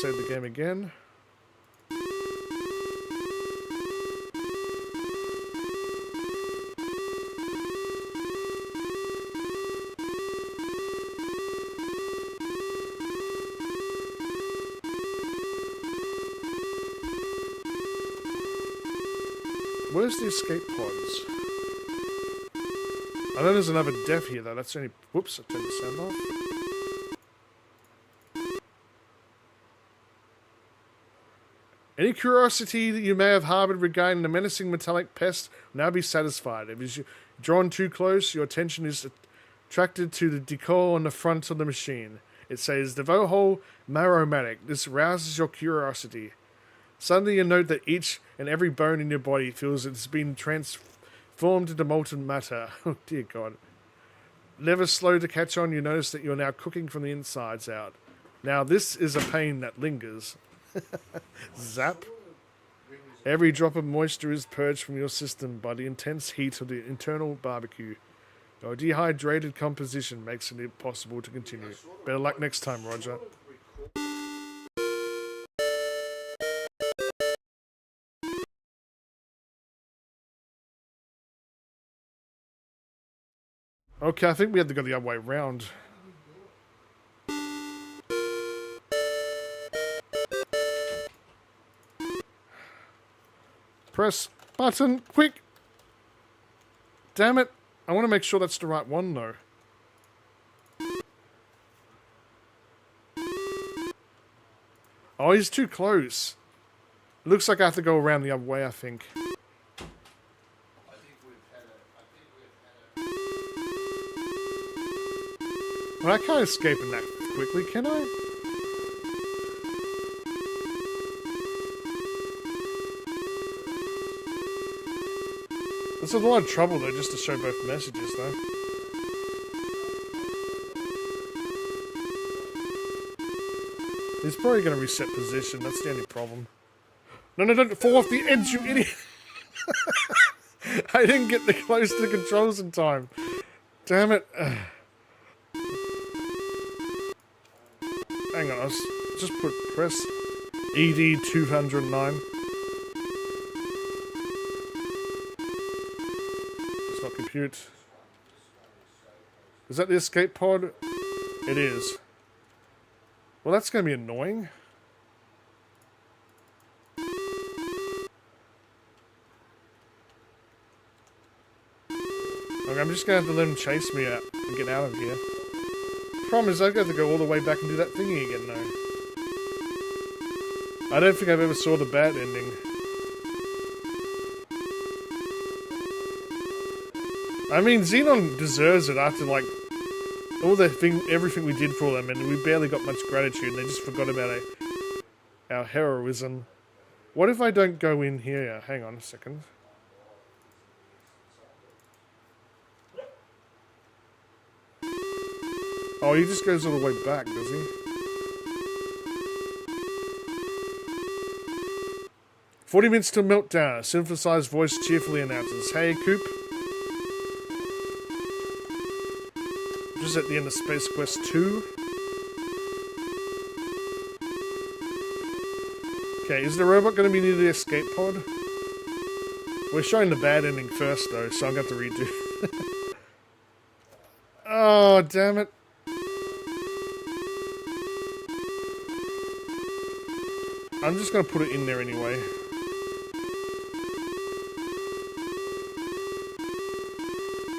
save the game again. Where's the escape pods? I know there's another dev here though. That's only... Whoops, I turned the sound off. Any curiosity that you may have harbored regarding the menacing metallic pest will now be satisfied. If you're drawn too close, your attention is attracted to the decal on the front of the machine. It says, Devohol Maromatic. This rouses your curiosity. Suddenly you note that each and every bone in your body feels it's been transformed into molten matter. Oh dear God. Never slow to catch on, you notice that you're now cooking from the insides out. Now this is a pain that lingers. Zap. Every drop of moisture is purged from your system by the intense heat of the internal barbecue. Your dehydrated composition makes it impossible to continue. Better luck next time, Roger. Okay, I think we have to go the other way around. Press button, quick! Damn it! I want to make sure that's the right one, though. Oh, he's too close. It looks like I have to go around the other way, I think. Well, I can't escape in that quickly, can I? There's a lot of trouble, though, just to show both messages, though. He's probably going to reset position. That's the only problem. No, no, don't fall off the edge, you idiot! I didn't get close to the controls in time. Damn it. Hang on, just press ED 209. It's not compute. Is that the escape pod? It is. Well, that's going to be annoying. Okay, I'm just going to have to let him chase me out and get out of here. Problem is, I've got to go all the way back and do that thingy again, though. I don't think I've ever saw the bad ending. I mean, Xenon deserves it after, like, all the everything we did for them, and we barely got much gratitude, and they just forgot about our heroism. What if I don't go in here? Hang on a second. Oh, he just goes all the way back, does he? 40 minutes till meltdown. A synthesized voice cheerfully announces, Hey, Coop. Just at the end of Space Quest 2. Okay, is the robot going to be near the escape pod? We're showing the bad ending first, though, so I'm going to have to redo. Oh, damn it. I'm just going to put it in there anyway.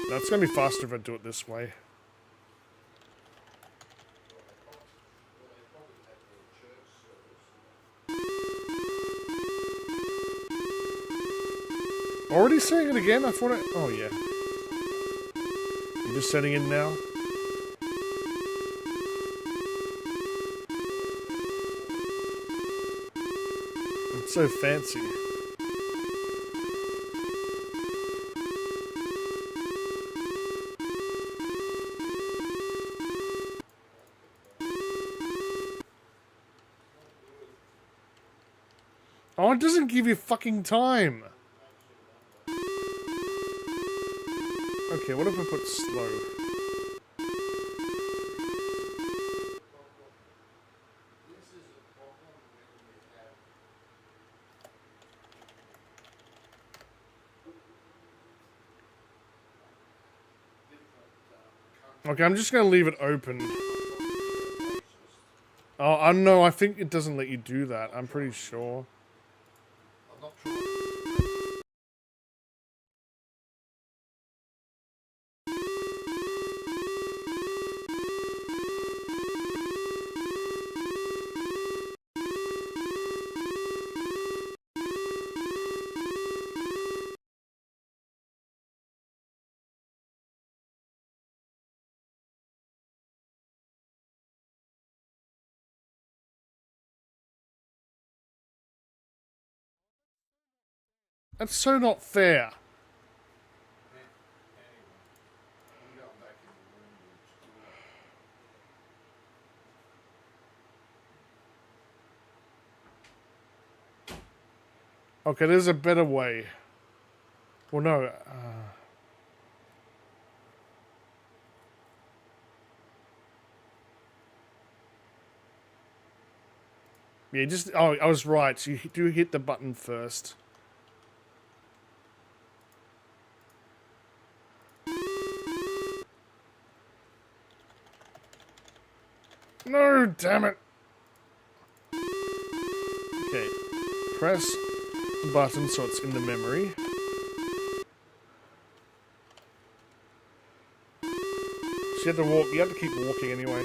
No, it's going to be faster if I do it this way. Already saying it again? I thought it... Oh, yeah. You're just setting in now? It's so fancy. Oh, it doesn't give you fucking time. Okay, what if I put slow? Okay, I'm just going to leave it open. Oh, no, I think it doesn't let you do that. I'm pretty sure. I'm not trying. That's so not fair. Anyway, I'm going back in the room with Okay, there's a better way. Well, no. Yeah, just... Oh, I was right. You do hit the button first. No, damn it. Okay. Press button so it's in the memory. So you have to walk. You have to keep walking anyway.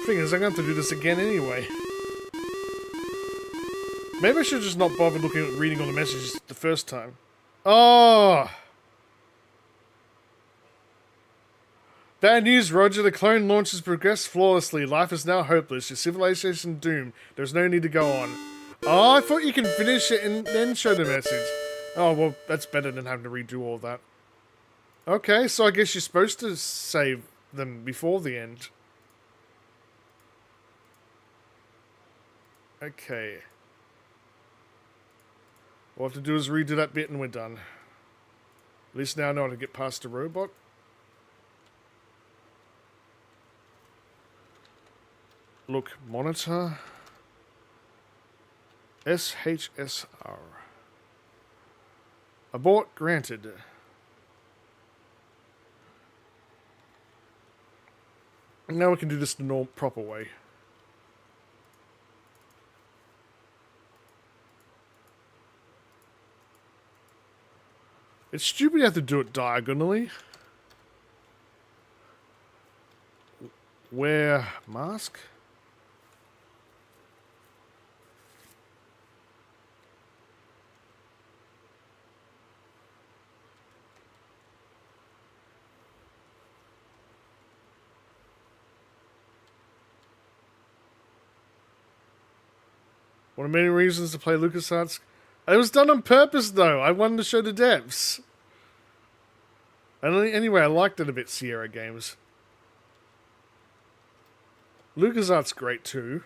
Thing is, I'm going to have to do this again anyway. Maybe I should just not bother reading all the messages the first time. Oh! Bad news, Roger. The clone launch has progressed flawlessly. Life is now hopeless. Your civilization doomed. There's no need to go on. Oh, I thought you can finish it and then show the message. Oh, well, that's better than having to redo all that. Okay, so I guess you're supposed to save them before the end. Okay. All I have to do is redo that bit and we're done. At least now I know how to get past the robot. Look, monitor. SHSR. Abort granted. Now we can do this the proper way. It's stupid you have to do it diagonally. Wear mask. One of many reasons to play LucasArts. It was done on purpose, though. I wanted to show the depths. And anyway, I liked it a bit, Sierra Games. LucasArts great, too.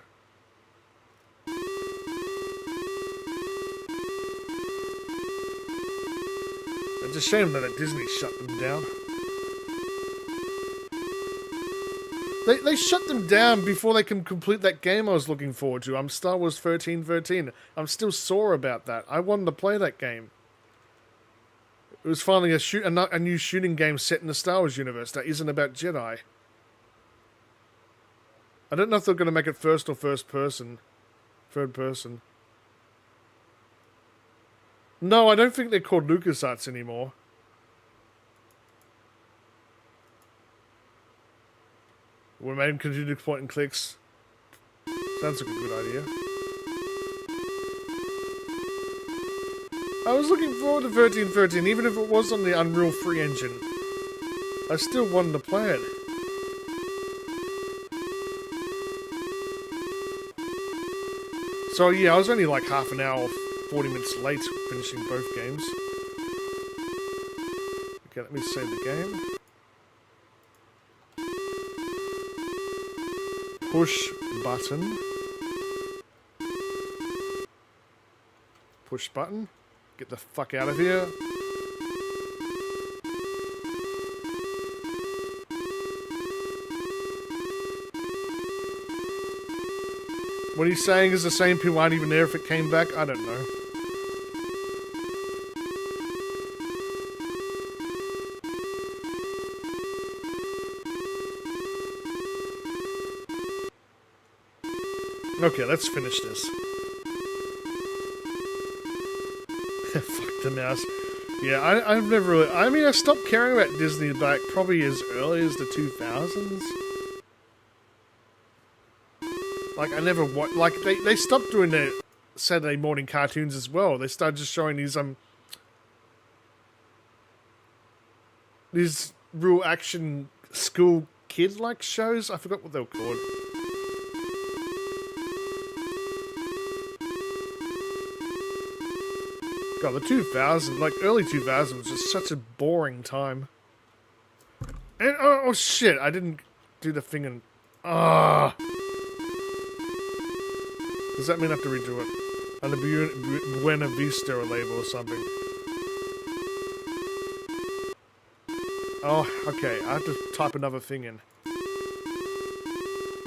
It's a shame that Disney shut them down. They shut them down before they can complete that game I was looking forward to. I'm Star Wars 1313. I'm still sore about that. I wanted to play that game. It was finally a new shooting game set in the Star Wars universe that isn't about Jedi. I don't know if they're going to make it first or third person. No, I don't think they're called LucasArts anymore. We made them continue to point and clicks. Sounds like a good idea. I was looking forward to 1313, even if it was on the Unreal 3 engine. I still wanted to play it. So yeah, I was only like half an hour, 40 minutes late finishing both games. Okay, let me save the game. Push button. Push button. Get the fuck out of here. What he's saying is the same people aren't even there if it came back? I don't know. Okay, let's finish this. Fuck the mouse. Yeah, I've never really... I mean, I stopped caring about Disney back probably as early as the 2000s. Like, I never watched... Like, they stopped doing their Saturday morning cartoons as well. They started just showing these real action school kid-like shows. I forgot what they were called. God, the 2000s, like early 2000s was just such a boring time. And, oh shit, I didn't do the thing and... Ah. Does that mean I have to redo it? On the Buena Vista label or something? Oh, okay, I have to type another thing in.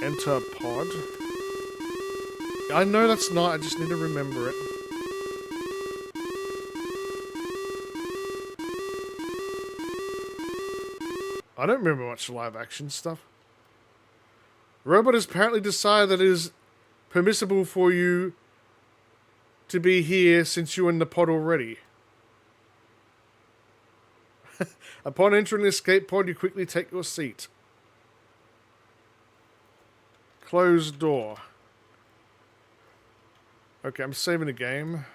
Enter pod. I know that's not, I just need to remember it. I don't remember much live action stuff. Robot has apparently decided that it is permissible for you to be here since you're in the pod already. Upon entering the escape pod, you quickly take your seat. Closed door. Okay, I'm saving the game.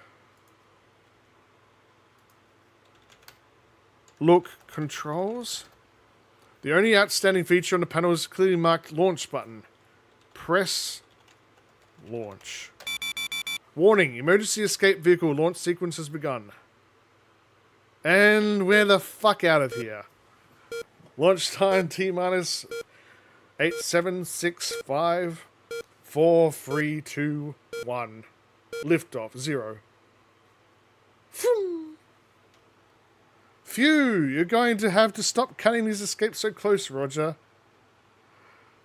Look, controls. The only outstanding feature on the panel is a clearly marked launch button. Press launch. Warning, emergency escape vehicle launch sequence has begun. And we're the fuck out of here. Launch time T-minus 8, 7, 6, 5, 4, 3, 2, 1. Liftoff, 0. Phew, you're going to have to stop cutting these escapes so close, Roger.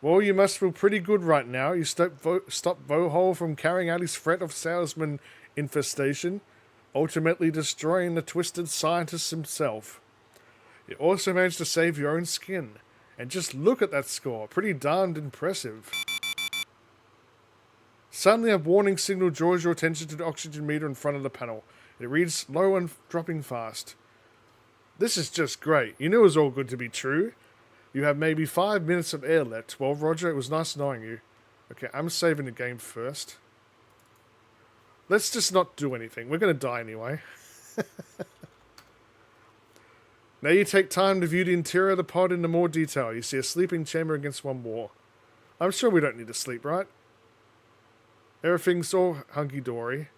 Well, you must feel pretty good right now. You stop Vohol from carrying out his threat of salesman infestation, ultimately destroying the twisted scientist himself. You also managed to save your own skin. And just look at that score. Pretty darned impressive. Suddenly a warning signal draws your attention to the oxygen meter in front of the panel. It reads low and dropping fast. This is just great. You knew it was all good to be true. You have maybe 5 minutes of air left. Well, Roger, it was nice knowing you. Okay, I'm saving the game first. Let's just not do anything. We're going to die anyway. Now you take time to view the interior of the pod in more detail. You see a sleeping chamber against one wall. I'm sure we don't need to sleep, right? Everything's all hunky-dory.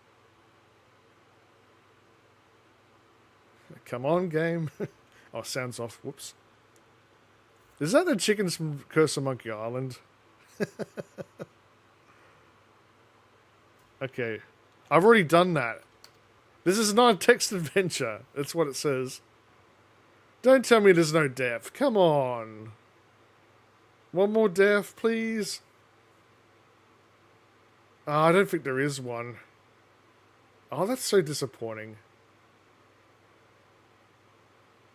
Come on, game. Oh, sounds off. Whoops. Is that the chickens from Curse of Monkey Island? Okay. I've already done that. This is not a text adventure. That's what it says. Don't tell me there's no death. Come on. One more death, please. Oh, I don't think there is one. Oh, that's so disappointing.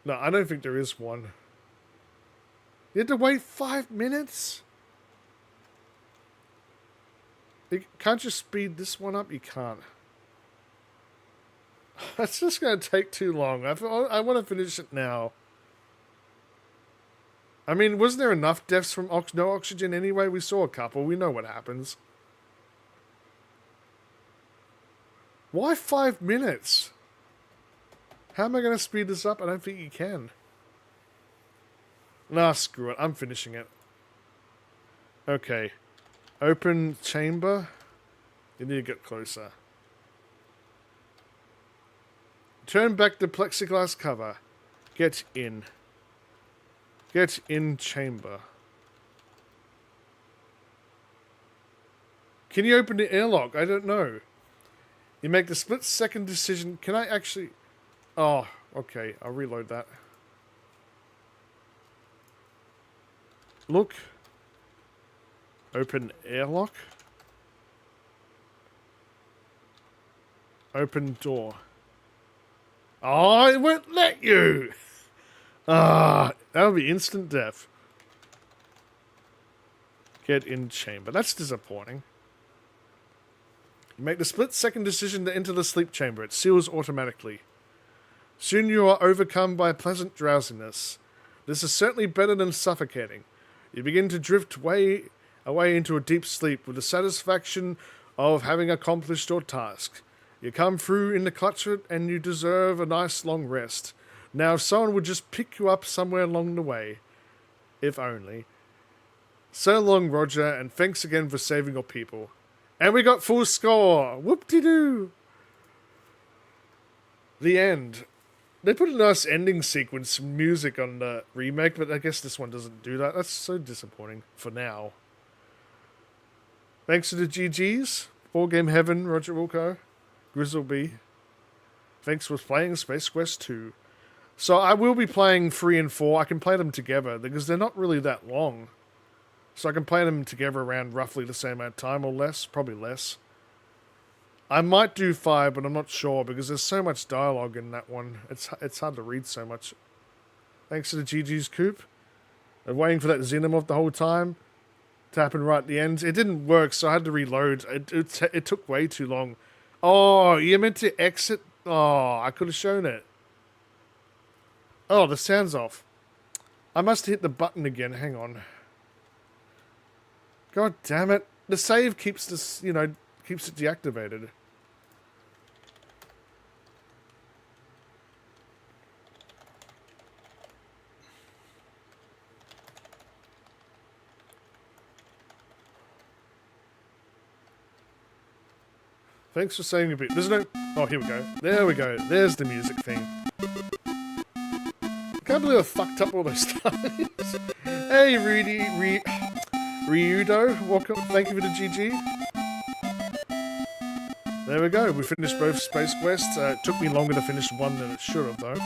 No, I don't think there is one. You had to wait 5 minutes? Can't you speed this one up? You can't. That's just going to take too long. I want to finish it now. I mean, wasn't there enough deaths from no oxygen anyway? We saw a couple. We know what happens. Why 5 minutes? How am I going to speed this up? I don't think you can. Nah, screw it. I'm finishing it. Okay. Open chamber. You need to get closer. Turn back the plexiglass cover. Get in. Get in chamber. Can you open the airlock? I don't know. You make the split-second decision. Can I actually... Oh, okay. I'll reload that. Look. Open airlock. Open door. Oh, it won't let you! Ah, that would be instant death. Get in chamber. That's disappointing. You make the split-second decision to enter the sleep chamber. It seals automatically. Soon you are overcome by pleasant drowsiness. This is certainly better than suffocating. You begin to drift away into a deep sleep with the satisfaction of having accomplished your task. You come through in the clutch of it and you deserve a nice long rest. Now if someone would just pick you up somewhere along the way. If only. So long, Roger, and thanks again for saving your people. And we got full score! Whoop-de-doo! The end. They put a nice ending sequence music on the remake, but I guess this one doesn't do that. That's so disappointing for now. Thanks to the GGs. 4Game Heaven, Roger Wilco. Grizzleby. Thanks for playing Space Quest 2. So I will be playing 3 and 4. I can play them together because they're not really that long. So I can play them together around roughly the same amount of time or less. Probably less. I might do 5, but I'm not sure because there's so much dialogue in that one. It's hard to read so much. Thanks to the GG's Coop. I'm waiting for that Xenomorph the whole time to happen right at the end. It didn't work, so I had to reload. It took way too long. Oh, you meant to exit? Oh, I could have shown it. Oh, the sound's off. I must hit the button again. Hang on. God damn it. The save keeps this, keeps it deactivated. Thanks for saving a bit. There's no... Oh, here we go. There we go. There's the music thing. Can't believe I fucked up all those times. Hey, Ryudo. Welcome. Thank you for the GG. There we go. We finished both Space Quests. It took me longer to finish one than it should have, though.